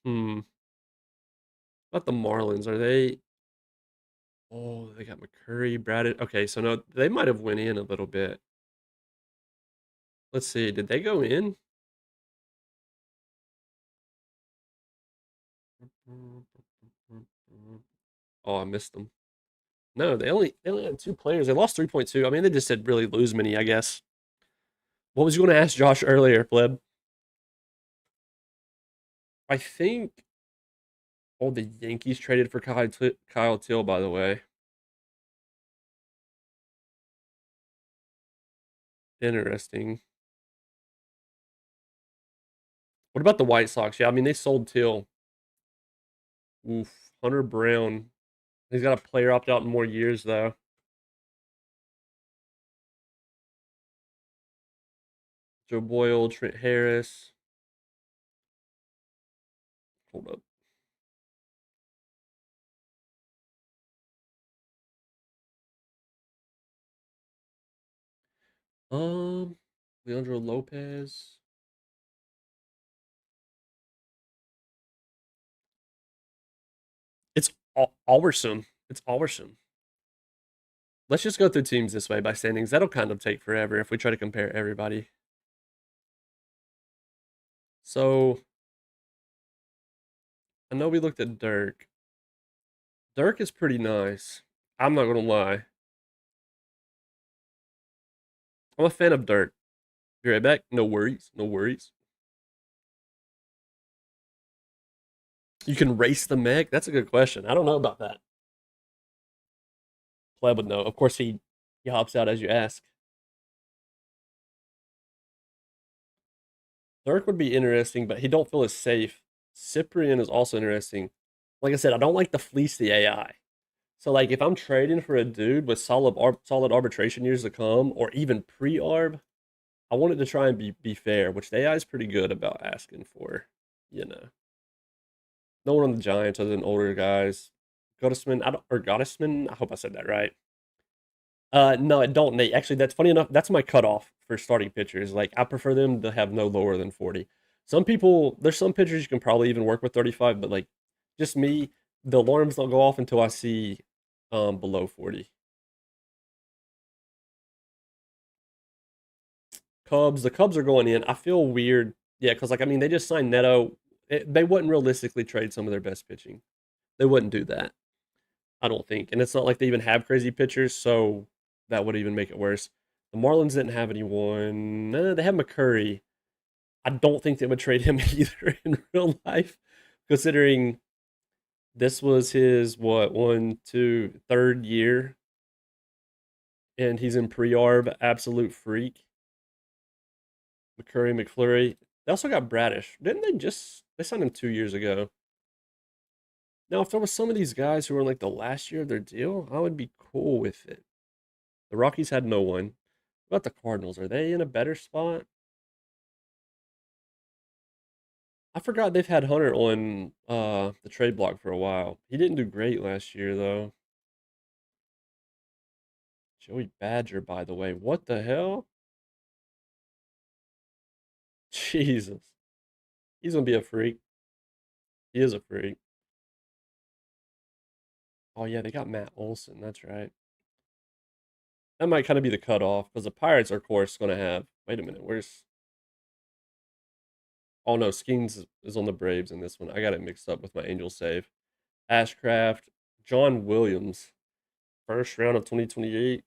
Hmm. About the Marlins, are they? Oh, they got McCurry, Brad. Okay, so no, they might have went in a little bit. Let's see. Did they go in? Oh, I missed them. No, they only had 2 players. They lost 3.2. I mean, they just didn't really lose many, I guess. What was you going to ask Josh earlier, Pleb? I think the Yankees traded for Kyle Till, by the way. Interesting. What about the White Sox? Yeah, I mean, they sold Till. Oof. Hunter Brown. He's got a player opt out in more years, though. Joe Boyle, Trent Harris. Hold up. Um, Leandro Lopez. It's Alverson. It's Alverson. Let's just go through teams this way by standings. That'll kind of take forever if we try to compare everybody. So I know we looked at Dirk. Dirk is pretty nice. I'm not gonna lie. I'm a fan of Dirk. Be right back. No worries. No worries. You can race the mech? That's a good question. I don't know about that. Pleb would know. Of course he hops out as you ask. Dirk would be interesting, but he don't feel as safe. Cyprian is also interesting. Like I said, I don't like to fleece the AI. So like if I'm trading for a dude with solid arbitration years to come, or even pre-arb, I wanted to try and be fair, which the AI is pretty good about asking for. You know, no one on the Giants other than older guys. Gottesman. I hope I said that right. No, I don't, Nate. Actually, that's funny enough. That's my cutoff for starting pitchers. Like, I prefer them to have no lower than 40. Some people, there's some pitchers you can probably even work with 35, but like, just me, the alarms don't go off until I see below 40. The Cubs are going in. I feel weird. Yeah, because like I mean, they just signed Neto. They wouldn't realistically trade some of their best pitching. They wouldn't do that. I don't think. And it's not like they even have crazy pitchers, so that would even make it worse. The Marlins didn't have anyone. They have McCurry. I don't think they would trade him either in real life, considering this was his what one, two, third year, and he's in pre-arb, absolute freak. McCurry, McFlurry. They also got Bradish. Didn't they signed him 2 years ago? Now, if there was some of these guys who were in like the last year of their deal, I would be cool with it. The Rockies had no one. What about the Cardinals? Are they in a better spot? I forgot they've had Hunter on the trade block for a while. He didn't do great last year though. Joey Badger, by the way. What the hell? Jesus. He's gonna be a freak. He is a freak. Oh yeah, they got Matt Olson. That's right. That might kind of be the cutoff because the Pirates are, of course, gonna have. Wait a minute. Where's? Oh no, Skeens is on the Braves in this one. I got it mixed up with my Angel save. Ashcraft, John Williams, first round of 2028.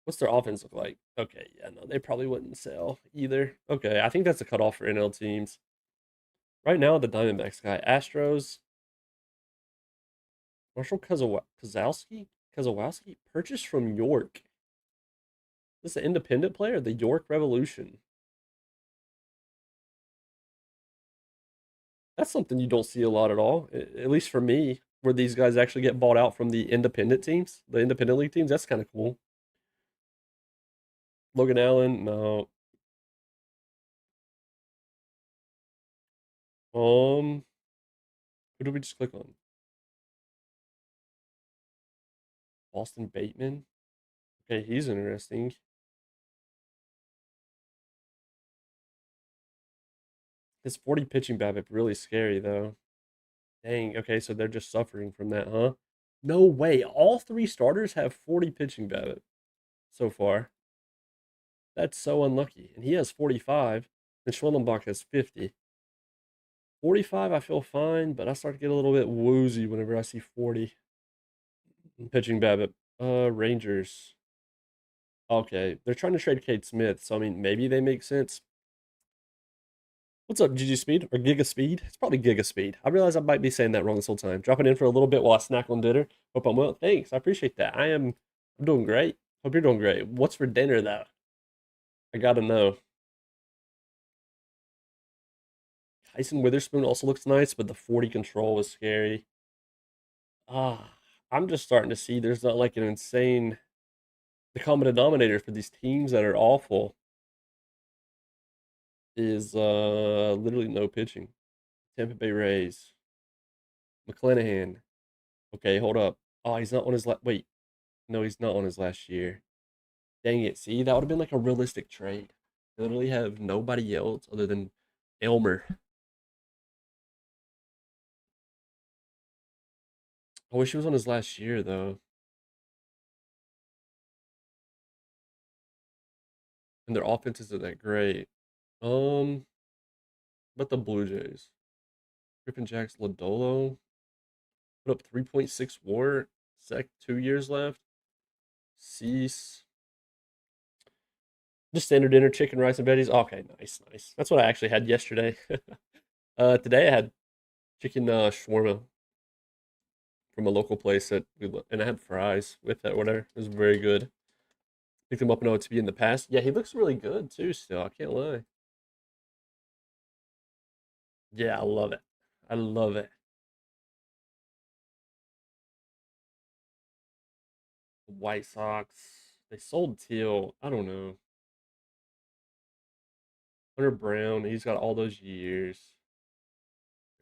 What's their offense look like? Okay, yeah, no, they probably wouldn't sell either. Okay, I think that's a cutoff for NL teams. Right now, the Diamondbacks guy, Astros, Marshall Kozlowski, purchased from York. This is an independent player, the York Revolution. That's something you don't see a lot at all, at least for me, where these guys actually get bought out from the independent teams, the independent league teams. That's kind of cool. Logan Allen, no. Who did we just click on? Boston Bateman. Okay, he's interesting. His 40 pitching BABIP really scary though. Dang. Okay, so they're just suffering from that, huh? No way. All three starters have 40 pitching BABIP so far. That's so unlucky. And he has 45, and Schwellenbach has 50. 45, I feel fine, but I start to get a little bit woozy whenever I see 40 pitching BABIP. Rangers. Okay, they're trying to trade Cade Smith, so I mean, maybe they make sense. What's up, GG Speed or Giga Speed? It's probably Giga Speed. I realize I might be saying that wrong this whole time. Dropping in for a little bit while I snack on dinner. Hope I'm well. Thanks, I appreciate that. I'm doing great. Hope you're doing great. What's for dinner though? I gotta know. Tyson Witherspoon also looks nice, but the 40 control was scary. I'm just starting to see there's not like an insane the common denominator for these teams that are awful is literally no pitching. Tampa Bay Rays. McClanahan. Okay, hold up. Oh, he's not on his wait. No, he's not on his last year. Dang it. See, that would have been like a realistic trade. They literally have nobody else other than Elmer. I wish he was on his last year though. And their offense isn't that great. Um, but the Blue Jays. Griffin Jacks Lodolo put up 3.6 WAR. 2 years left. Cease. Just standard dinner, chicken, rice, and veggies. Okay, nice, nice. That's what I actually had yesterday. Today I had chicken shawarma from a local place and I had fries with that. Whatever, it was very good. Picked him up in OOTP in the past. Yeah, he looks really good too. Still, I can't lie. Yeah, I love it. I love it. The White Sox. They sold Teal. I don't know. Hunter Brown. He's got all those years.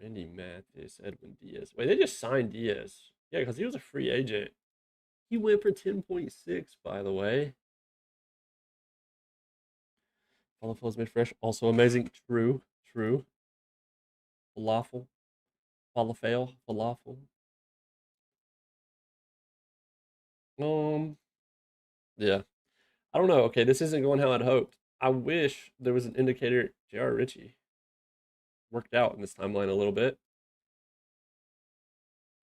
Randy Mathis, Edwin Diaz. Wait, they just signed Diaz. Yeah, because he was a free agent. He went for 10.6, by the way. Falafel's made fresh, also amazing. True, true. Falafel, falafel. Um, yeah. I don't know. Okay, this isn't going how I'd hoped. I wish there was an indicator. J.R. Ritchie worked out in this timeline a little bit.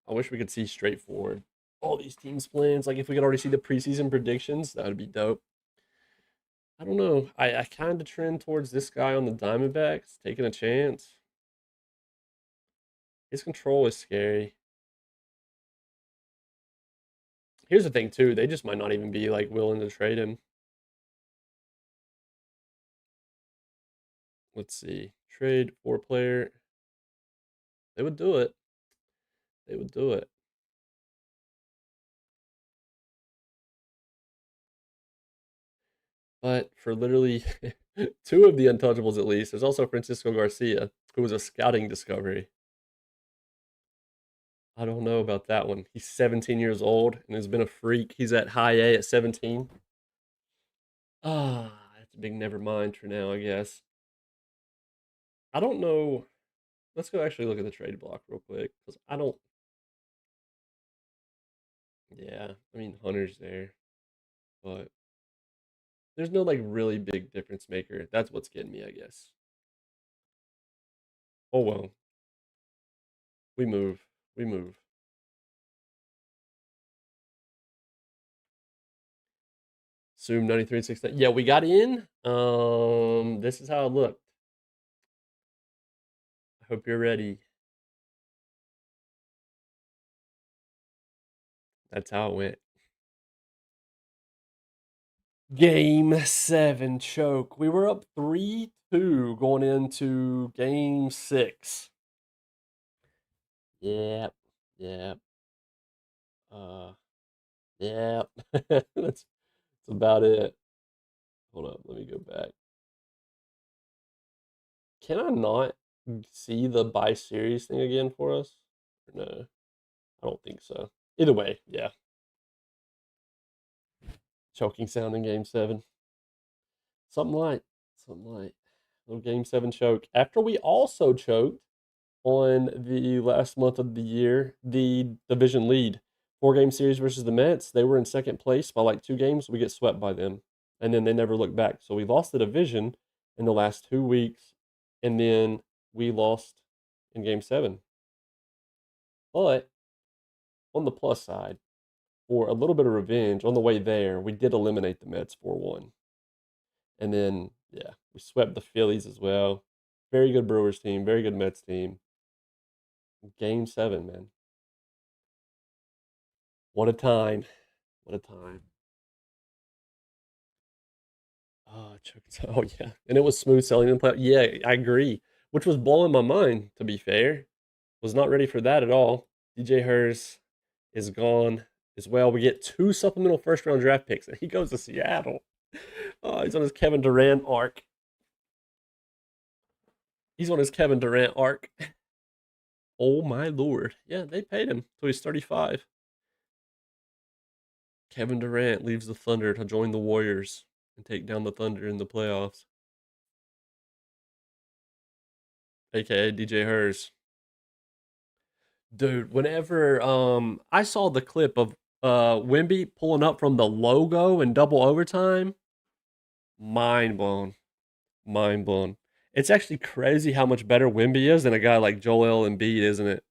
I wish we could see straightforward all these teams' plans. Like if we could already see the preseason predictions, that would be dope. I don't know. I kind of trend towards this guy on the Diamondbacks, taking a chance. His control is scary. Here's the thing too, they just might not even be like willing to trade him. Let's see. Trade for player. They would do it. They would do it. But for literally two of the untouchables at least, there's also Francisco Garcia, who was a scouting discovery. I don't know about that one. He's 17 years old and has been a freak. He's at high A at 17. That's a big never mind for now, I guess. I don't know. Let's go actually look at the trade block real quick because I don't. Yeah, I mean Hunter's there, but there's no like really big difference maker. That's what's getting me, I guess. Oh well, we move. We move. Zoom 9369. Yeah, we got in. This is how it looked. I hope you're ready. That's how it went. Game 7 choke. We were up 3-2 going into game 6. Yep. Yep. Uh yep. That's about it. Hold up, let me go back. Can I not see the buy series thing again for us? Or no, I don't think so. Either way, yeah. Choking sound in game 7. Something like, something like little game 7 choke. After we also choked on the last month of the year, the division lead. 4-game series versus the Mets. They were in second place by like 2 games. We get swept by them. And then they never looked back. So we lost the division in the last 2 weeks. And then we lost in game 7. But on the plus side, for a little bit of revenge, on the way there, we did eliminate the Mets 4-1. And then, yeah, we swept the Phillies as well. Very good Brewers team, very good Mets team. Game 7, man. What a time. What a time. Oh, oh yeah. And it was smooth sailing in the playoff. Yeah, I agree. Which was blowing my mind, to be fair. Was not ready for that at all. DJ Hers is gone as well. We get 2 supplemental first round draft picks, and he goes to Seattle. Oh, he's on his Kevin Durant arc. He's on his Kevin Durant arc. Oh my lord. Yeah, they paid him till he's 35. Kevin Durant leaves the Thunder to join the Warriors and take down the Thunder in the playoffs. AKA DJ Hers. Dude, whenever I saw the clip of Wemby pulling up from the logo in double overtime, mind blown. Mind blown. It's actually crazy how much better Wemby is than a guy like Joel Embiid, isn't it?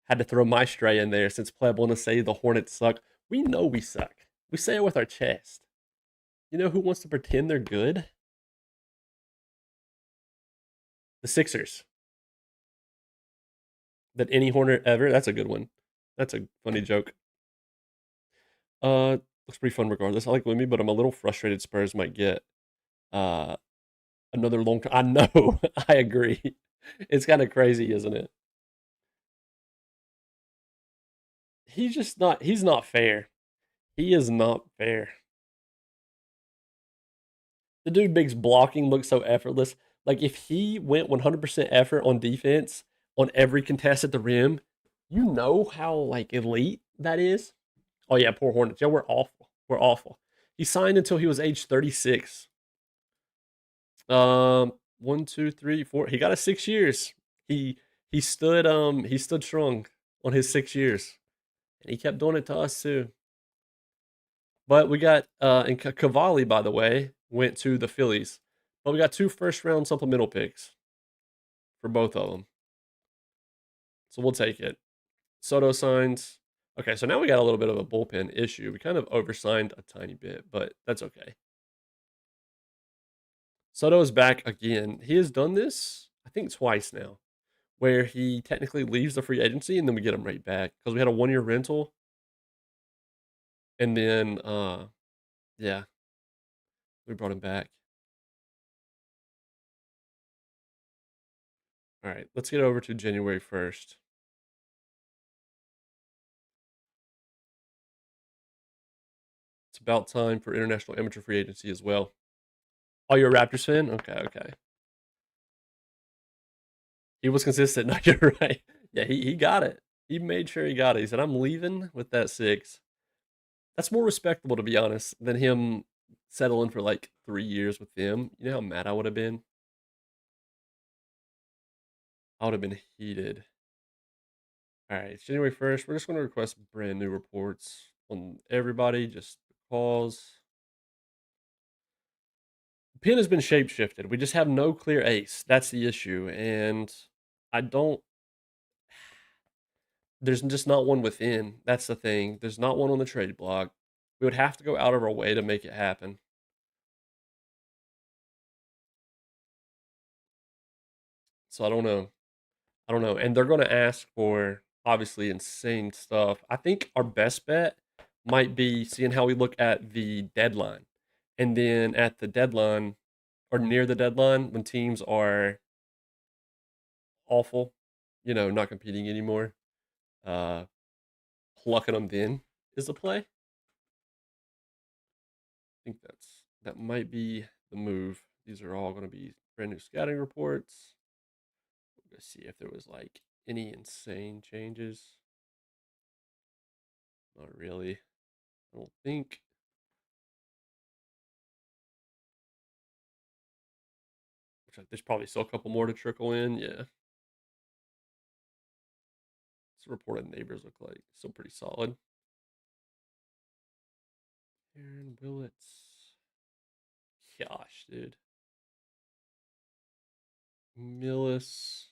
Had to throw my stray in there since Pleb want to say the Hornets suck. We know we suck. We say it with our chest. You know who wants to pretend they're good? The Sixers. That any Hornet ever. That's a good one. That's a funny joke. Looks pretty fun regardless. I like Wemby, but I'm a little frustrated Spurs might get uh another long term. I know. I agree. It's kind of crazy, isn't it? He's not fair. He is not fair. The dude makes blocking look so effortless. Like if he went 100% effort on defense on every contest at the rim, you know how like elite that is. Oh yeah, poor Hornets. Yeah, we're awful. We're awful. He signed until he was age 36. One, two, three, four. He got a 6 years. He he stood strong on his 6 years, and he kept doing it to us too. But we got and Cavalli, by the way, went to the Phillies. But we got 2 first round supplemental picks for both of them, so we'll take it. Soto signs. Okay, so now we got a little bit of a bullpen issue. We kind of oversigned a tiny bit, but that's okay. Soto is back again. He has done this, I think, twice now, where he technically leaves the free agency and then we get him right back because we had a 1-year rental, and then yeah, we brought him back. All right, let's get over to January 1st. It's about time for international amateur free agency as well. Oh, you're a Raptors fan? Okay, okay. He was consistent. No, you're right. Yeah, he got it. He made sure he got it. He said, "I'm leaving with that 6." That's more respectable, to be honest, than him settle in for like 3 years with them. You know how mad I would have been? I would have been heated. All right, it's January 1st. We're just going to request brand new reports on everybody just because pin has been shapeshifted. We just have no clear ace. That's the issue. And I don't, there's just not one within. That's the thing. There's not one on the trade block. We would have to go out of our way to make it happen. So I don't know. I don't know. And they're going to ask for obviously insane stuff. I think our best bet might be seeing how we look at the deadline. And then at the deadline or near the deadline, when teams are awful, not competing anymore, uh, plucking them then is the play. I think that might be the move. These are all going to be brand new scouting reports. Let's see if there was like any insane changes. Not really. I don't think. There's probably still a couple more to trickle in. Yeah. What's the reported neighbors look like? Still pretty solid. Aaron Willits. Gosh, dude. Millis.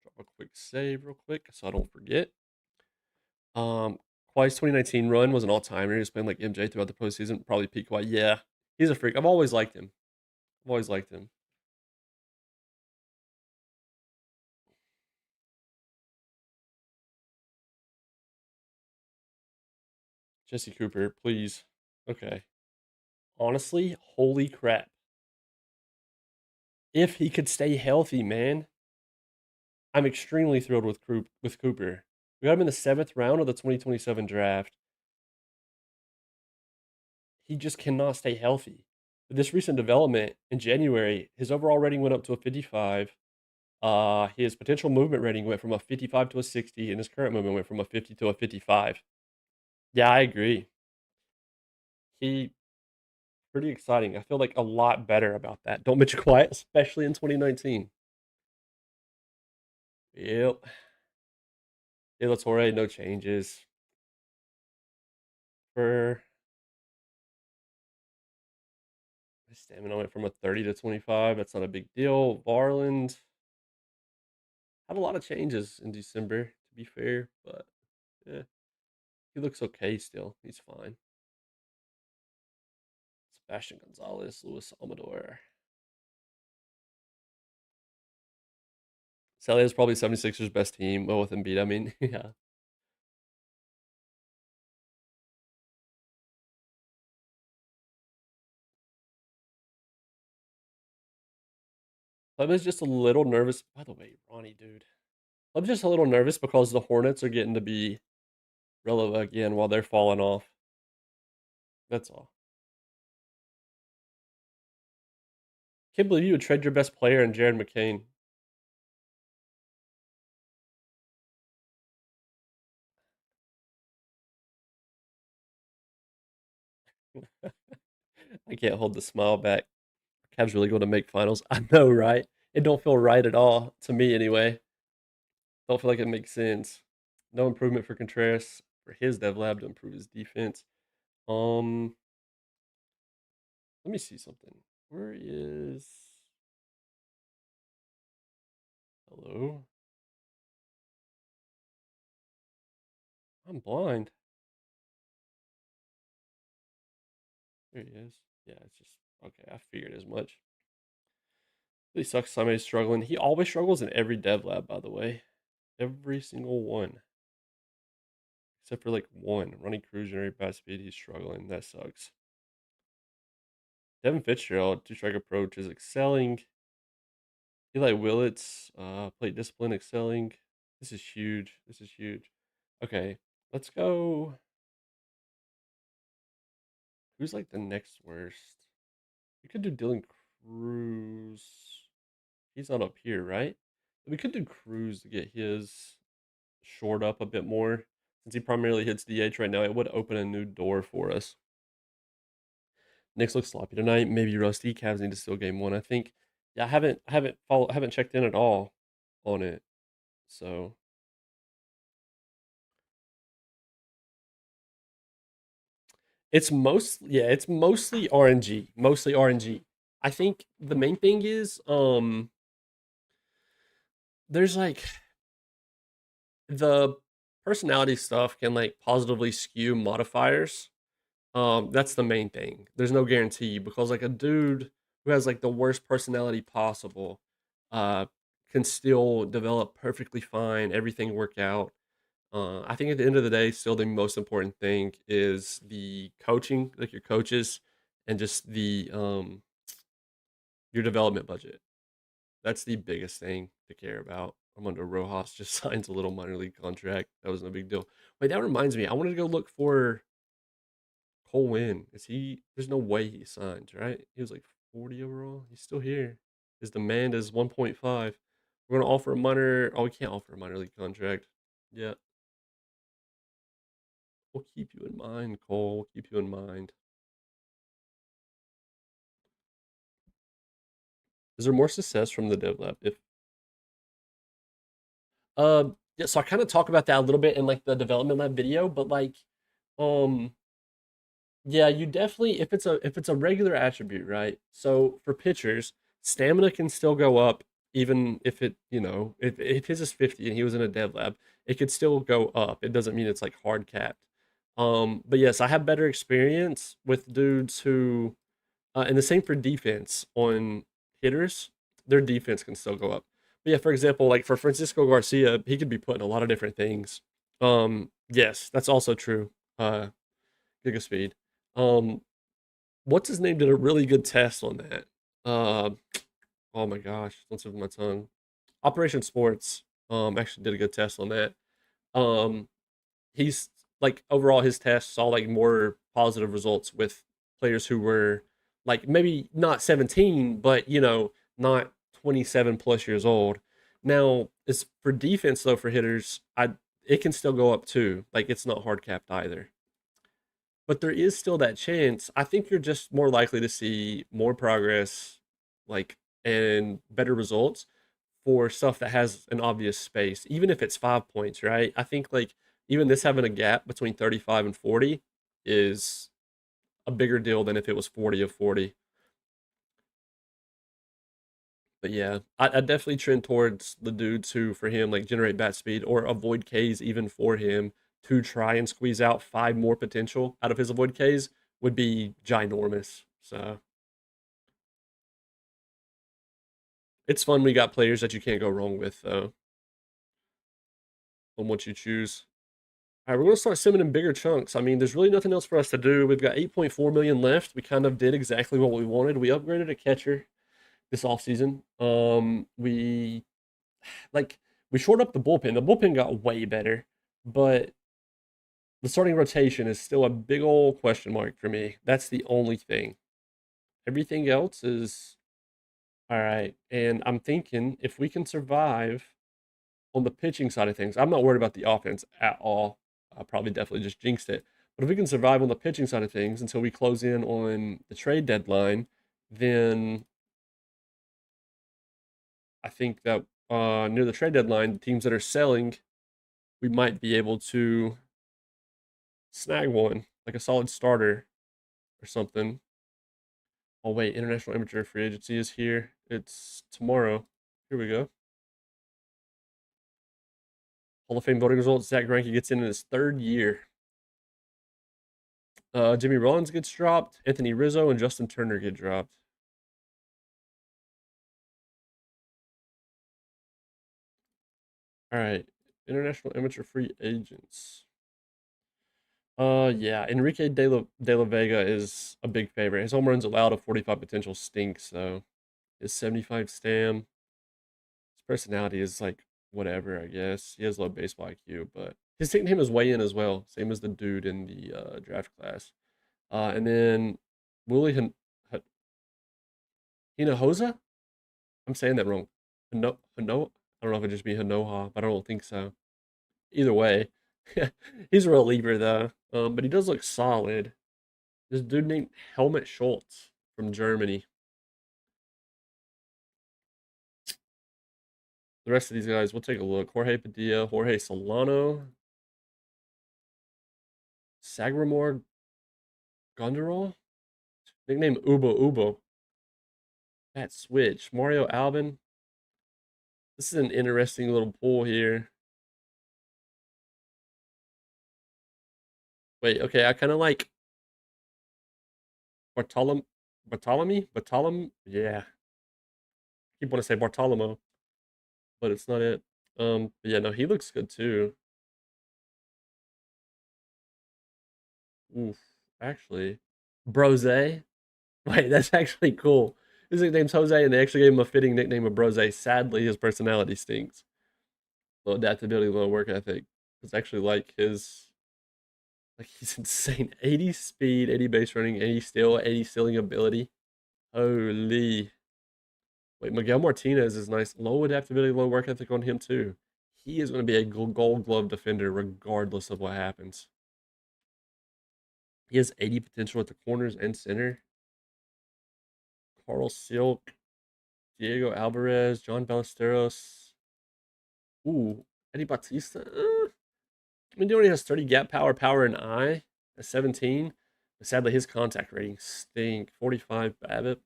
Drop a quick save real quick so I don't forget. Kawhi's 2019 run was an all-timer. He was playing like MJ throughout the postseason. Probably peak Kawhi. Yeah, he's a freak. I've always liked him. I've always liked him. Jesse Cooper, please. Okay. Honestly, holy crap. If he could stay healthy, man, I'm extremely thrilled with Cooper. We got him in the 7th round of the 2027 draft. He just cannot stay healthy. This recent development in January, his overall rating went up to a 55. His potential movement rating went from a 55 to a 60, and his current movement went from a 50 to a 55. Yeah, I agree. He pretty exciting. I feel like a lot better about that. Don't mention quiet, especially in 2019. Yep. De La Torre, no changes. For his stamina went from a 30 to 25. That's not a big deal. Varland had a lot of changes in December, to be fair, but yeah, he looks okay still. He's fine. Sebastian Gonzalez, Luis Amador. Sally is probably 76ers best team. Well, with Embiid, I mean, yeah. I was just a little nervous. By the way, Ronnie, dude. I'm just a little nervous because the Hornets are getting to be relevant again while they're falling off. That's all. Can't believe you would trade your best player in Jared McCain. I can't hold the smile back. Cavs really going to make finals. I know, right? It don't feel right at all to me, anyway. Don't feel like it makes sense. No improvement for Contreras for his dev lab to improve his defense. Um, let me see something. Where is? Hello. I'm blind. There he is. Yeah, it's just okay. I figured as much. Really sucks. Somebody's struggling. He always struggles in every dev lab, by the way. Every single one. Except for like one. Running cruise and bad speed, he's struggling. That sucks. Devin Fitzgerald, two strike approach is excelling. Eli Willits, plate discipline excelling. This is huge. This is huge. Okay, let's go. Who's like the next worst? We could do Dylan Cruz. He's not up here, right? We could do Cruz to get his short up a bit more. Since he primarily hits DH right now, it would open a new door for us. Knicks look sloppy tonight. Maybe rusty. Cavs need to steal game one. I think. Yeah, I haven't checked in at all on it. So it's mostly RNG. Mostly RNG. I think the main thing is there's like the personality stuff can like positively skew modifiers. That's the main thing. There's no guarantee because like a dude who has like the worst personality possible, uh, can still develop perfectly fine, everything work out. I think at the end of the day, still the most important thing is the coaching, like your coaches, and just the your development budget. That's the biggest thing to care about. Armando Rojas just signs a little minor league contract. That was no big deal. Wait, that reminds me. I wanted to go look for Cole Winn. Is he? There's no way he signs, right? He was like 40 overall. He's still here. His demand is 1.5. We're gonna offer a minor. Oh, we can't offer a minor league contract. Yeah, we'll keep you in mind, Cole. We'll keep you in mind. Is there more success from the dev lab? If yeah, so I kind of talk about that a little bit in like the development lab video, but like, um, yeah, you definitely if it's a regular attribute, right? So for pitchers, stamina can still go up even if it, if his is 50 and he was in a dev lab, it could still go up. It doesn't mean it's like hard capped. But yes, I have better experience with dudes who and the same for defense on hitters, their defense can still go up. But yeah, for example, like for Francisco Garcia, he could be put in a lot of different things. Yes, that's also true. Giga speed. Um, what's his name did a really good test on that. Uh, oh my gosh, don't slip my tongue. Operation Sports actually did a good test on that. Um, he's like overall his test saw like more positive results with players who were like maybe not 17, but not 27 plus years old. Now, it's for defense though for hitters, I it can still go up too. Like it's not hard capped either. But there is still that chance. I think you're just more likely to see more progress, like, and better results for stuff that has an obvious space, even if it's 5 points, right? I think like even this having a gap between 35 and 40 is a bigger deal than if it was 40 of 40. But yeah, I definitely trend towards the dudes who, for him, like generate bat speed or avoid Ks even for him to try and squeeze out five more potential out of his avoid Ks would be ginormous. So it's fun. We got players that you can't go wrong with, though, on what you choose. All right, we're going to start simming in bigger chunks. I mean, there's really nothing else for us to do. We've got 8.4 million left. We kind of did exactly what we wanted. We upgraded a catcher this offseason. Like we shored up the bullpen. The bullpen got way better, but the starting rotation is still a big old question mark for me. That's the only thing. Everything else is all right. And I'm thinking if we can survive on the pitching side of things, I'm not worried about the offense at all. I probably definitely just jinxed it. But if we can survive on the pitching side of things until we close in on the trade deadline, then I think that near the trade deadline, the teams that are selling, we might be able to snag one, like a solid starter or something. Oh wait, International Amateur Free Agency is here. It's tomorrow. Here we go. Hall of Fame voting results. Zach Greinke gets in his third year. Jimmy Rollins gets dropped. Anthony Rizzo and Justin Turner get dropped. All right, International Amateur Free Agents. Yeah, Enrique De La Vega is a big favorite. His home runs allowed of 45 potential stinks, though. His 75 stam. His personality is like whatever, I guess. He has low baseball IQ, but his nickname is way in as well, same as the dude in the draft class. And then Willie Hinojosa? I'm saying that wrong. Hano? I don't know if it just be Hanoha, but I don't think so. Either way, he's a reliever though. But he does look solid. This dude named Helmut Schultz from Germany. The rest of these guys, we'll take a look. Jorge Padilla, Jorge Solano, Sagramor Gondorol, nickname Ubo Ubo. That switch. Mario Albin. This is an interesting little pool here. Wait, okay, I kind of like Bartolome? Yeah. I keep want to say Bartolomo, but it's not it. But yeah, no, he looks good too. Oof, actually. Brose. Wait, that's actually cool. His nickname's Jose, and they actually gave him a fitting nickname of Brose. Sadly, his personality stinks. Low adaptability, low work ethic. It's actually like he's insane. 80 speed, 80 base running, 80 steal, 80 stealing ability. Holy. Wait, Miguel Martinez is nice. Low adaptability, low work ethic on him too. He is going to be a gold glove defender regardless of what happens. He has 80 potential at the corners and center. Carl Silk, Diego Alvarez, John Ballesteros. Ooh, Eddie Bautista. I mean, he only has 30 gap power, power, and eye at 17. But sadly, his contact ratings stink. 45 Babbitt.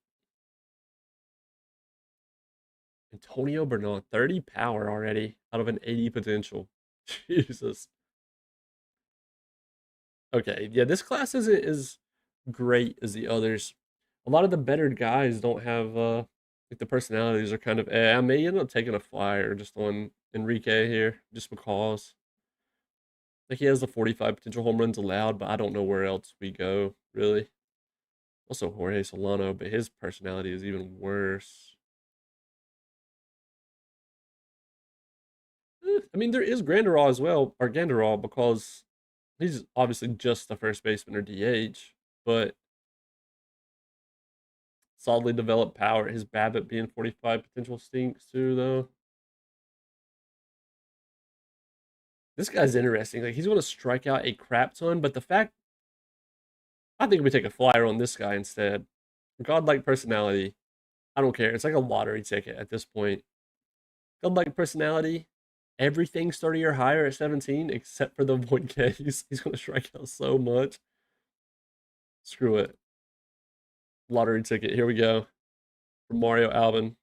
Antonio Bernal, 30 power already out of an 80 potential. Jesus. Okay, yeah, this class isn't as great as the others. A lot of the better guys don't have like the personalities are kind of I may end up taking a flyer just on Enrique here, just because. Like he has the 45 potential home runs allowed, but I don't know where else we go, really. Also Jorge Solano, but his personality is even worse. I mean, there is Granderol as well, or Ganderol, because he's obviously just the first baseman or DH, but solidly developed power. His BABIP being 45 potential stinks too, though. This guy's interesting. Like he's going to strike out a crap ton, but the fact I think we take a flyer on this guy instead. Godlike personality. I don't care. It's like a lottery ticket at this point. Godlike personality. Everything's 30 or higher at 17, except for the void case. He's going to strike out so much. Screw it. Lottery ticket. Here we go. For Mario Alvin.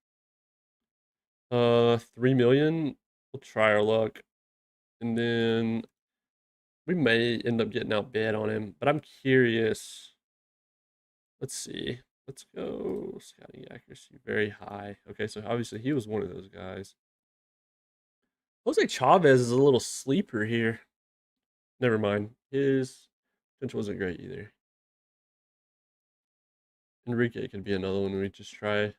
3 million. We'll try our luck. And then we may end up getting outbid on him, but I'm curious. Let's see. Let's go. Scouting accuracy very high. Okay, so obviously he was one of those guys. Jose Chavez is a little sleeper here. Never mind. His potential wasn't great either. Enrique could be another one we just try.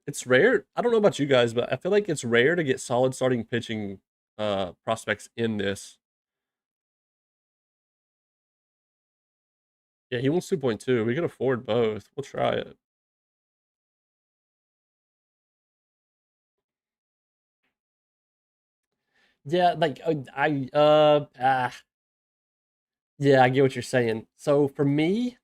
It's rare. I don't know about you guys, but I feel like it's rare to get solid starting pitching prospects in this. Yeah, he wants 2.2. We can afford both. We'll try it. Yeah, like yeah, I get what you're saying. So for me,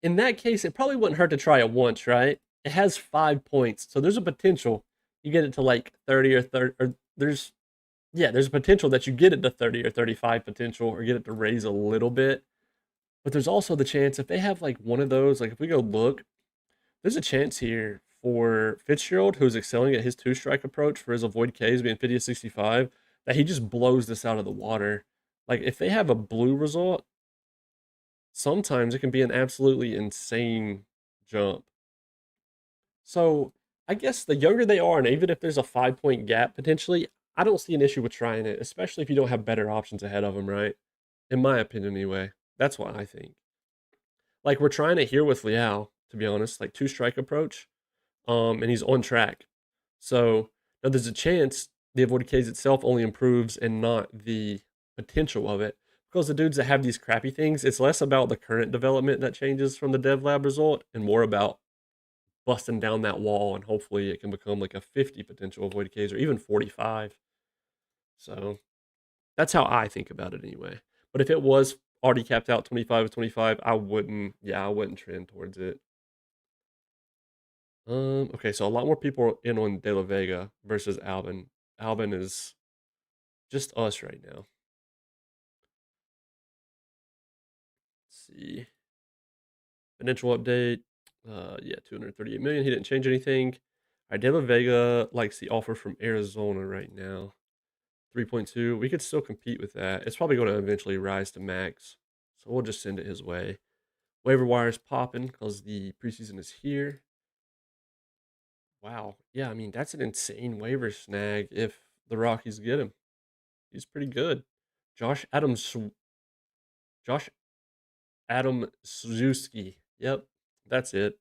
in that case, it probably wouldn't hurt to try it once, right? It has 5 points, so there's a potential you get it to like 30 or 30, or there's a potential that you get it to 30 or 35 potential, or get it to raise a little bit. But there's also the chance if they have like one of those, like if we go look, there's a chance here for Fitzgerald, who's excelling at his two strike approach for his avoid Ks being 50 to 65, that he just blows this out of the water. Like if they have a blue result, sometimes it can be an absolutely insane jump. So I guess the younger they are, and even if there's a 5 point gap potentially, I don't see an issue with trying it, especially if you don't have better options ahead of them, right? In my opinion, anyway. That's what I think. Like we're trying it here with Liao, to be honest, like two strike approach, and he's on track. So now there's a chance the avoided Ks itself only improves and not the potential of it. Because the dudes that have these crappy things, it's less about the current development that changes from the dev lab result and more about busting down that wall, and hopefully it can become like a 50 potential avoided Ks or even 45. So that's how I think about it anyway. But if it was already capped out 25 of 25, I wouldn't trend towards it. Okay, so a lot more people are in on De La Vega versus Albin. Albin is just us right now. Let's see. Financial update. Yeah, 238 million. He didn't change anything. All right, De La Vega likes the offer from Arizona right now. 3.2. We could still compete with that. It's probably going to eventually rise to max. So we'll just send it his way. Waiver wire is popping because the preseason is here. Wow. Yeah, I mean, that's an insane waiver snag if the Rockies get him. He's pretty good. Josh Adams Josh Adam Suzuki. Yep. That's it.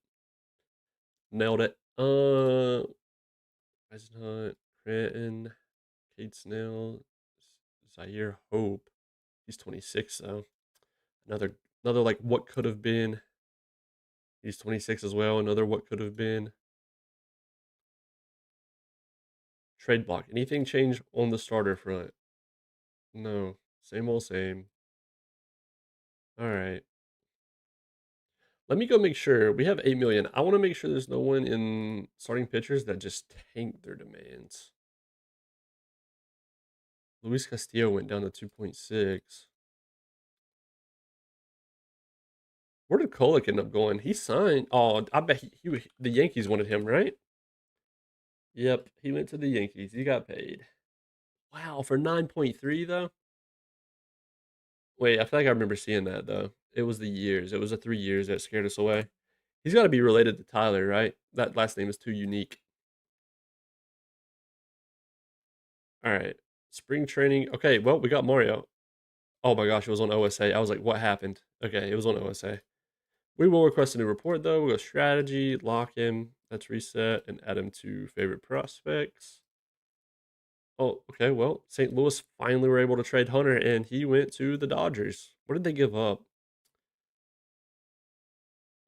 Nailed it. Hunt, Creighton, Cade Snell, Zaire Hope. He's 26 though. Another like what could have been. He's 26 as well. Another what could have been. Trade block. Anything change on the starter front? No. Same old same. All right. Let me go make sure. We have 8 million. I want to make sure there's no one in starting pitchers that just tank their demands. Luis Castillo went down to 2.6. Where did Kolek end up going? He signed. Oh, I bet the Yankees wanted him, right? Yep, he went to the Yankees. He got paid. Wow, for 9.3 though. Wait, I feel like I remember seeing that though. It was the years. It was the 3 years that scared us away. He's got to be related to Tyler, right? That last name is too unique. All right, spring training. Okay, well we got Mario. Oh my gosh, it was on OSA. I was like, what happened? Okay, it was on OSA. We will request a new report though. We'll go strategy, lock him. Let's reset and add him to favorite prospects. Oh, okay. Well, St. Louis finally were able to trade Hunter, and he went to the Dodgers. What did they give up?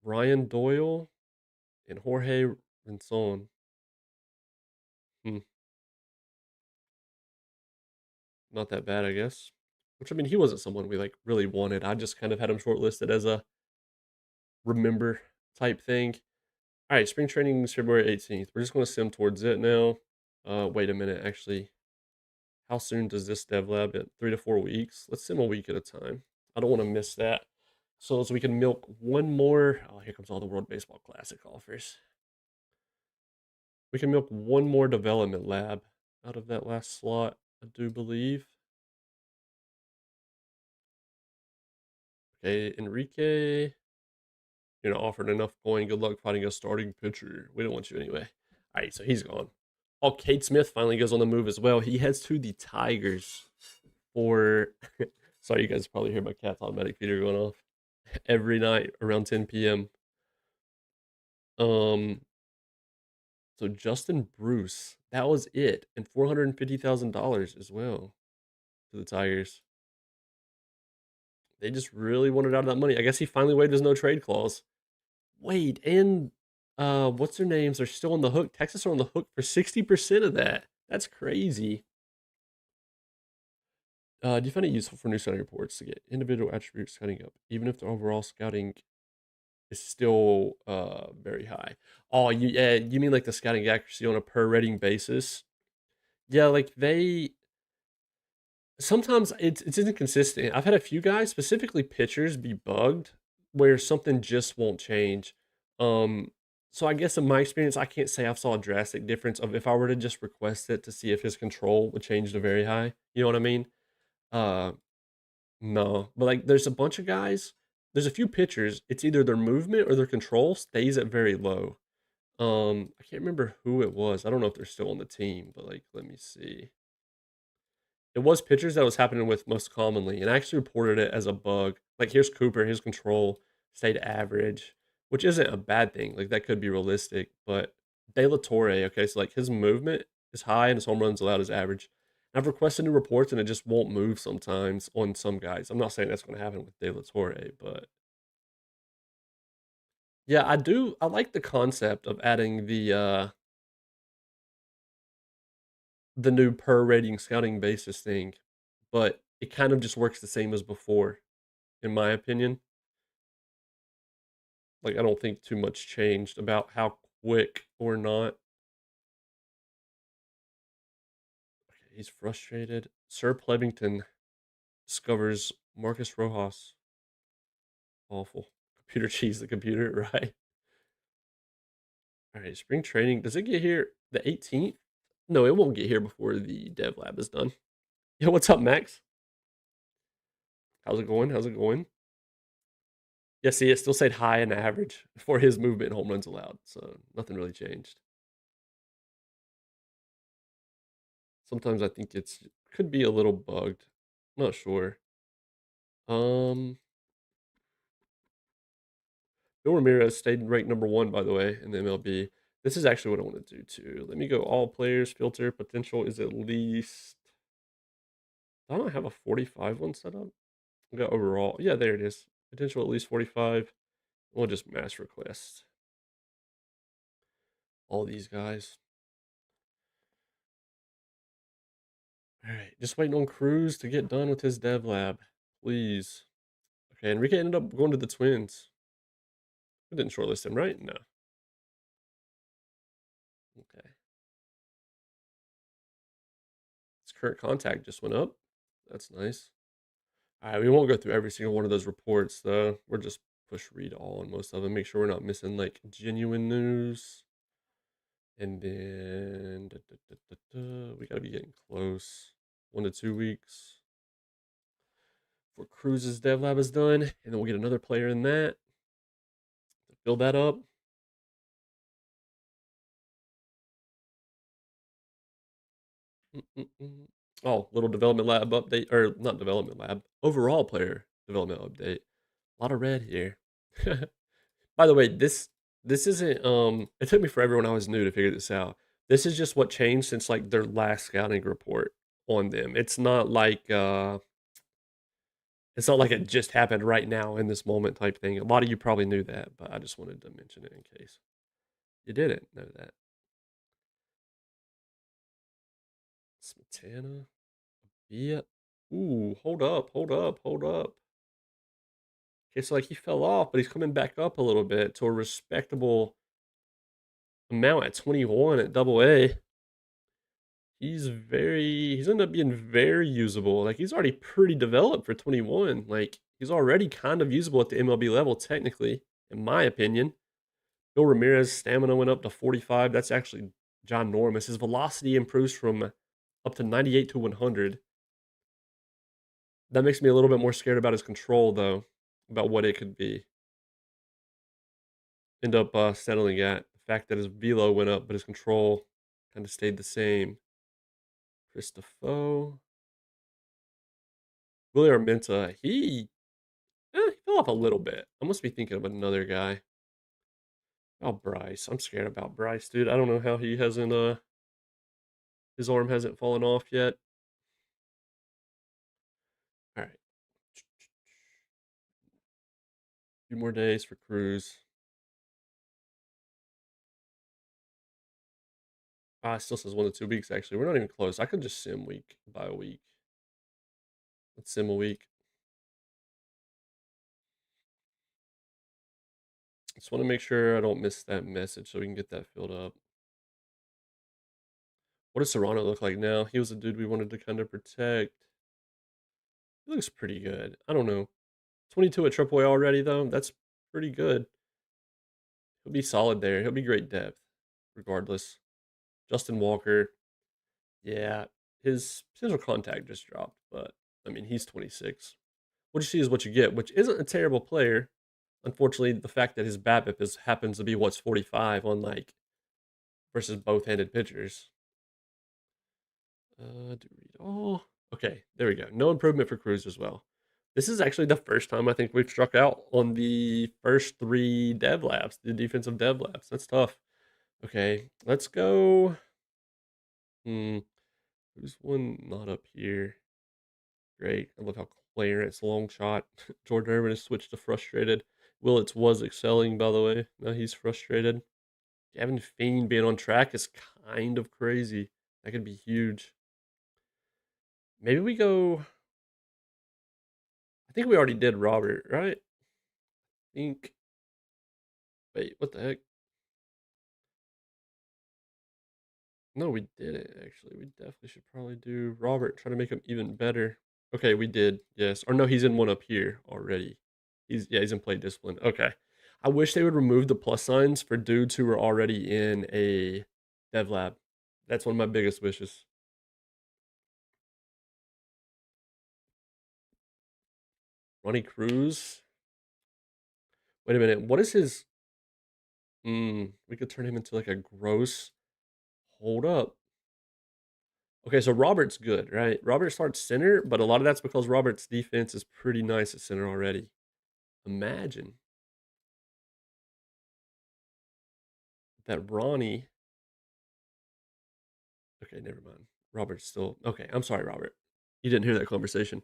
Ryan Doyle and Jorge Rincon. Hmm, not that bad, I guess. Which I mean, he wasn't someone we like really wanted. I just kind of had him shortlisted as a remember type thing. All right, spring training is February 18th. We're just going to sim towards it now. Wait a minute, actually. How soon does this dev lab at 3 to 4 weeks? Let's sim a week at a time. I don't want to miss that. So as we can milk one more. Oh, here comes all the World Baseball Classic offers. We can milk one more development lab out of that last slot, I do believe. Okay, Enrique. You're not offering enough coin. Good luck finding a starting pitcher. We don't want you anyway. All right, so he's gone. Oh, Kate Smith finally goes on the move as well. He heads to the Tigers for. Sorry, you guys probably hear my cat's automatic feeder going off every night around 10 p.m. Um, so Justin Bruce, that was it, and $450,000 as well to the Tigers. They just really wanted out of that money. I guess he finally waived his no trade clause. Wait, and what's their names are still on the hook. Texas are on the hook for 60% of that. That's crazy. Do you find it useful for new scouting reports to get individual attributes scouting up, even if the overall scouting is still very high? Oh, you mean like the scouting accuracy on a per rating basis? Yeah, like they sometimes it's inconsistent. I've had a few guys, specifically pitchers, be bugged where something just won't change. Um, so I guess in my experience, I can't say I saw a drastic difference of if I were to just request it to see if his control would change to very high. You know what I mean? Uh, no, but like there's a bunch of guys. There's a few pitchers. It's either their movement or their control stays at very low. I can't remember who it was. I don't know if they're still on the team, but like let me see. It was pitchers that was happening with most commonly, and I actually reported it as a bug. Like here's Cooper, his control stayed average, which isn't a bad thing. Like that could be realistic, but De La Torre, okay, so like his movement is high and his home runs allowed is average. I've requested new reports and it just won't move sometimes on some guys. I'm not saying that's going to happen with De La Torre, but Yeah, I do. I like the concept of adding the new per rating scouting basis thing, but it kind of just works the same as before, in my opinion. Like, I don't think too much changed about how quick or not. Okay, he's frustrated. Sir Plevington discovers Marcus Rojas. Awful. Computer cheese the computer, right? All right, spring training. Does it get here the 18th? No, it won't get here before the dev lab is done. Yo, what's up, Max? How's it going? How's it going? Yeah, see, it still said high and average for his movement and home runs allowed, so nothing really changed. Sometimes I think it's could be a little bugged. Not sure. Um, Bill Ramirez stayed ranked number one, by the way, in the MLB. This is actually what I want to do too. Let me go all players, filter, potential is at least. I don't have a 45 one set up. I got overall. Yeah, there it is. Potential at least 45. We'll just mass request all these guys. All right, just waiting on Cruz to get done with his dev lab, please. Okay, Enrique ended up going to the Twins. We didn't shortlist him, right? No. Okay. His current contact just went up. That's nice. All right, we won't go through every single one of those reports, though. We're just push read all on most of them. Make sure we're not missing like genuine news. And then we gotta be getting close. 1 to 2 weeks for Cruz's dev lab is done, and then we'll get another player in that to fill that up. Mm-mm-mm. Oh, little development lab update, or not development lab, overall player development update. A lot of red here. By the way, this isn't it took me forever when I was new to figure this out. This is just what changed since like their last scouting report on them. It's not like it just happened right now in this moment type thing. A lot of you probably knew that, but I just wanted to mention it in case you didn't know that. Smetana. Yeah. Ooh, hold up, hold up, hold up. Okay, so like he fell off, but he's coming back up a little bit to a respectable amount at 21 at double A. He's ended up being very usable. Like he's already pretty developed for 21. Like he's already kind of usable at the MLB level, technically, in my opinion. Bill Ramirez stamina went up to 45. That's actually John Normus. His velocity improves from up to 98 to 100. That makes me a little bit more scared about his control, though, about what it could be. End up settling at the fact that his velo went up, but his control kind of stayed the same. Chris Defoe. Willie Armenta, he fell off a little bit. I must be thinking of another guy. Oh, Bryce. I'm scared about Bryce, dude. I don't know how he hasn't his arm hasn't fallen off yet. All right. A few more days for Cruz. Ah, it still says 1 to 2 weeks actually. We're not even close. I could just sim week by week. Let's sim a week. Just want to make sure I don't miss that message so we can get that filled up. What does Serrano look like now? He was a dude we wanted to kind of protect. He looks pretty good. I don't know. 22 at AAA already, though. That's pretty good. He'll be solid there. He'll be great depth, regardless. Justin Walker, yeah, his potential contact just dropped, but I mean, he's 26. What you see is what you get, which isn't a terrible player. Unfortunately, the fact that his BABIP happens to be what's 45 on like versus both-handed pitchers. Do read all. Okay, there we go. No improvement for Cruz as well. This is actually the first time I think we've struck out on the first three dev labs, the defensive dev labs. That's tough. Okay, let's go. Hmm, who's one not up here? Great. I love how Clarence long shot. Jordan Irvin has switched to frustrated. Willits was excelling, by the way. Now he's frustrated. Gavin Fiend being on track is kind of crazy. That could be huge. Maybe we go. I think we already did Robert, right? I think. Wait, what the heck? No, we didn't actually. We definitely should probably do Robert, try to make him even better. Okay, we did. Yes. Or no, he's in one up here already. He's in play discipline. Okay. I wish they would remove the plus signs for dudes who were already in a dev lab. That's one of my biggest wishes. Ronnie Cruz. Wait a minute. What is his we could turn him into like a gross. Hold up. Okay, so Robert's good, right? Robert starts center, but a lot of that's because Robert's defense is pretty nice at center already. Imagine that Ronnie. Okay, never mind. Robert's still okay. I'm sorry, Robert. You didn't hear that conversation.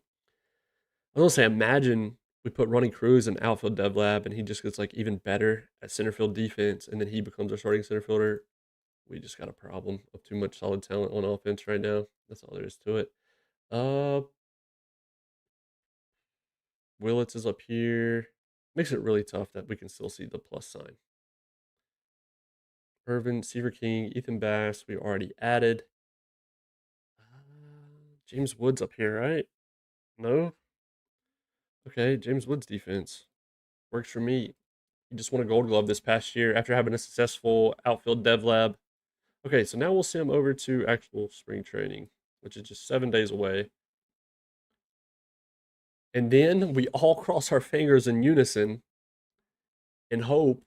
I was gonna say, imagine we put Ronnie Cruz in outfield dev lab, and he just gets like even better at center field defense, and then he becomes our starting center fielder. We just got a problem of too much solid talent on offense right now. That's all there is to it. Uh, Willits is up here. Makes it really tough that we can still see the plus sign. Irvin, Seaver King, Ethan Bass, we already added. James Woods up here, right? No? Okay, James Woods defense. Works for me. He just won a gold glove this past year after having a successful outfield dev lab. Okay, so now we'll send him over to actual spring training, which is just 7 days away. And then we all cross our fingers in unison and hope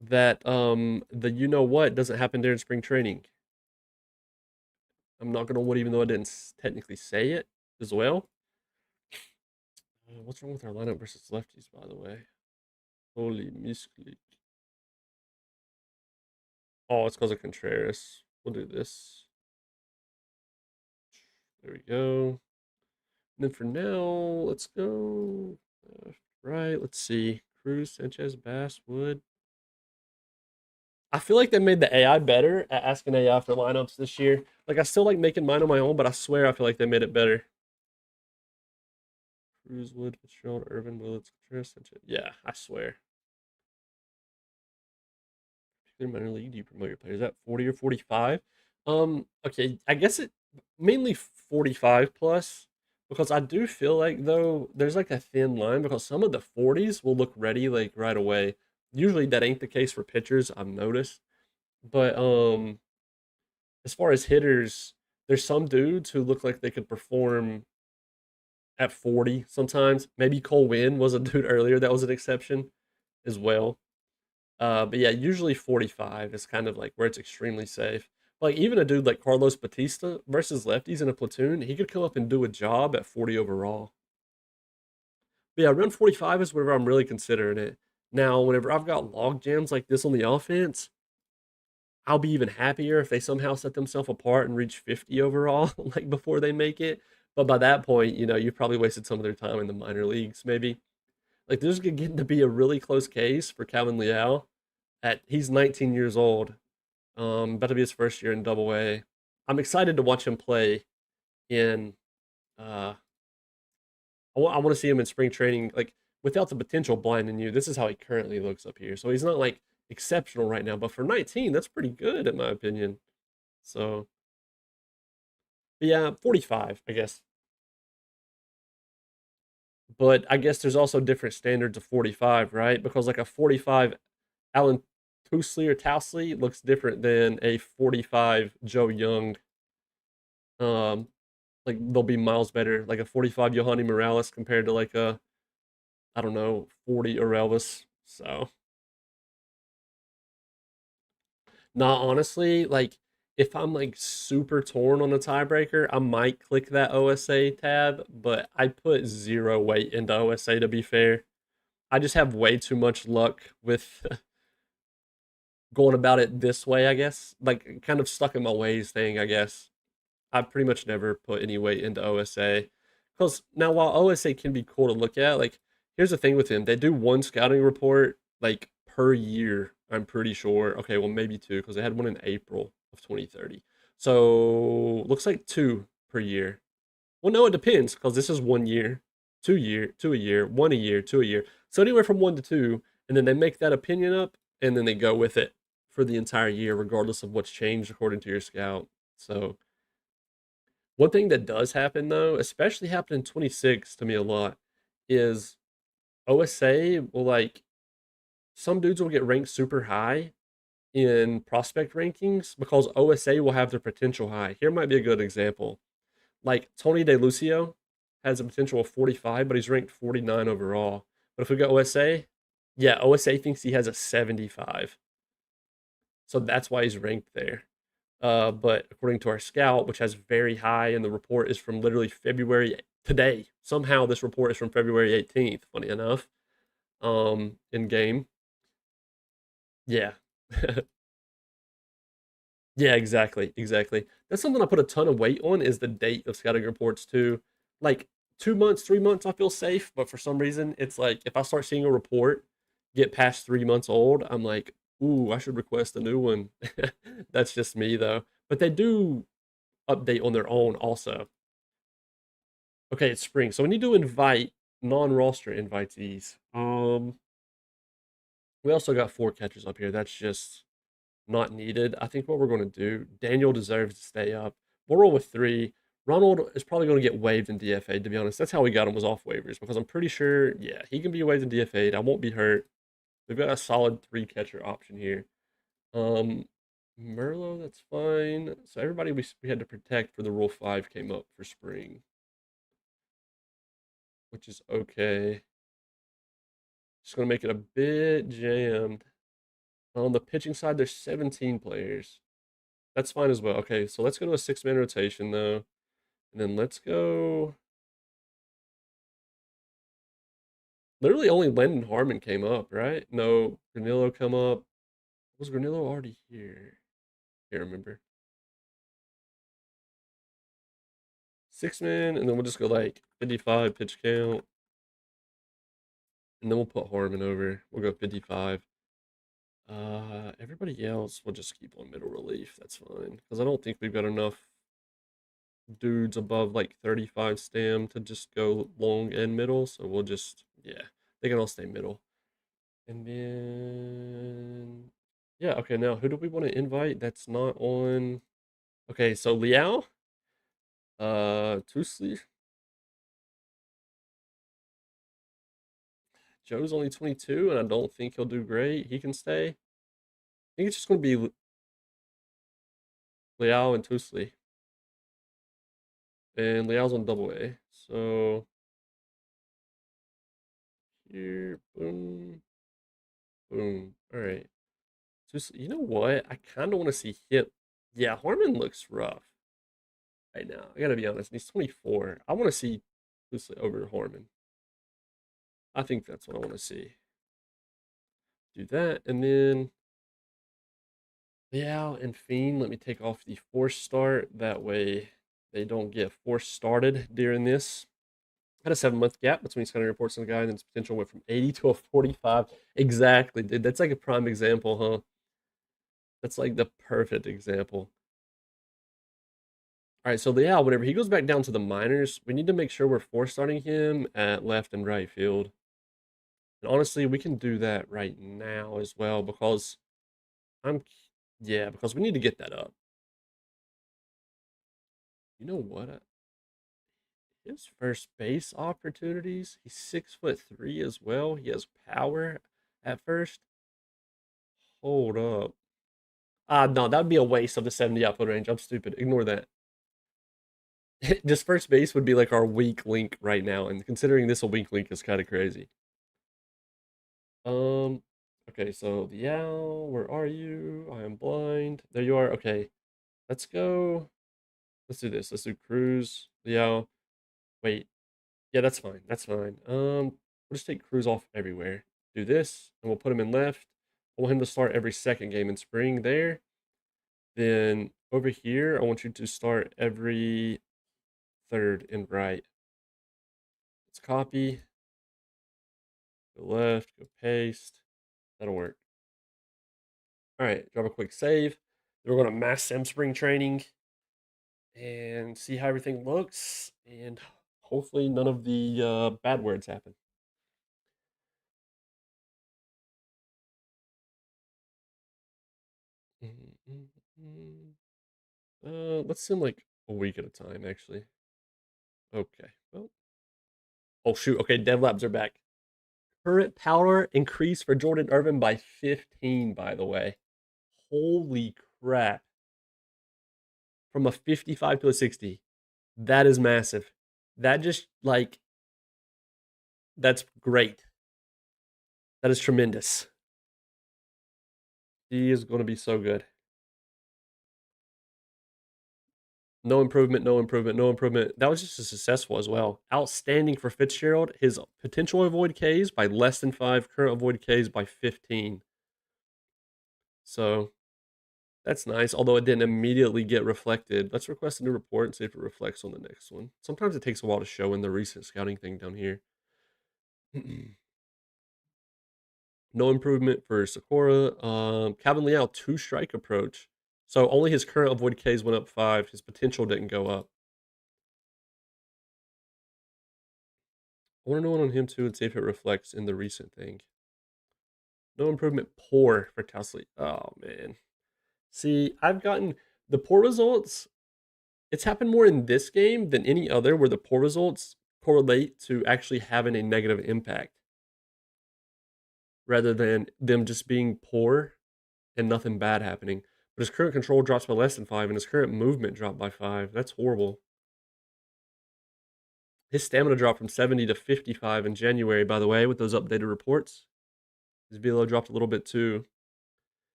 that the you know what doesn't happen during spring training. I'm not gonna wood even though I didn't technically say it as well. What's wrong with our lineup versus lefties, by the way? Holy misclick. Oh, it's because of Contreras. We'll do this. There we go. And then for now, let's go left, right. Let's see. Cruz, Sanchez, Bass, Wood. I feel like they made the AI better at asking AI for lineups this year. Like, I still like making mine on my own, but I swear I feel like they made it better. Cruz, Wood, Fitzgerald, Irvin, Willits, Contreras, Sanchez. Yeah, I swear. Minor league do you promote your players at 40 or 45? Okay, I guess it mainly 45 plus because I do feel like though there's like a thin line because some of the 40s will look ready like right away. Usually that ain't the case for pitchers, I've noticed. But as far as hitters, there's some dudes who look like they could perform at 40 sometimes. Maybe Cole Winn was a dude earlier that was an exception as well. But yeah, usually 45 is kind of like where it's extremely safe. Like even a dude like Carlos Batista versus lefties in a platoon, he could come up and do a job at 40 overall. But yeah, around 45 is whenever I'm really considering it. Now, whenever I've got log jams like this on the offense, I'll be even happier if they somehow set themselves apart and reach 50 overall, like before they make it. But by that point, you've probably wasted some of their time in the minor leagues, maybe. Like there's getting to be a really close case for Calvin Leal. He's 19 years old. About to be his first year in Double A. I'm excited to watch him play in. Uh, I want to see him in spring training, like without the potential blinding you. This is how he currently looks up here. So he's not like exceptional right now, but for 19, that's pretty good in my opinion. So, but yeah, 45, I guess. But I guess there's also different standards of 45, right? Because like a 45 Alan Tousley or Tousley looks different than a 45 Joe Young. Um, like they'll be miles better. Like a 45 Yohani Morales compared to like a I don't know 40 Orelvis. So nah, honestly, like if I'm like super torn on a tiebreaker, I might click that OSA tab, but I put zero weight into OSA to be fair. I just have way too much luck with going about it this way, I guess. Like kind of stuck in my ways thing, I guess. I pretty much never put any weight into OSA Because now while OSA can be cool to look at, like here's the thing with him, they do one scouting report like per year. I'm pretty sure. Okay, well maybe two because they had one in April of 2030. So looks like two per year. Well, no, it depends because this is 1 year, 2 year, two a year, one a year, two a year. So anywhere from one to two, and then they make that opinion up, and then they go with it for the entire year, regardless of what's changed according to your scout. So one thing that does happen though, especially happened in 26 to me a lot, is OSA will like some dudes will get ranked super high in prospect rankings because OSA will have their potential high. Here might be a good example. Like Tony DeLucio has a potential of 45, but he's ranked 49 overall. But if we go OSA, yeah, OSA thinks he has a 75. So that's why he's ranked there. But according to our scout, which has very high, and the report is from literally February today. Somehow this report is from February 18th, funny enough. In game. Yeah. Yeah, exactly, exactly. That's something I put a ton of weight on is the date of scouting reports too. Like 2 months, 3 months, I feel safe, but for some reason, it's like if I start seeing a report get past 3 months old, I'm like, ooh, I should request a new one. That's just me though. But they do update on their own also. Okay, it's spring, so we need to invite non-roster invitees. We also got four catchers up here. That's just not needed. I think what we're going to do, Daniel deserves to stay up. We'll roll with three. Ronald is probably going to get waived in DFA, to be honest. That's how we got him, was off waivers, because I'm pretty sure, yeah, he can be waived in DFA. I won't be hurt. We've got a solid three catcher option here. Um, Merlo, that's fine. So everybody we had to protect for the Rule 5 came up for spring, which is okay. Just going to make it a bit jammed. On the pitching side, there's 17 players. That's fine as well. Okay, so let's go to a six-man rotation, though. And then let's go. Literally only Landon Harmon came up, right? No, Granillo come up. Was Granillo already here? Can't remember. Six man, and then we'll just go like 55 pitch count. And then we'll put Harmon over. We'll go 55. Everybody else we'll just keep on middle relief. That's fine. Because I don't think we've got enough dudes above like 35 stam to just go long and middle. So we'll just, yeah, they can all stay middle. And then, yeah, okay, now who do we want to invite that's not on? Okay, so Liao, Tusli, Joe's only 22, and I don't think he'll do great. He can stay. I think it's just going to be Liao and Tusli. And Liao's on double A. So, here, boom, boom. All right. Tusli, you know what? I kind of want to see him. Yeah, Harmon looks rough right now. I got to be honest. He's 24. I want to see Tusli over Harmon. I think that's what I want to see. Do that, and then yeah, and Fiend, let me take off the force start. That way they don't get force started during this. Had a 7 month gap between scouting reports and the guy, and its potential went from 80 to a 45. Exactly, dude. That's like a prime example, huh? That's like the perfect example. All right, so yeah, whenever he goes back down to the minors, we need to make sure we're force starting him at left and right field. And honestly, we can do that right now as well because I'm, yeah, because we need to get that up. You know what? His first base opportunities. He's 6'3" as well. He has power at first. Hold up. No, that would be a waste of the 70 outfield range. I'm stupid. Ignore that. Just first base would be like our weak link right now, and considering this a weak link is kind of crazy. Um, okay, so the owl, where are you? I am blind. There you are. Okay, let's go. Let's do this. Let's do Cruz, the owl. Wait, yeah, that's fine. That's fine. We'll just take Cruz off everywhere. Do this, and we'll put him in left. I want him to start every second game in spring there. Then over here, I want you to start every third in right. copy, go left, go paste. That'll work. All right, drop a quick save. Then we're going to mass sim spring training and see how everything looks. And hopefully none of the bad words happen. Let's sim like a week at a time, actually. Okay. Well. Oh shoot. Okay, dev labs are back. Current power increase for Jordan Irvin by 15, by the way. Holy crap. From a 55 to a 60. That is massive. That just like that's great. That is tremendous. He is going to be so good. No improvement, no improvement, no improvement. That was just as successful as well. Outstanding for Fitzgerald. His potential avoid Ks by less than 5, current avoid Ks by 15. So that's nice, although it didn't immediately get reflected. Let's request a new report and see if it reflects on the next one. Sometimes it takes a while to show in the recent scouting thing down here. No improvement for Sakura. Calvin Liao, 2-strike approach. So only his current avoid Ks went up 5. His potential didn't go up. I want to know one on him too and see if it reflects in the recent thing. No improvement, poor for Tousley. Oh, man. See, I've gotten the poor results. It's happened more in this game than any other where the poor results correlate to actually having a negative impact rather than them just being poor and nothing bad happening. But his current control drops by less than 5 and his current movement dropped by 5. That's horrible. His stamina dropped from 70 to 55 in January, by the way, with those updated reports. His velo dropped a little bit too.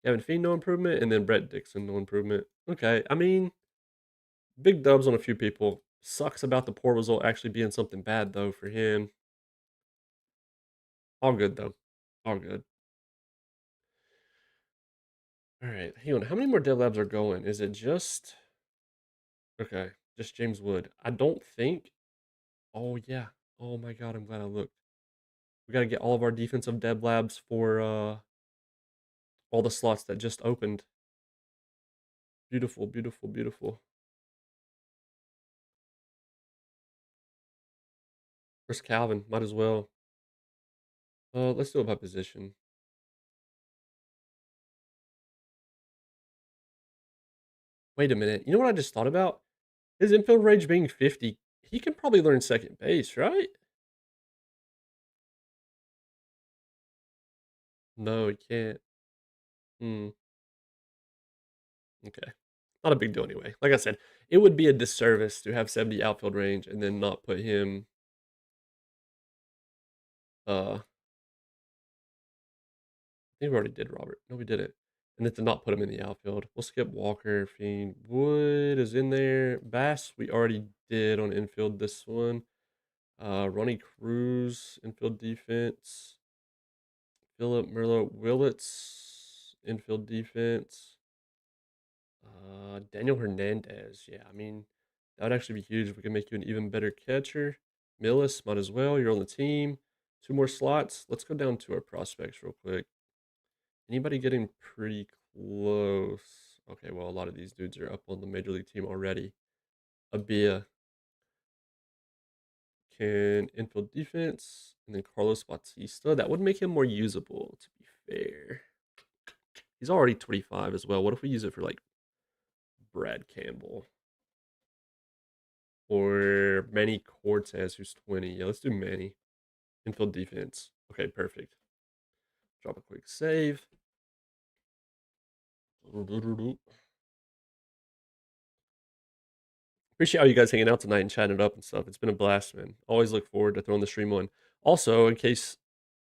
Kevin Fiend, no improvement, and then Brett Dixon, no improvement. Okay, I mean, big dubs on a few people. Sucks about the poor result actually being something bad, though, for him. All good, though. All good. All right, hang on. How many more dev labs are going? Is it just... Okay, just James Wood. I don't think... Oh, yeah. Oh, my God, I'm glad I looked. We got to get all of our defensive dev labs for all the slots that just opened. Beautiful, beautiful, beautiful. Where's Calvin? Might as well. Let's do it by position. Wait a minute. You know what I just thought about? His infield range being 50, he can probably learn second base, right? No, he can't. Hmm. Okay. Not a big deal anyway. Like I said, it would be a disservice to have 70 outfield range and then not put him I think we already did Robert. No, we didn't. And then to not put him in the outfield. We'll skip Walker, Fiend. Wood is in there. Bass, we already did on infield this one. Ronnie Cruz, infield defense. Philip Merlo Willits, infield defense. Daniel Hernandez. Yeah, I mean, that would actually be huge if we can make you an even better catcher. Millis, might as well. You're on the team. 2 more slots. Let's go down to our prospects real quick. Anybody getting pretty close? Okay, well, a lot of these dudes are up on the major league team already. Abia can infield defense, and then Carlos Bautista. That would make him more usable, to be fair. He's already 25 as well. What if we use it for like Brad Campbell or Manny Cortez, who's 20? Yeah, let's do Manny. Infield defense. Okay, perfect. Drop a quick save. Appreciate all you guys hanging out tonight and chatting it up and stuff. It's been a blast, man. Always look forward to throwing the stream on. Also, in case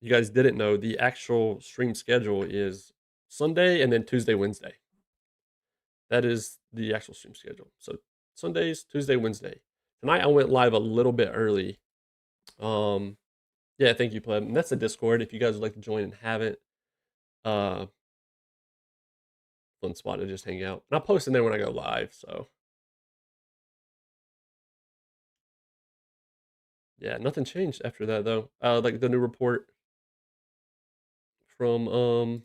you guys didn't know, the actual stream schedule is Sunday and then Tuesday, Wednesday. That is the actual stream schedule. So Sundays, Tuesday, Wednesday. Tonight I went live a little bit early. Yeah, thank you, Pleb. And that's the Discord. If you guys would like to join and haven't, uh, fun spot to just hang out. And I'll post in there when I go live. So Yeah, nothing changed after that though. Like the new report from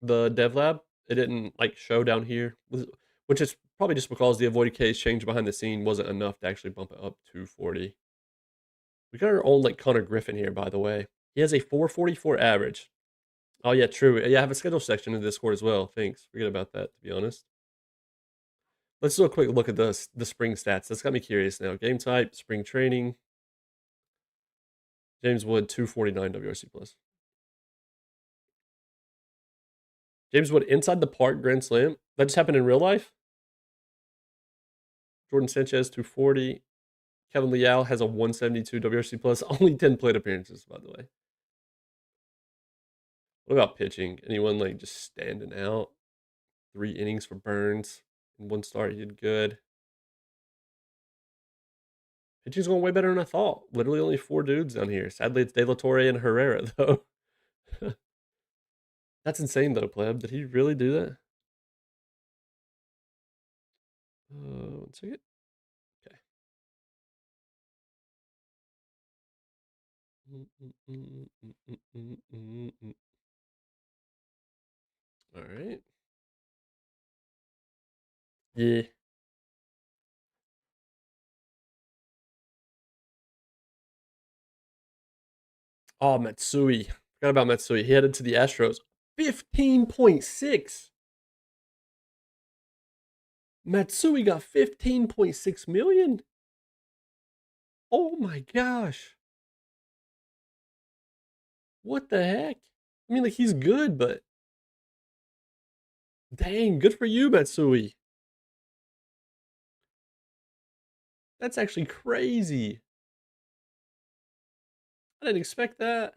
the dev lab, it didn't like show down here, which is probably just because the avoided case change behind the scene wasn't enough to actually bump it up to 40. We got our own like Connor Griffin here, by the way. He has a 444 average. Oh yeah, true. Yeah, I have a schedule section in Discord as well. Thanks. Forget about that, to be honest. Let's do a quick look at the spring stats. That's got me curious now. Game type, spring training. James Wood, 249 WRC plus. James Wood inside the park Grand Slam. That just happened in real life. Jordan Sanchez, 240. Kevin Leal has a 172 WRC plus. Only 10 plate appearances, by the way. What about pitching? Anyone like just standing out? 3 innings for Burns. In one start, he did good. Pitching's going way better than I thought. Literally only 4 dudes down here. Sadly, it's De La Torre and Herrera, though. That's insane, though, Pleb. Did he really do that? One second. Okay. All right. Yeah. Oh, Matsui. Forgot about Matsui. He headed to the Astros. 15.6. Matsui got 15.6 million. Oh my gosh. What the heck? I mean, like, he's good, but dang, good for you, Matsui. That's actually crazy. I didn't expect that.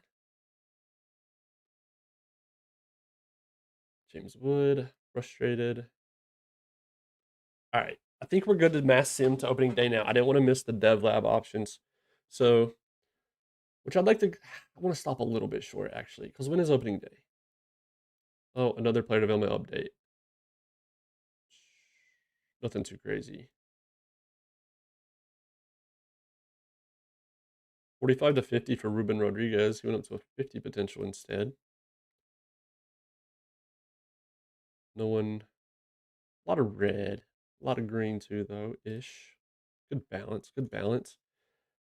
James Wood, frustrated. All right. I think we're good to mass sim to opening day now. I didn't want to miss the dev lab options. So, which I'd like to, I want to stop a little bit short actually, because when is opening day? Oh, another player development update. Nothing too crazy. 45 to 50 for Ruben Rodriguez. He went up to a 50 potential instead. No one, a lot of red, a lot of green too, though, ish. Good balance, good balance.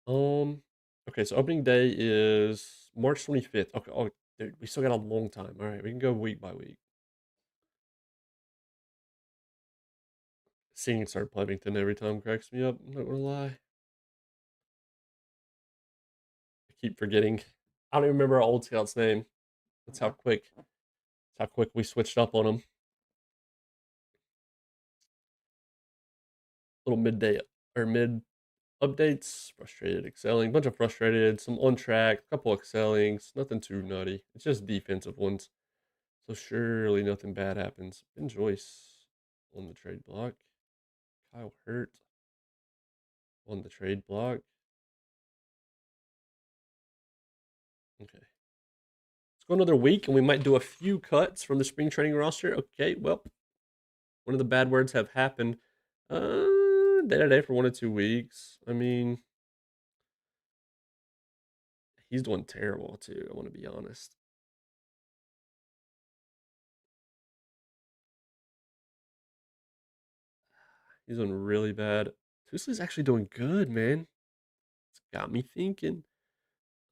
Okay, so opening day is March 25th. Okay, oh, dude, we still got a long time. All right, we can go week by week. Seeing Sir Plevington every time cracks me up. I'm not gonna lie. I keep forgetting. I don't even remember our old scout's name. That's how quick we switched up on him. Little midday or mid updates. Frustrated, excelling. Bunch of frustrated. Some on track. Couple excellings. Nothing too nutty. It's just defensive ones. So surely nothing bad happens. Ben Joyce on the trade block. Kyle Hurt on the trade block. Okay. Let's go another week and we might do a few cuts from the spring training roster. Okay, well, one of the bad words have happened. Day to day for 1 or 2 weeks. I mean, he's doing terrible too. I want to be honest. He's doing really bad. Tusley's actually doing good, man. It's got me thinking.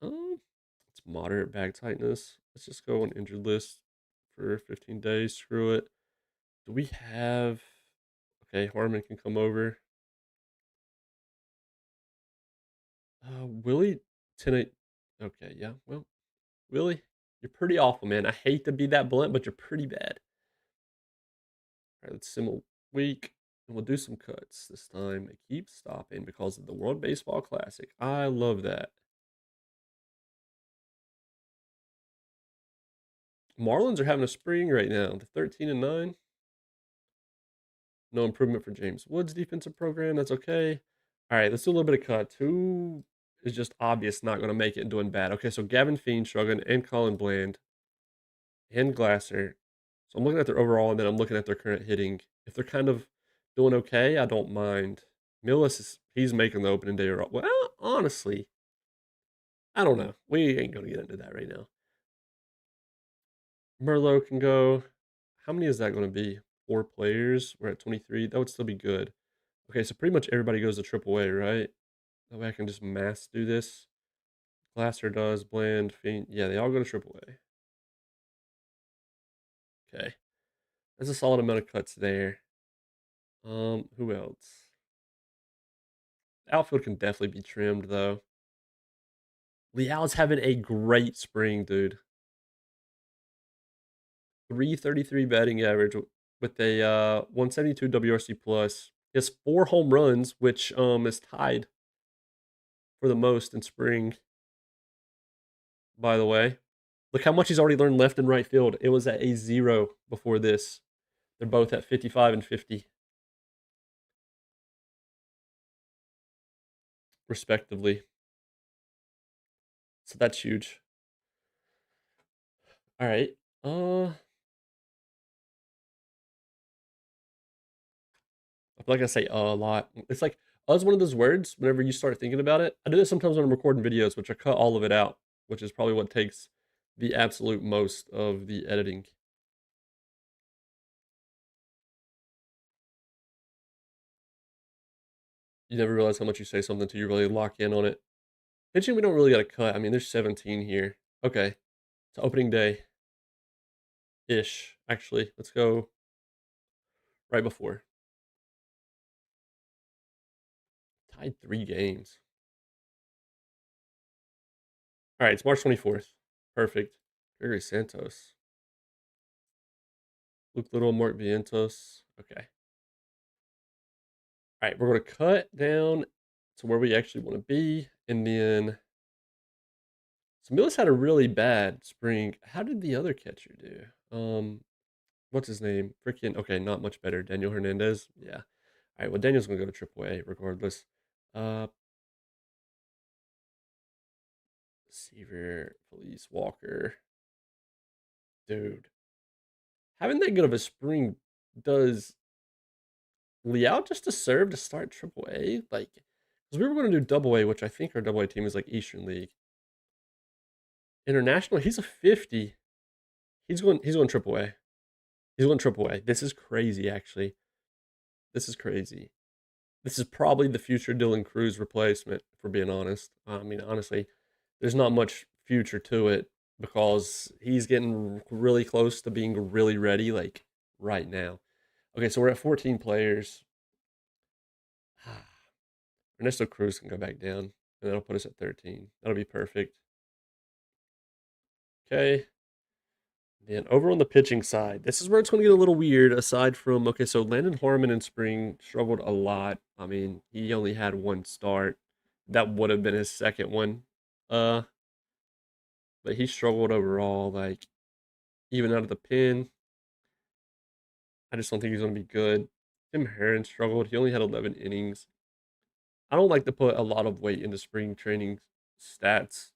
It's moderate back tightness. Let's just go on injured list for 15 days. Screw it. Do we have? Okay, Harmon can come over. Willie, 10. Okay, yeah. Well, Willie, you're pretty awful, man. I hate to be that blunt, but you're pretty bad. All right, let's sim a week, and we'll do some cuts this time. It keeps stopping because of the World Baseball Classic. I love that. Marlins are having a spring right now. They're 13-9. No improvement for James Woods' defensive program. That's okay. All right, let's do a little bit of cuts. Who is just obvious not going to make it and doing bad? Okay, so Gavin Fiend struggling and Colin Bland and Glasser. So I'm looking at their overall and then I'm looking at their current hitting. If they're kind of doing okay, I don't mind. Millis is He's making the opening day. Well, honestly, I don't know. We ain't gonna get into that right now. Merlot can go. How many is that going to be? 4 players. We're at 23. That would still be good. Okay, so pretty much everybody goes to AAA, right? That way I can just mass do this. Glasser does, Bland, Fiend. Yeah, they all go to AAA. Okay. That's a solid amount of cuts there. Who else? The outfield can definitely be trimmed though. Liao's having a great spring, dude. 333 batting average with a 172 WRC plus. He has 4 home runs, which is tied for the most in spring, by the way. Look how much he's already learned left and right field. It was at a 0 before this. They're both at 55 and 50, respectively. So that's huge. All right. I feel like I say a lot. It's like is one of those words whenever you start thinking about it. I do this sometimes when I'm recording videos, which I cut all of it out, which is probably what takes the absolute most of the editing. You never realize how much you say something until you really lock in on it. Pitching, we don't really got to cut. I mean, there's 17 here. Okay. It's opening day ish, actually. Let's go right before. Tied 3 games. All right, it's March 24th. Perfect. Gregory Santos. Luke Little, Mark Vientos. Okay. All right, we're going to cut down to where we actually want to be. And then, so Millis had a really bad spring. How did the other catcher do? What's his name? Freaking, okay, not much better. Daniel Hernandez. Yeah. All right, well, Daniel's going to go to AAA regardless. Receiver, Felice Walker. Dude. Having that good of a spring does Liao just deserve to start AAA? Like, because we were going to do Double A, which I think our Double A team is like Eastern League. International, he's a 50. He's going AAA. He's going AAA. This is crazy, actually. This is crazy. This is probably the future Dylan Cruz replacement, if we're being honest. I mean, honestly, there's not much future to it because he's getting really close to being really ready, like right now. Okay, so we're at 14 players. Ernesto Cruz can go back down, and that'll put us at 13. That'll be perfect. Okay. Then over on the pitching side, this is where it's going to get a little weird. Aside from, okay, so Landon Harmon in spring struggled a lot. I mean, he only had 1 start. That would have been his second one. Uh, but he struggled overall. Like even out of the pen, I just don't think he's going to be good. Tim Herron struggled. He only had 11 innings. I don't like to put a lot of weight into spring training stats.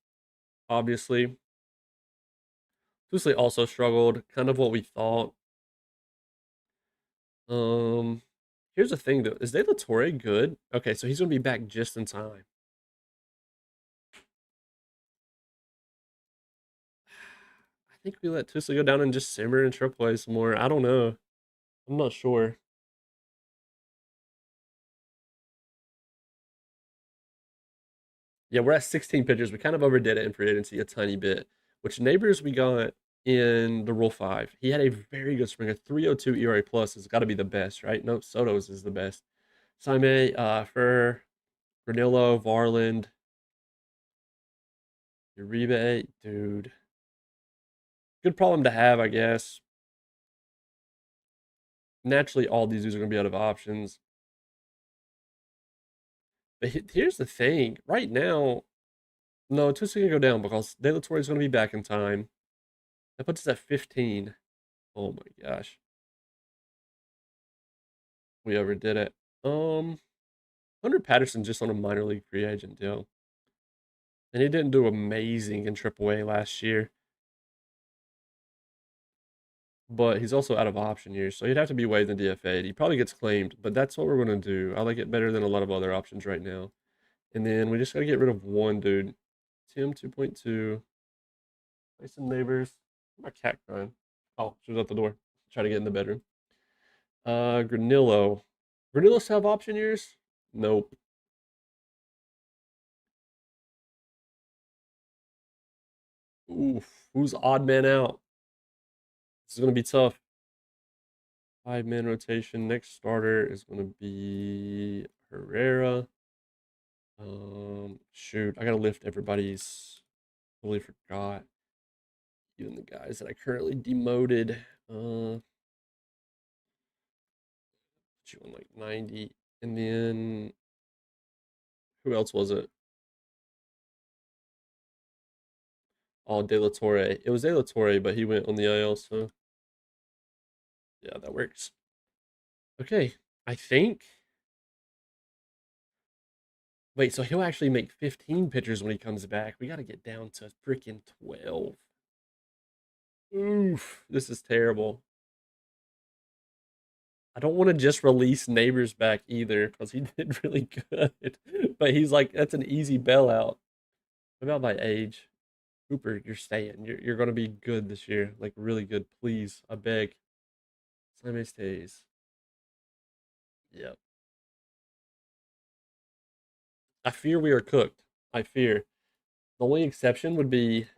Obviously, Tusley also struggled. Kind of what we thought. Um, Here's the thing though: is De La Torre good? Okay, so he's gonna be back just in time. I think we let Tusley go down and just simmer and AAA some more. I don't know. I'm not sure. Yeah, we're at 16 pitchers. We kind of overdid it in free agency a tiny bit. Which Neighbors we got in the Rule 5. He had a very good spring. A 302 ERA plus has got to be the best, right? No, Soto's is the best. Saime, Fur, Granillo, Varland, Uribe, dude. Good problem to have, I guess. Naturally, all these dudes are going to be out of options. But here's the thing. Right now, no, Tusa's going to go down because De La Torre is going to be back in time. That puts us at 15. Oh my gosh. We overdid it. Hunter Patterson just on a minor league free agent deal. And he didn't do amazing in AAA last year. but he's also out of option years, so he'd have to be waived and DFA'd. He probably gets claimed, but that's what we're going to do. I like it better than a lot of other options right now. And then we just got to get rid of one dude. Tim 2.2. Play some neighbors. My cat crying. Oh, she was at the door. Try to get in the bedroom. Granillo. Granillos have option years? Nope. Oof. Who's odd man out? This is going to be tough. 5-man rotation. Next starter is going to be Herrera. Shoot, I gotta lift everybody's. Totally forgot. Even the guys that I currently demoted. Put you on like 90, and then who else was it? Oh, De La Torre. It was De La Torre, but he went on the IL, so yeah, that works. Okay, I think. Wait, so he'll actually make 15 pitchers when he comes back. We got to get down to freaking 12. Oof, this is terrible. I don't want to just release Neighbors back either because he did really good. But he's like, that's an easy bailout. What about my age? Cooper, you're staying. You're gonna be good this year. Like really good. Please. I beg. Simon stays. Yep. I fear we are cooked. I fear. The only exception would be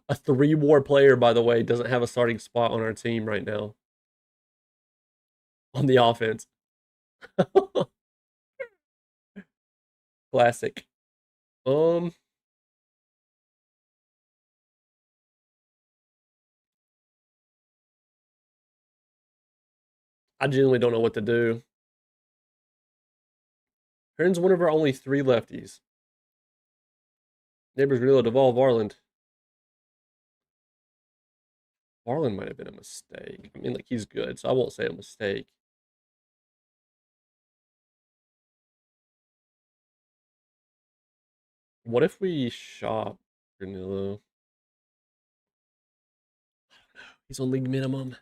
a 3 WAR player, by the way, doesn't have a starting spot on our team right now. On the offense. Classic. Um, I genuinely don't know what to do. Hearn's one of our only 3 lefties. Neighbors Grillo, Duvall, Varland. Varland might have been a mistake. I mean, like, he's good, so I won't say a mistake. What if we shop Granillo? He's on league minimum.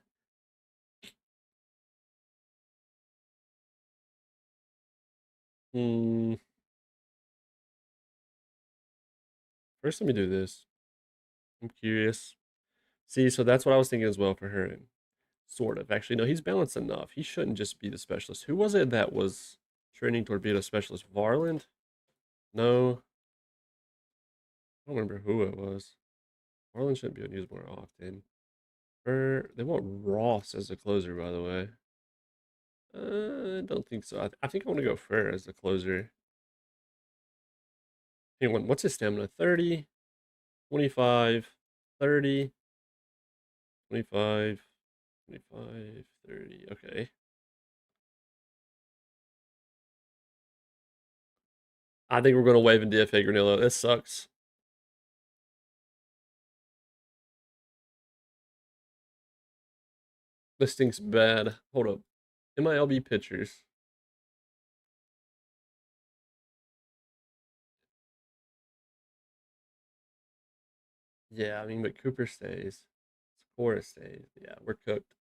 Hmm. First, let me do this. I'm curious. See, so that's what I was thinking as well for her. Sort of. Actually, no, he's balanced enough. He shouldn't just be the specialist. Who was it that was training toward being a specialist? Varland? No. I don't remember who it was. Varland shouldn't be used more often. They want Ross as a closer, by the way. I don't think so. I think I want to go Fur as the closer. Hang on, what's his stamina? 30, 25, 30, 25, 25, 30. Okay. I think we're going to wave and DFA Granillo. This sucks. This stinks bad. Hold up. MILB pitchers. Yeah, I mean, but Cooper stays. Cora stays. Yeah, we're cooked.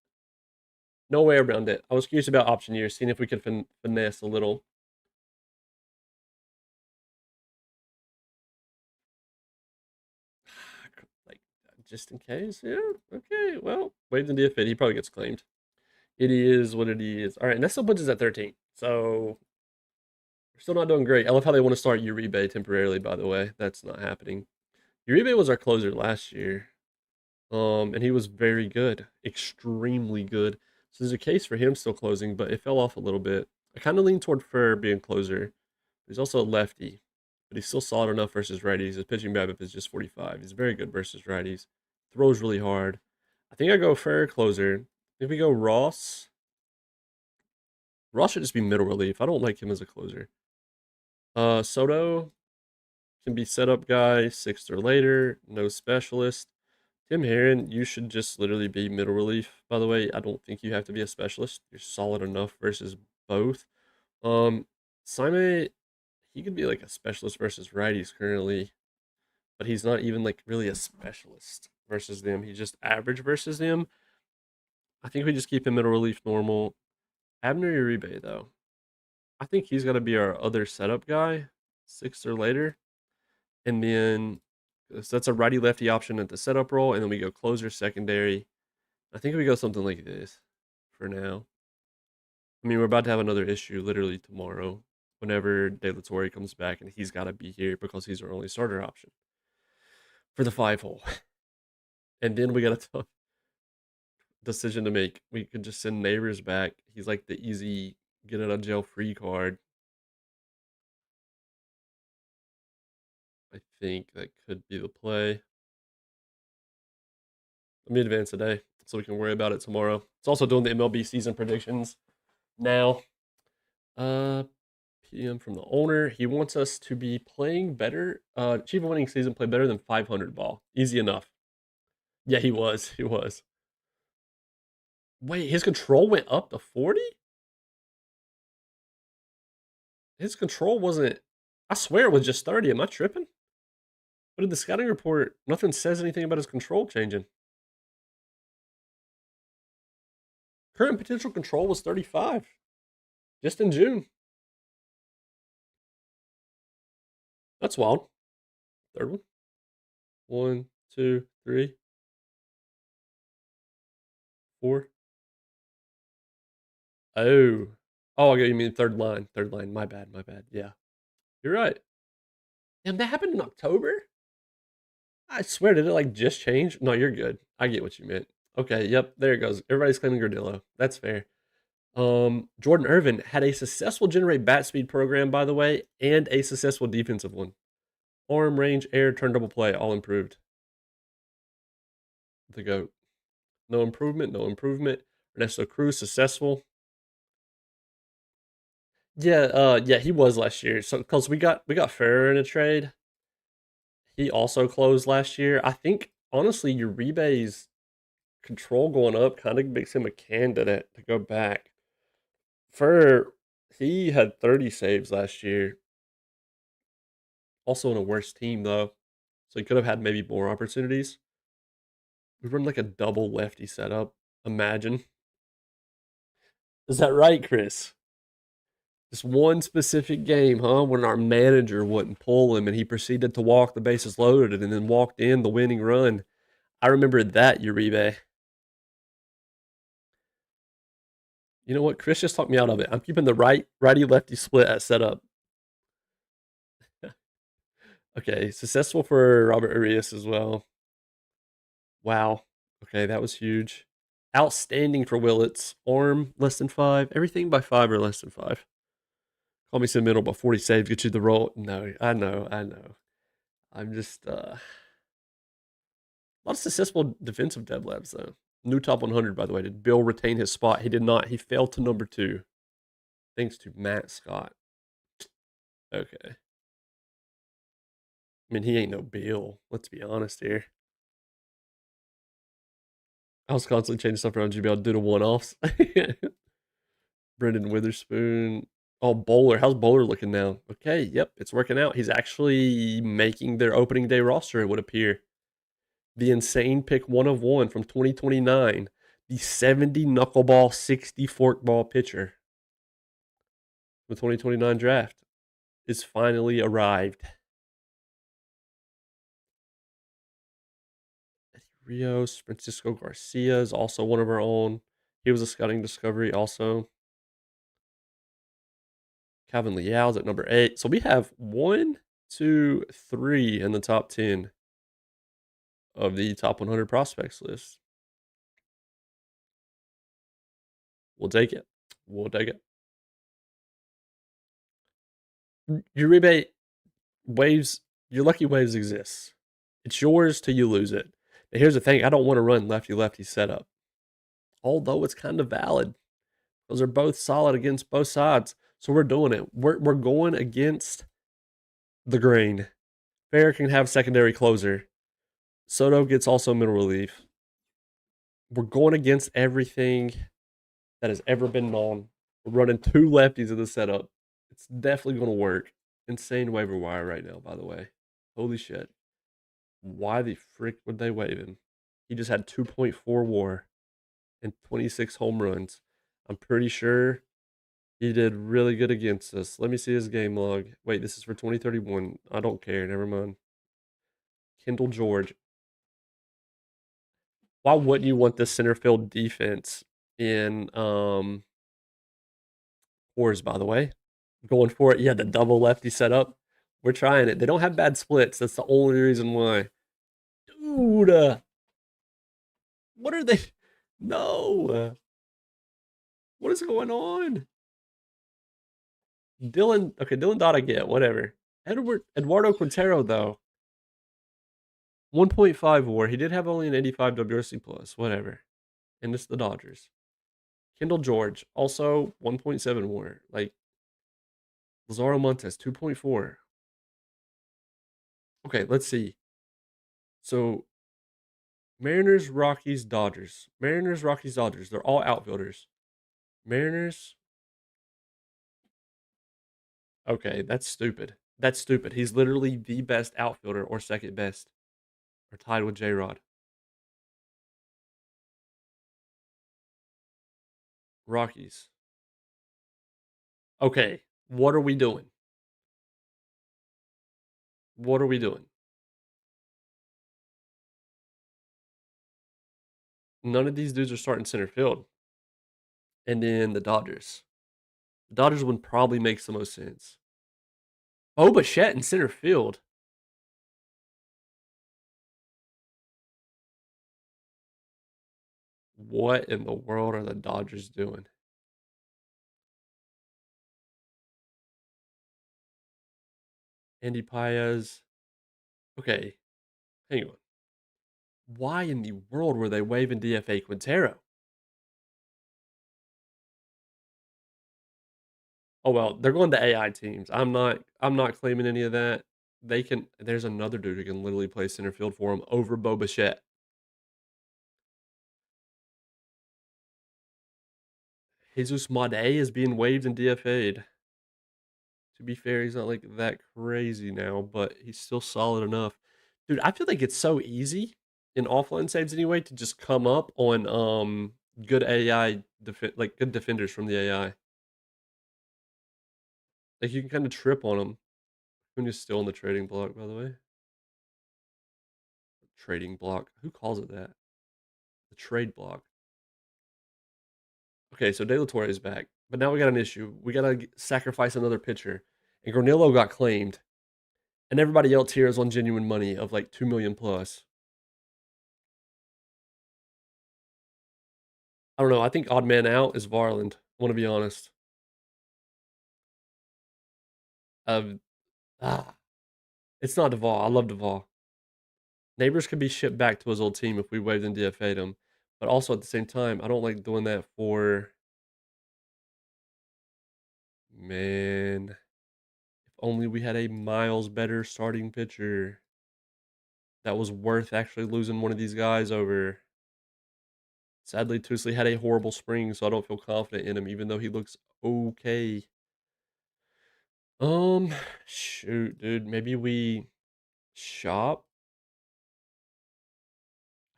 No way around it. I was curious about option years, seeing if we could finesse a little. Like, just in case. Yeah, okay. Well, wave and DFA. He probably gets claimed. It is what it is. All right, and that still puts us at 13. So we're still not doing great. I love how they want to start Uribe temporarily, by the way. That's not happening. Uribe was our closer last year. And he was very good, extremely good. So there's a case for him still closing, but it fell off a little bit. I kind of lean toward Fur being closer. He's also a lefty, but he's still solid enough versus righties. His pitching BABIP is just 45. He's very good versus righties. Throws really hard. I think I go Fur closer. If we go Ross, Ross should just be middle relief. I don't like him as a closer. Soto can be setup guy, 6th or later, no specialist. Tim Herron, you should just literally be middle relief. By the way, I don't think you have to be a specialist. You're solid enough versus both. Um, Simon, he could be like a specialist versus righties currently. but he's not even like really a specialist versus them. He's just average versus them. I think we just keep him middle relief normal. Abner Uribe though, I think he's got to be our other setup guy, 6th or later, and then so that's a righty lefty option at the setup role, and then we go closer secondary. I think we go something like this for now. I mean, we're about to have another issue literally tomorrow whenever De La Torre comes back, and he's got to be here because he's our only starter option for the 5 hole. And then we got a tough decision to make. We could just send Neighbors back. He's like the easy get out of jail free card. I think that could be the play. Let me advance today so we can worry about it tomorrow. It's also doing the MLB season predictions now. PM from the owner. He wants us to be playing better. Achieve a winning season, play better than 500 ball. Easy enough. Yeah, he was. He was. Wait, his control went up to 40? His control wasn't. I swear it was just 30. Am I tripping? But in the scouting report, nothing says anything about his control changing. Current potential control was 35. Just in June. That's wild. Third one. 1, 2, 3, 4. Oh. Oh, okay, you mean third line. Third line. My bad. My bad. Yeah. You're right. Damn, that happened in October? I swear, did it like just change? No, you're good. I get what you meant. Okay, yep, there it goes. Everybody's claiming Gordillo. That's fair. Jordan Irvin had a successful generate bat speed program, by the way, and a successful defensive one. Arm, range, air, turn, double play, all improved. The GOAT. No improvement, no improvement. Ernesto Cruz, successful. Yeah, he was last year. So because we got Ferrer in a trade. He also closed last year. I think honestly, Uribe's control going up kind of makes him a candidate to go back. Ferrer, he had 30 saves last year. Also on a worse team though, so he could have had maybe more opportunities. We run like a double lefty setup. Imagine. Is that right, Chris? This one specific game, huh? When our manager wouldn't pull him and he proceeded to walk the bases loaded and then walked in the winning run. I remember that, Uribe. You know what? Chris just talked me out of it. I'm keeping the righty lefty split at setup. Okay, successful for Robert Arias as well. Wow. Okay, that was huge. Outstanding for Willits. Arm less than 5. Everything by 5 or less than 5. Call me sentimental, but 40 saves get you the roll. No, I know. I'm just a lot of successful defensive deadlifts though. New top 100, by the way. Did Bill retain his spot? He did not. He fell to number 2, thanks to Matt Scott. Okay. I mean, he ain't no Bill. Let's be honest here. I was constantly changing stuff around GBL to do the one-offs. Brendan Witherspoon. Oh, Bowler. How's Bowler looking now? Okay, yep, it's working out. He's actually making their opening day roster, it would appear. The insane pick 1 of 1 from 2029. The 70 knuckleball, 60 forkball pitcher. The 2029 draft is finally arrived. Eddie Rios, Francisco Garcia is also one of our own. He was a scouting discovery also. Calvin Liao's at number 8. So we have 1, 2, 3 in the top 10 of the top 100 prospects list. We'll take it. We'll take it. Uribe waves, your lucky waves exists. It's yours till you lose it. But here's the thing, I don't want to run lefty setup. Although it's kind of valid. Those are both solid against both sides. So we're doing it. We're going against the grain. Fair can have secondary closer. Soto gets also middle relief. We're going against everything that has ever been known. We're running 2 lefties in the setup. It's definitely going to work. Insane waiver wire right now, by the way. Holy shit. Why the frick would they waive him? He just had 2.4 WAR and 26 home runs. I'm pretty sure he did really good against us. Let me see his game log. Wait, this is for 2031. I don't care. Never mind. Kendall George. Why wouldn't you want the center field defense in Coors, by the way? Going for it. Yeah, the double lefty setup. We're trying it. They don't have bad splits. That's the only reason why. Dude, what are they? No. What is going on? Dylan. Okay, Dylan Dot I get. Whatever. Eduardo Quintero, though. 1.5 WAR. He did have only an 85 WRC plus. Whatever. And it's the Dodgers. Kendall George, also 1.7 WAR. Like, Lazaro Montes, 2.4. Okay, let's see. So, Mariners, Rockies, Dodgers. Mariners, Rockies, Dodgers. They're all outfielders. Mariners. Okay, that's stupid. That's stupid. He's literally the best outfielder or second best, or tied with J Rod. Rockies. Okay, what are we doing? What are we doing? None of these dudes are starting center field. And then the Dodgers. The Dodgers one probably makes the most sense. Oh, Bichette in center field. What in the world are the Dodgers doing? Andy Paez. Okay, hang on. Why in the world were they waving DFA Quintero? Oh well, they're going to AI teams. I'm not claiming any of that. They can there's another dude who can literally play center field for him over Bo Bichette. Jesus Made is being waived and DFA'd. To be fair, he's not like that crazy now, but he's still solid enough. Dude, I feel like it's so easy in offline saves anyway to just come up on good AI like good defenders from the AI. Like you can kind of trip on them. Who's still on the trading block, by the way? Trading block. Who calls it that? The trade block. Okay, so De La Torre is back, but now we got an issue. We gotta sacrifice another pitcher, and Granillo got claimed, and everybody else here is on genuine money of like 2 million plus. I don't know. I think odd man out is Varland. I want to be honest. Um, ah, it's not Duvall. I love Duvall. Neighbors could be shipped back to his old team if we waived and DFA'd him, but also at the same time, I don't like doing that for man. If only we had a miles better starting pitcher that was worth actually losing one of these guys over. Sadly, Tusley had a horrible spring, so I don't feel confident in him, even though he looks okay. Um, shoot, dude, maybe we shop.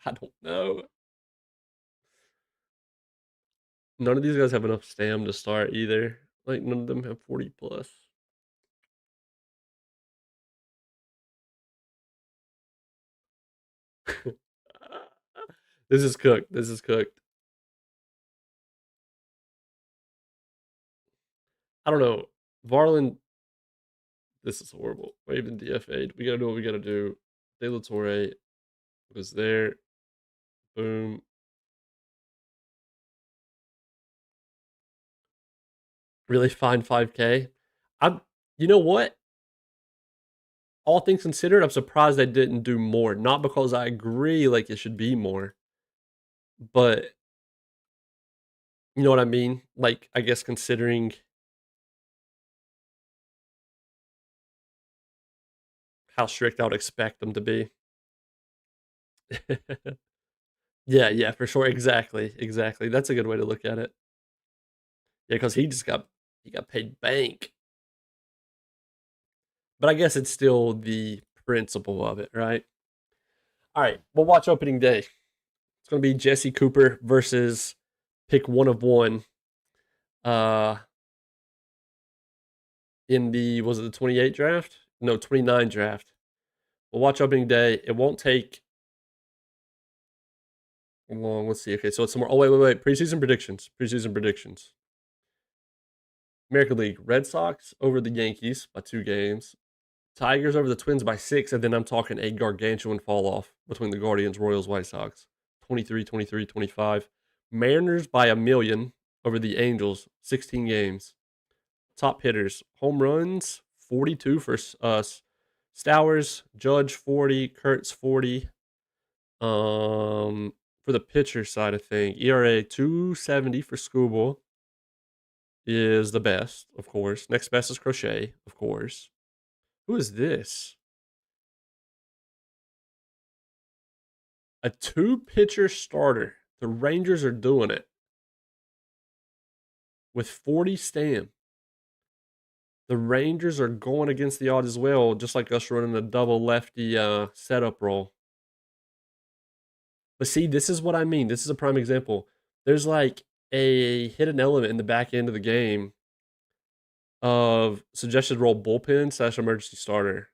I don't know. None of these guys have enough stam to start either. Like none of them have 40 plus. This is cooked. This is cooked. I don't know. Varland, this is horrible. Waved and DFA'd. We gotta do what we gotta do. De La Torre was there. Boom. Really fine 5K. I'm you know what? All things considered, I'm surprised I didn't do more. Not because I agree like it should be more, but you know what I mean? Like, I guess considering how strict I would expect them to be. Yeah, yeah, for sure. Exactly, exactly. That's a good way to look at it. Yeah, because he got paid bank. But I guess it's still the principle of it, right? All right, we'll watch opening day. It's going to be Jesse Cooper versus pick one of one. Uh, in the was it the 28 draft? No, 29 draft. We'll watch opening day. It won't take long. Let's see. Okay, so it's some more. Oh wait. Preseason predictions. Preseason predictions. American League: Red Sox over the Yankees by 2 games. Tigers over the Twins by 6, and then I'm talking a gargantuan fall off between the Guardians, Royals, White Sox. 23, 23, 25. Mariners by a million over the Angels, 16 games. Top hitters: home runs, 42 for Stowers, Judge 40, Kurtz 40. For the pitcher side of thing, ERA 270 for Scooble is the best, of course. Next best is Crochet, of course. Who is this? A 2 pitcher starter. The Rangers are doing it with 40 stam. The Rangers are going against the odds as well, just like us running a double lefty setup roll. But see, this is what I mean. This is a prime example. There's like a hidden element in the back end of the game of suggested roll bullpen / emergency starter.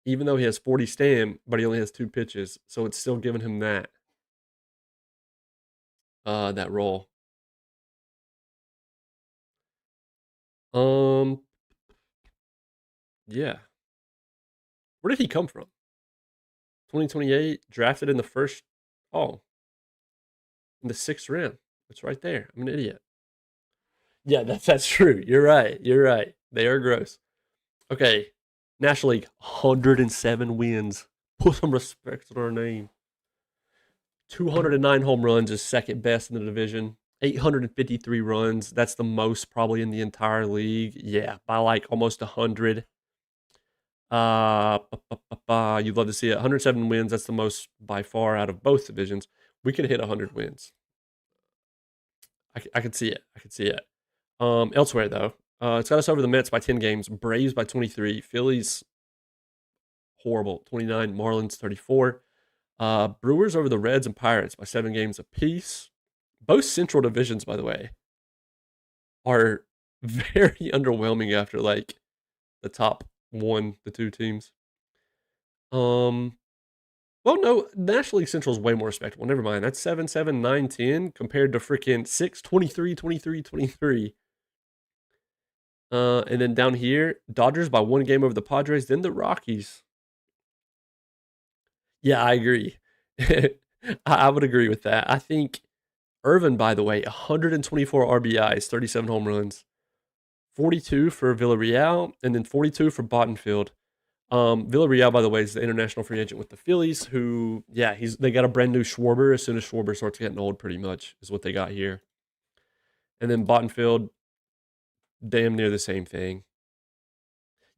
Even though he has 40 stam, but he only has 2 pitches, so it's still giving him that roll. Um, yeah. Where did he come from? 2028, drafted in the first, oh, in the 6th round. It's right there. I'm an idiot. Yeah, that's true. You're right. You're right. They are gross. Okay, National League, 107 wins. Put some respect on our name. 209 home runs is second best in the division. 853 runs. That's the most probably in the entire league. Yeah, by like almost 100. You'd love to see it. 107 wins. That's the most by far out of both divisions. We could hit 100 wins. I could see it. I could see it. Elsewhere though, it's got us over the Mets by 10 games. Braves by 23. Phillies horrible 29. Marlins 34. Brewers over the Reds and Pirates by 7 games apiece. Both Central divisions, by the way, are very underwhelming after like the top the 2 teams. Well, no, National League Central is way more respectable. Never mind. That's 7, 7, 9, 10 compared to freaking 6, 23, 23, 23. And then down here, Dodgers by 1 game over the Padres, then the Rockies. Yeah, I agree. I would agree with that. I think Irvin, by the way, 124 RBIs, 37 home runs, 42 for Villarreal, and then 42 for Bottenfield. Villarreal, by the way, is the international free agent with the Phillies. Who, yeah, they got a brand new Schwarber. As soon as Schwarber starts getting old, pretty much is what they got here. And then Bottenfield, damn near the same thing.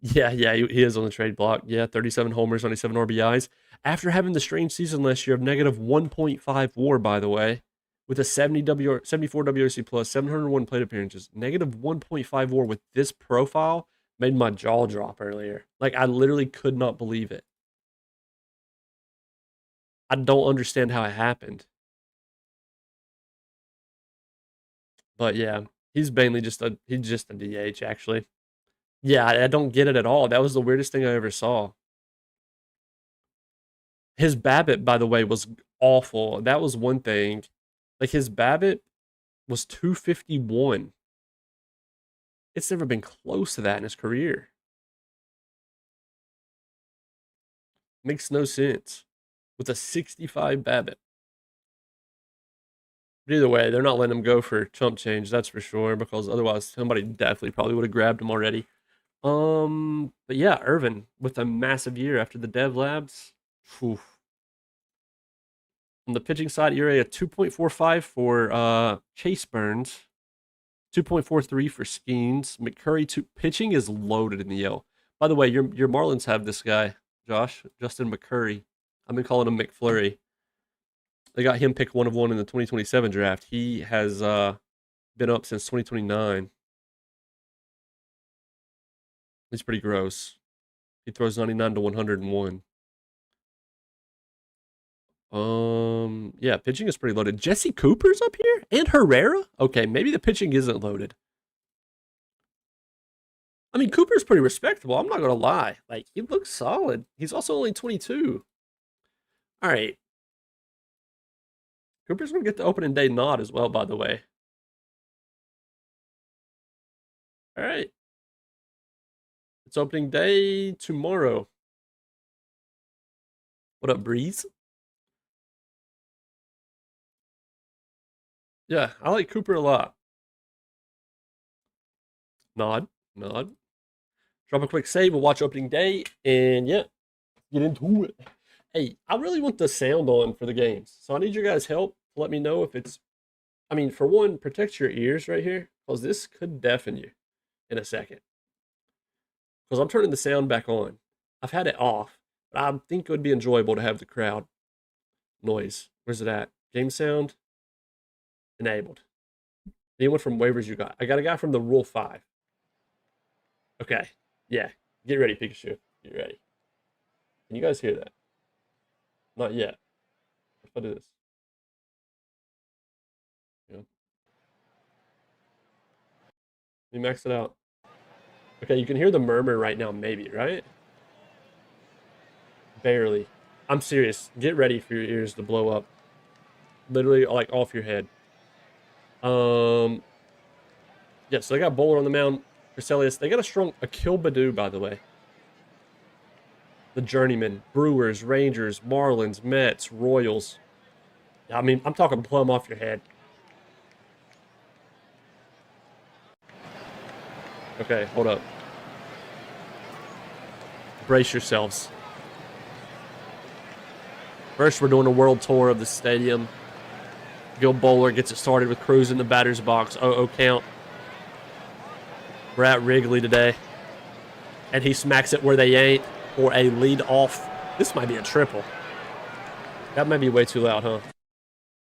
Yeah, he is on the trade block. Yeah, 37 homers, 97 RBIs. After having the strange season last year of negative 1.5 WAR, by the way, with a 74 WRC plus, 701 plate appearances, negative 1.5 WAR with this profile made my jaw drop earlier. Like I literally could not believe it. I don't understand how it happened. But yeah, he's mainly just a DH actually. Yeah, I don't get it at all. That was the weirdest thing I ever saw. His BABIP, by the way, was awful. That was one thing. Like his BABIP was 251. It's never been close to that in his career. Makes no sense. With a 65 BABIP. But either way, they're not letting him go for chump change, that's for sure, because otherwise somebody definitely probably would have grabbed him already. But yeah, Irvin with a massive year after the Dev Labs. Whew. On the pitching side, ERA at 2.45 for Chase Burns, 2.43 for Skeens. McCurry pitching is loaded in the Yale. By the way, your Marlins have this guy, Josh, Justin McCurry. I've been calling him McFlurry. They got him pick 1 of 1 in the 2027 draft. He has been up since 2029. He's pretty gross. He throws 99 to 101. Yeah, pitching is pretty loaded. Jesse Cooper's up here? And Herrera? Okay, maybe the pitching isn't loaded. I mean, Cooper's pretty respectable. I'm not going to lie. Like, he looks solid. He's also only 22. All right. Cooper's going to get the opening day nod as well, by the way. All right. It's opening day tomorrow. What up, Breeze? Yeah, I like Cooper a lot. Nod. Drop a quick save. We'll watch opening day. And yeah, get into it. Hey, I really want the sound on for the games. So I need your guys' help to let me know if it's... I mean, for one, protect your ears right here. Because this could deafen you in a second. Because I'm turning the sound back on. I've had it off. But I think it would be enjoyable to have the crowd noise. Where's it at? Game sound. Enabled. Anyone from waivers you got? I got a guy from the Rule 5. Okay. Yeah. Get ready, Pikachu. Get ready. Can you guys hear that? Not yet. What if I do this? Yeah. Let me max it out. Okay, you can hear the murmur right now, maybe, right? Barely. I'm serious. Get ready for your ears to blow up. Literally, like, off your head. Yeah, so they got Bowler on the mound. Crescelius. They got a strong Akil Badu, by the way. The Journeyman. Brewers, Rangers, Marlins, Mets, Royals. I mean, I'm talking plumb off your head. Okay, hold up. Brace yourselves. First, we're doing a world tour of the stadium. Gil Bowler gets it started with Cruz in the batter's box. 0-0 count. We're at Wrigley today. And he smacks it where they ain't for a lead off. This might be a triple. That might be way too loud, huh?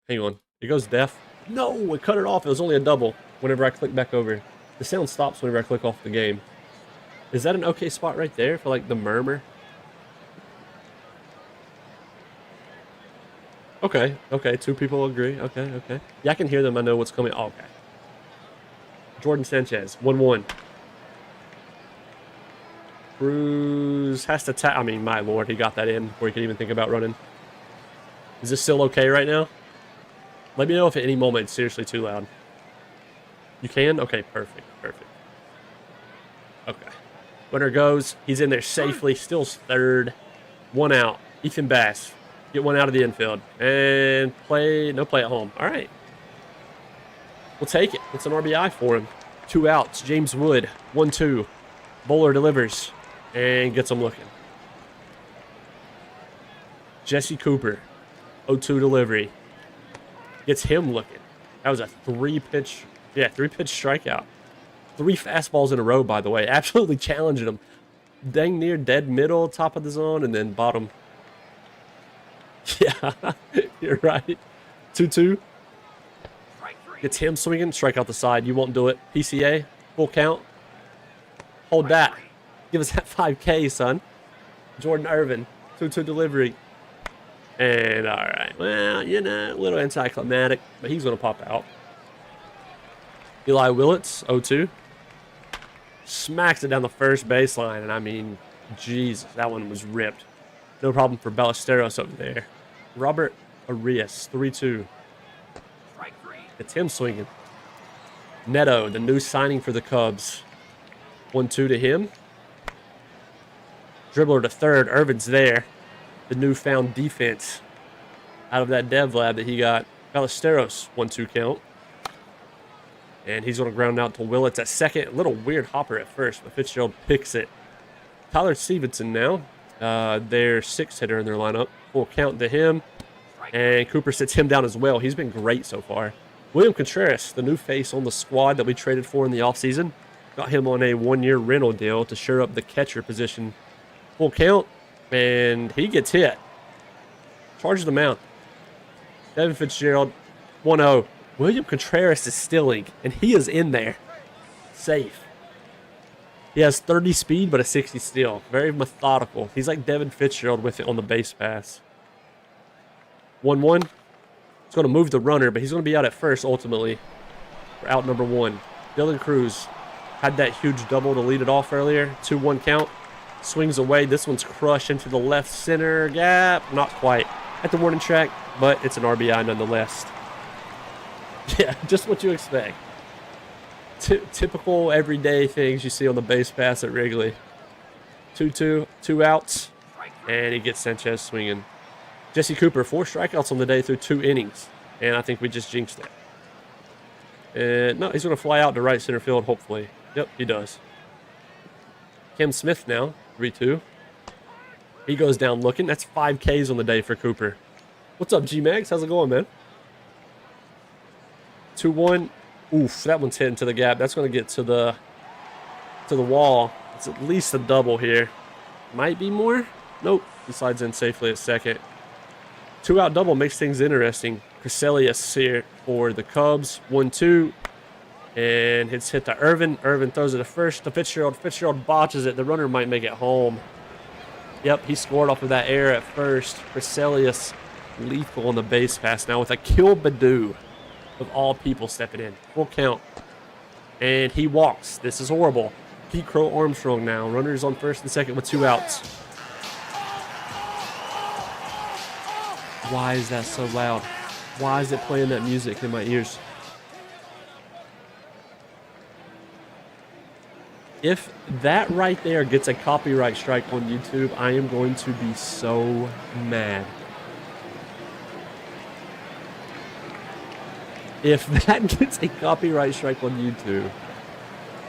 Hang on. It goes deaf. No, it cut it off. It was only a double whenever I click back over. The sound stops whenever I click off the game. Is that an okay spot right there for, like, the murmur? Okay, okay. Two people agree. Okay. Yeah, I can hear them. I know what's coming. Oh, okay. Jordan Sanchez, 1-1. Cruz has to tap. I mean, my lord, he got that in before he could even think about running. Is this still okay right now? Let me know if at any moment it's seriously too loud. You can? Okay, perfect. Okay. Winner goes. He's in there safely. Still third. One out. Ethan Bass. Get one out of the infield. And no play at home. All right. We'll take it. It's an RBI for him. 2 outs. James Wood. 1-2. Bowler delivers. And gets him looking. Jesse Cooper. 0-2 delivery. Gets him looking. That was a 3-pitch strikeout. 3 fastballs in a row, by the way. Absolutely challenging him. Dang near dead middle, top of the zone, and then bottom. Yeah, you're right. 2-2. Gets him swinging. Strike out the side. You won't do it. PCA. Full count. Hold that. Give us that 5K, son. Jordan Irvin. 2-2 delivery. And all right. Well, you know, a little anticlimactic, but he's going to pop out. Eli Willits. 0-2. Smacks it down the first baseline. And I mean, Jesus, that one was ripped. No problem for Ballesteros over there. Robert Arias. 3-2. It's him swinging. Neto, the new signing for the Cubs. 1-2 to him. Dribbler to third. Irvin's there. The newfound defense out of that dev lab that he got. Ballesteros, 1-2 count. And he's going to ground out to Willits at second. A little weird hopper at first, but Fitzgerald picks it. Tyler Stevenson now. Their 6th hitter in their lineup. Full count to him. And Cooper sits him down as well. He's been great so far. William Contreras, the new face on the squad that we traded for in the offseason. Got him on a 1-year rental deal to shore up the catcher position. Full count. And he gets hit. Charges the mound. Devin Fitzgerald, 1-0. William Contreras is stealing, and he is in there. Safe. He has 30 speed, but a 60 steal. Very methodical. He's like Devin Fitzgerald with it on the base pass. 1-1. It's going to move the runner, but he's going to be out at first ultimately. For out number 1. Dylan Cruz had that huge double to lead it off earlier. 2-1 count. Swings away. This one's crushed into the left center gap. Not quite at the warning track, but it's an RBI nonetheless. Yeah, just what you expect. Typical everyday things you see on the base pass at Wrigley. 2-2, 2 outs, and he gets Sanchez swinging. Jesse Cooper, 4 strikeouts on the day through 2 innings, and I think we just jinxed it. And no, he's going to fly out to right center field, hopefully. Yep, he does. Cam Smith now, 3-2. He goes down looking. That's 5 Ks on the day for Cooper. What's up, G-Mags? How's it going, man? 2-1. Oof, that one's hitting to the gap. That's going to get to the wall. It's at least a double here. Might be more. Nope. He slides in safely at second. 2-out double makes things interesting. Crescelius here for the Cubs. 1-2. And it's hit to Irvin. Irvin throws it to first to Fitzgerald. Fitzgerald botches it. The runner might make it home. Yep, he scored off of that error at first. Crescelius lethal on the base pass now with a kill Badoo. Of all people stepping in. Full count. And he walks. This is horrible. Pete Crow Armstrong now. Runners on first and second with 2 outs. Why is that so loud? Why is it playing that music in my ears? If that right there gets a copyright strike on YouTube, I am going to be so mad. If that gets a copyright strike on YouTube,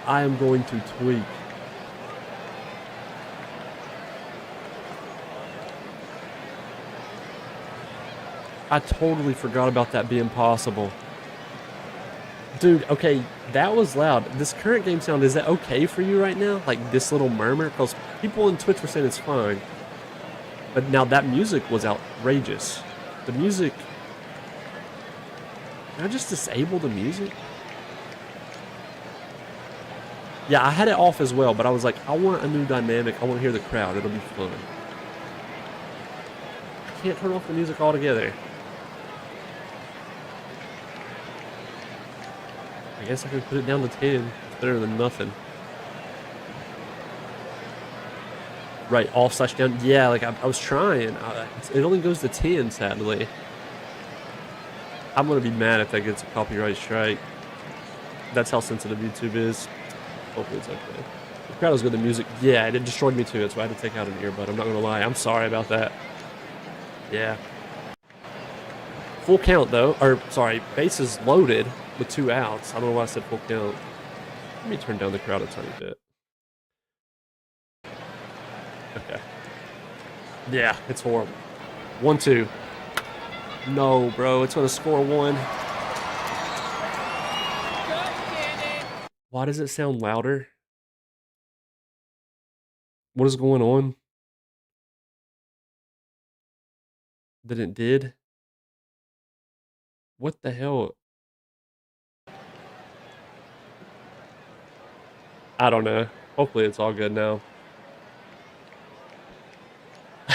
I am going to tweak. I totally forgot about that being possible. Dude, okay, that was loud. This current game sound, is that okay for you right now? Like this little murmur? Because people on Twitch were saying it's fine. But now that music was outrageous. The music... Can I just disable the music? Yeah, I had it off as well, but I was like, I want a new dynamic. I want to hear the crowd. It'll be fun. I can't turn off the music altogether. I guess I could put it down to 10. It's better than nothing. Right, off/down. Yeah, like I was trying. It only goes to 10, sadly. I'm going to be mad if that gets a copyright strike. That's how sensitive YouTube is. Hopefully it's okay. The crowd was good, the music. Yeah, it destroyed me too. That's why I had to take out an earbud. I'm not going to lie. I'm sorry about that. Yeah. Full count, though. Or, sorry, bases loaded with 2 outs. I don't know why I said full count. Let me turn down the crowd a tiny bit. Okay. Yeah, it's horrible. 1-2. No, bro. It's going to score 1. Why does it sound louder? What is going on? That it did? What the hell? I don't know. Hopefully it's all good now.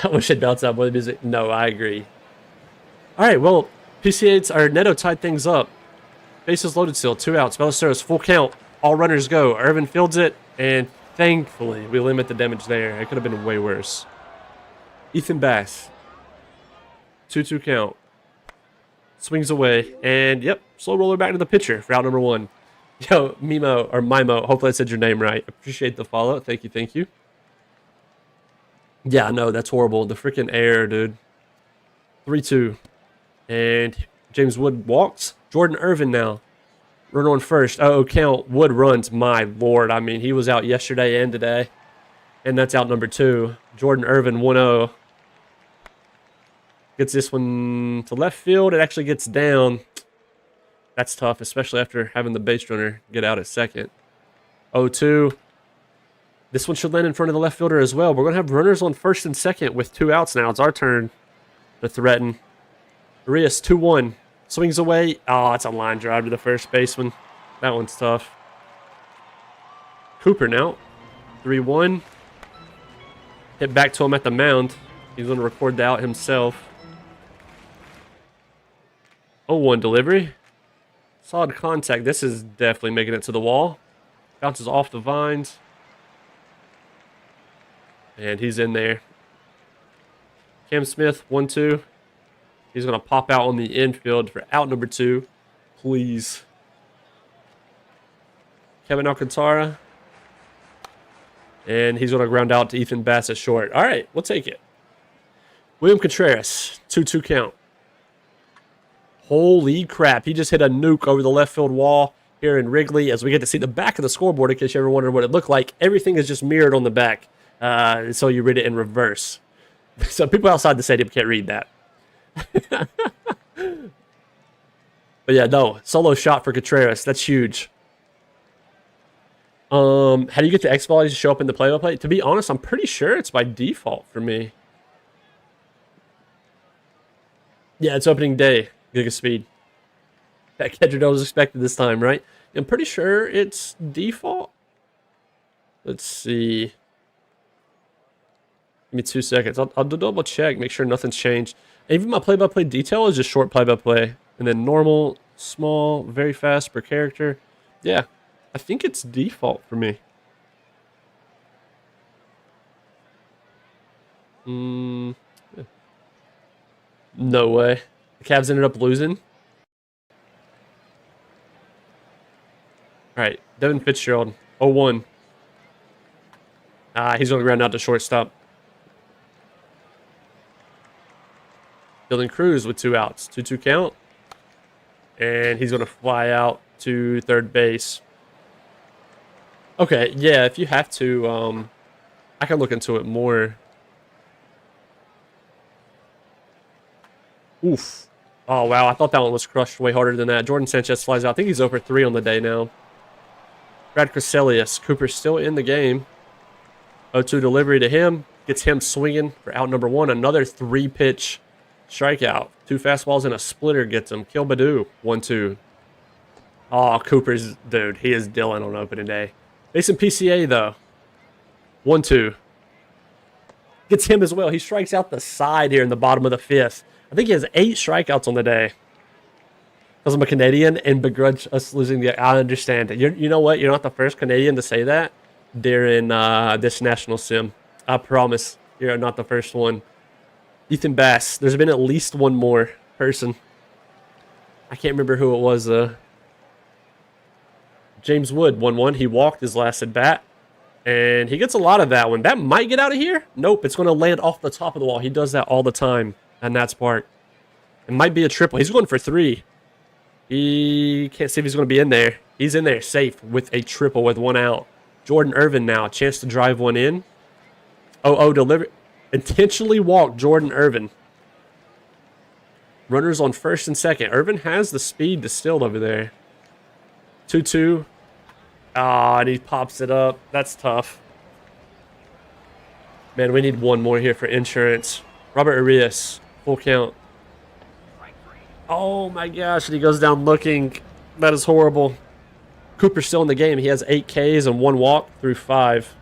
I wish it bounced out more music. No, I agree. All right, well, PCA's or Neto tied things up. Bases loaded still, 2 outs. Ballesteros, full count. All runners go. Irvin fields it, and thankfully we limit the damage there. It could have been way worse. Ethan Bass. 2-2 count. Swings away, and yep, slow roller back to the pitcher for out number 1. Yo, Mimo, or Mimo, hopefully I said your name right. Appreciate the follow. Thank you, thank you. Yeah, no, that's horrible. The freaking air, dude. 3-2. And James Wood walks. Jordan Irvin now. Runner on first. Uh-oh, count. Wood runs. My lord. I mean, he was out yesterday and today. And that's out number 2. Jordan Irvin, 1-0. Gets this one to left field. It actually gets down. That's tough, especially after having the base runner get out at second. 0-2. This one should land in front of the left fielder as well. We're going to have runners on first and second with 2 outs now. It's our turn to threaten. Arias, 2-1. Swings away. Oh, it's a line drive to the first baseman. That one's tough. Cooper now. 3-1. Hit back to him at the mound. He's going to record the out himself. 0-1 delivery. Solid contact. This is definitely making it to the wall. Bounces off the vines. And he's in there. Cam Smith, 1-2. He's going to pop out on the infield for out number 2. Please. Kevin Alcantara. And he's going to ground out to Ethan Bass at short. All right, we'll take it. William Contreras, 2-2 count. Holy crap, he just hit a nuke over the left field wall here in Wrigley as we get to see the back of the scoreboard in case you ever wondered what it looked like. Everything is just mirrored on the back, so you read it in reverse. So people outside the stadium can't read that. But yeah, no, solo shot for Contreras. That's huge. How do you get the X volleys to show up in the play-by-play? To be honest, I'm pretty sure it's by default for me. Yeah, it's opening day. Giga speed. That catcher was expected this time, right? I'm pretty sure it's default. Let's see. Give me 2 seconds. I'll double check, make sure nothing's changed. And even my play-by-play detail is just short play-by-play. And then normal, small, very fast per character. Yeah, I think it's default for me. Yeah. No way. The Cavs ended up losing. All right, Devin Fitzgerald, 0-1. He's going to ground out to shortstop. Dylan Cruz with 2 outs. 2-2 count. And he's going to fly out to third base. Okay, yeah, if you have to, I can look into it more. Oof. Oh, wow, I thought that one was crushed way harder than that. Jordan Sanchez flies out. I think he's over 3 on the day now. Brad Crescelius. Cooper's still in the game. 0-2 delivery to him. Gets him swinging for out number 1. Another 3-pitch strikeout. 2 fastballs and a splitter gets him. Kill Badu. 1-2. Oh, Cooper's, dude, he is Dylan on opening day. Mason PCA, though. 1-2. Gets him as well. He strikes out the side here in the bottom of the 5th. I think he has 8 strikeouts on the day. Because I'm a Canadian and begrudge us losing the... I understand. You know what? You're not the first Canadian to say that during this national sim. I promise. You're not the first one. Ethan Bass. There's been at least one more person. I can't remember who it was. James Wood, 1-1. He walked his last at bat. And he gets a lot of that one. That might get out of here. Nope, it's going to land off the top of the wall. He does that all the time at Nats Park. It might be a triple. He's going for 3. He can't see if he's going to be in there. He's in there safe with a triple with 1 out. Jordan Irvin now. Chance to drive one in. 0-0 delivery. Intentionally walked Jordan Irvin. Runners on first and second. Irvin has the speed to steal over there. 2-2. Ah, and he pops it up. That's tough. Man, we need one more here for insurance. Robert Arias. Full count. Oh my gosh, and he goes down looking. That is horrible. Cooper's still in the game. He has 8 Ks and 1 walk through 5.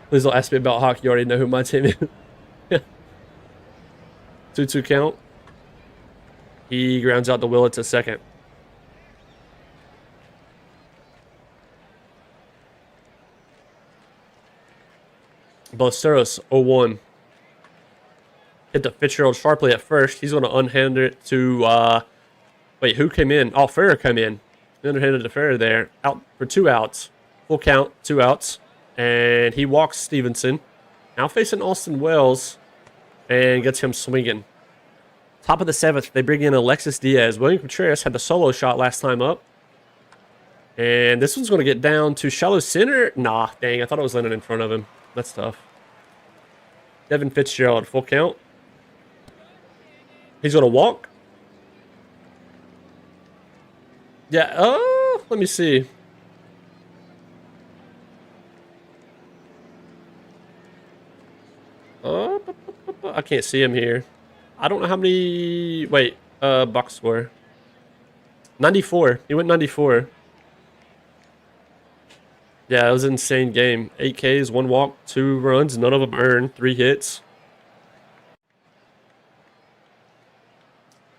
Please don't ask me about hockey. You already know who my team is. 2-2 count. He grounds out the Willett to second. Ballesteros, 0-1. Hit the Fitzgerald sharply at first. He's going to unhand it to... wait, who came in? Oh, Ferrer came in. Underhanded to Ferrer there. Out for 2 outs. Full count, 2 outs. And he walks Stevenson. Now facing Austin Wells. And gets him swinging. Top of the 7th, they bring in Alexis Diaz. William Contreras had the solo shot last time up. And this one's going to get down to shallow center. Nah, dang, I thought it was landing in front of him. That's tough. Devin Fitzgerald, full count. He's going to walk. Yeah, let me see. I can't see him here. I don't know how many... Wait, box score. 94. He went 94. Yeah, it was an insane game. 8 Ks, 1 walk, 2 runs, none of them earned, 3 hits.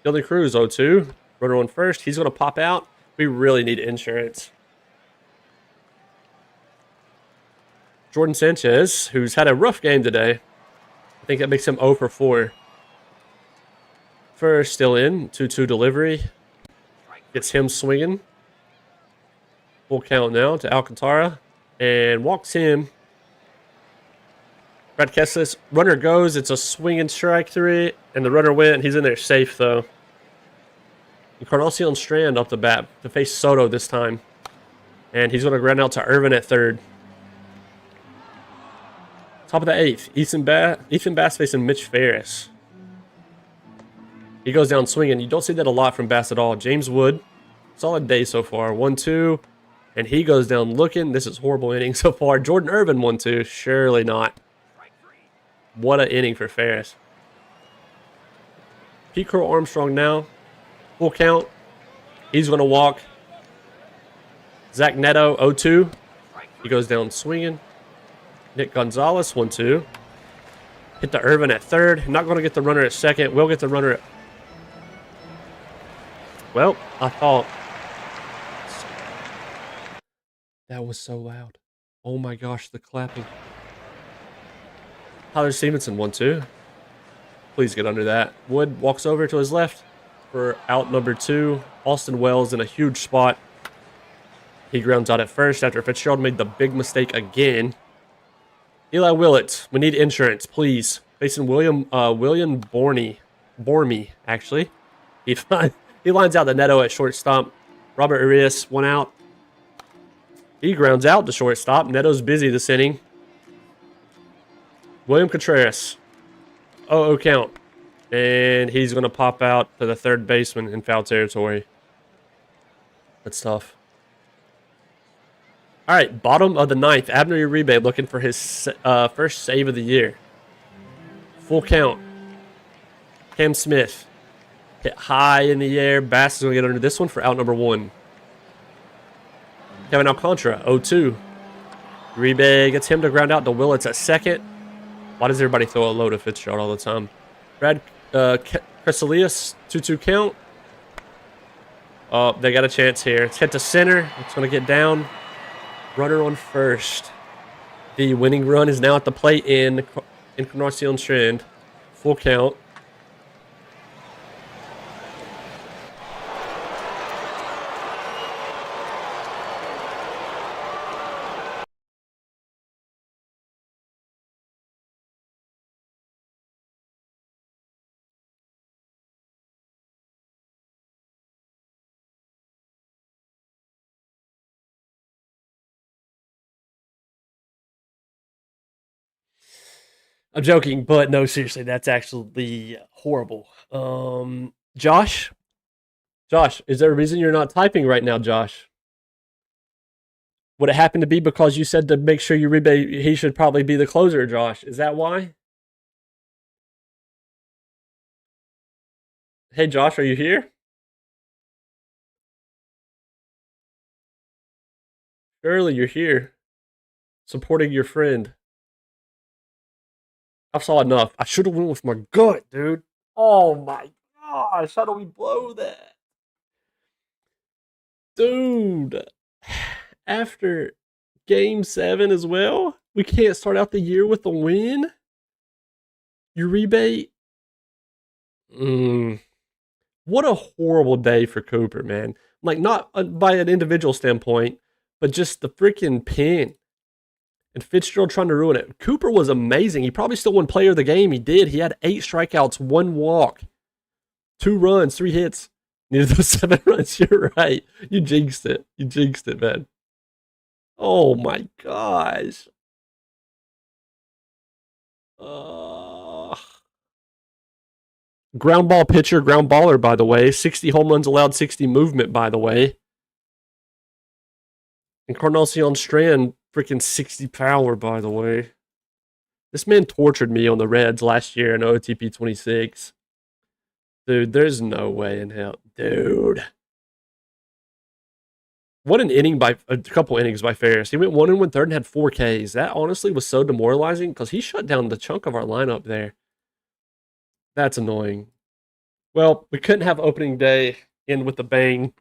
Dylan Cruz, 0-2. Runner on first. He's going to pop out. We really need insurance. Jordan Sanchez, who's had a rough game today. I think that makes him 0 for 4. First, still in. 2-2 delivery. Gets him swinging. Full count now to Alcantara. And walks him. Brad Kessless. Runner goes. It's a swinging strike 3. And the runner went. He's in there safe, though. Encarnacion Strand up the bat to face Soto this time. And he's going to ground out to Irvin at third. Top of the 8th. Ethan Bass facing Mitch Ferris. He goes down swinging. You don't see that a lot from Bass at all. James Wood. Solid day so far. 1-2. And he goes down looking. This is horrible inning so far. Jordan Irvin 1-2. Surely not. What an inning for Ferris. Pete Crow Armstrong now. Full count. He's going to walk. Zach Neto 0-2. He goes down swinging. Nick Gonzalez 1-2. Hit the Irvin at third. Not going to get the runner at second. We'll get the runner at... Well, I thought... That was so loud. Oh my gosh, the clapping. Tyler Stevenson 1-2. Please get under that. Wood walks over to his left for out number 2. Austin Wells in a huge spot. He grounds out at first after Fitzgerald made the big mistake again. Eli Willett, we need insurance, please. Facing William Bormy, actually. He lines out the Neto at shortstop. Robert Arias, 1 out. He grounds out to shortstop. Neto's busy this inning. William Contreras, 0-0 count. And he's going to pop out to the third baseman in foul territory. That's tough. All right, bottom of the 9th. Abner Uribe looking for his first save of the year. Full count. Cam Smith. Hit high in the air. Bass is going to get under this one for out number 1. Kevin Alcantara, 0-2. Uribe gets him to ground out to Willits at second. Why does everybody throw a low to Fitzgerald all the time? Brad Cresalius, 2-2 count. Oh, they got a chance here. It's hit to center. It's going to get down. Runner on first. The winning run is now at the plate in Encarnacion Strand. Full count. I'm joking, but no, seriously, that's actually horrible. Josh, is there a reason you're not typing right now, Josh? Would it happen to be because you said to make sure Uribe, he should probably be the closer, Josh? Is that why? Hey, Josh, are you here? Surely you're here, supporting your friend. I saw enough. I should have went with my gut, dude. Oh my gosh, how do we blow that? Dude, after game 7 as well, we can't start out the year with a win? Uribe? What a horrible day for Cooper, man. Like, not by an individual standpoint, but just the freaking pin. And Fitzgerald trying to ruin it. Cooper was amazing. He probably still won player of the game. He did. He had 8 strikeouts, 1 walk, 2 runs, 3 hits. Needed those 7 runs. You're right. You jinxed it. You jinxed it, man. Oh my gosh. Ground ball pitcher, ground baller, by the way. 60 home runs allowed, 60 movement, by the way. Encarnacion Strand, freaking 60 power, by the way. This man tortured me on the Reds last year in OOTP 26. Dude, there's no way in hell. Dude. What an inning by a couple innings by Ferris. He went 1 1/3 and had 4 Ks. That honestly was so demoralizing because he shut down the chunk of our lineup there. That's annoying. Well, we couldn't have opening day end with a bang.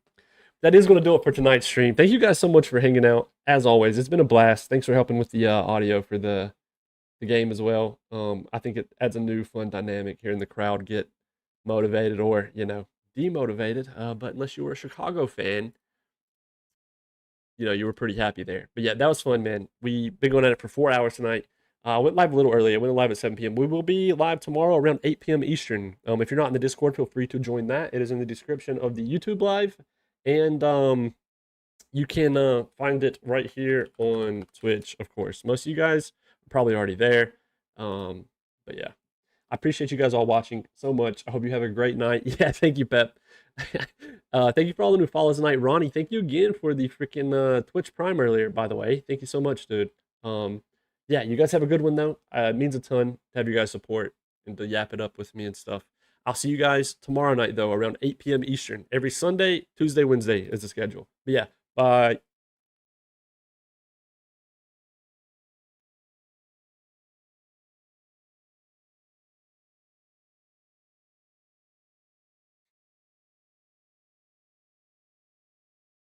That is going to do it for tonight's stream. Thank you guys so much for hanging out. As always, it's been a blast. Thanks for helping with the audio for the game as well. I think it adds a new fun dynamic hearing the crowd get motivated or demotivated. But unless you were a Chicago fan, you were pretty happy there. But yeah, that was fun, man. We've been going at it for 4 hours tonight. I went live a little early. I went live at 7 p.m. We will be live tomorrow around 8 p.m. Eastern. If you're not in the Discord, feel free to join that. It is in the description of the YouTube live. And you can find it right here on Twitch, of course. Most of you guys are probably already there. But yeah, I appreciate you guys all watching so much. I hope you have a great night. Yeah, thank you, Pep. Thank you for all the new follows tonight. Ronnie, thank you again for the freaking Twitch Prime earlier, by the way. Thank you so much, dude. Yeah, you guys have a good one, though. It means a ton to have you guys support and to yap it up with me and stuff. I'll see you guys tomorrow night, though, around 8 p.m. Eastern. Every Sunday, Tuesday, Wednesday is the schedule. But yeah, bye.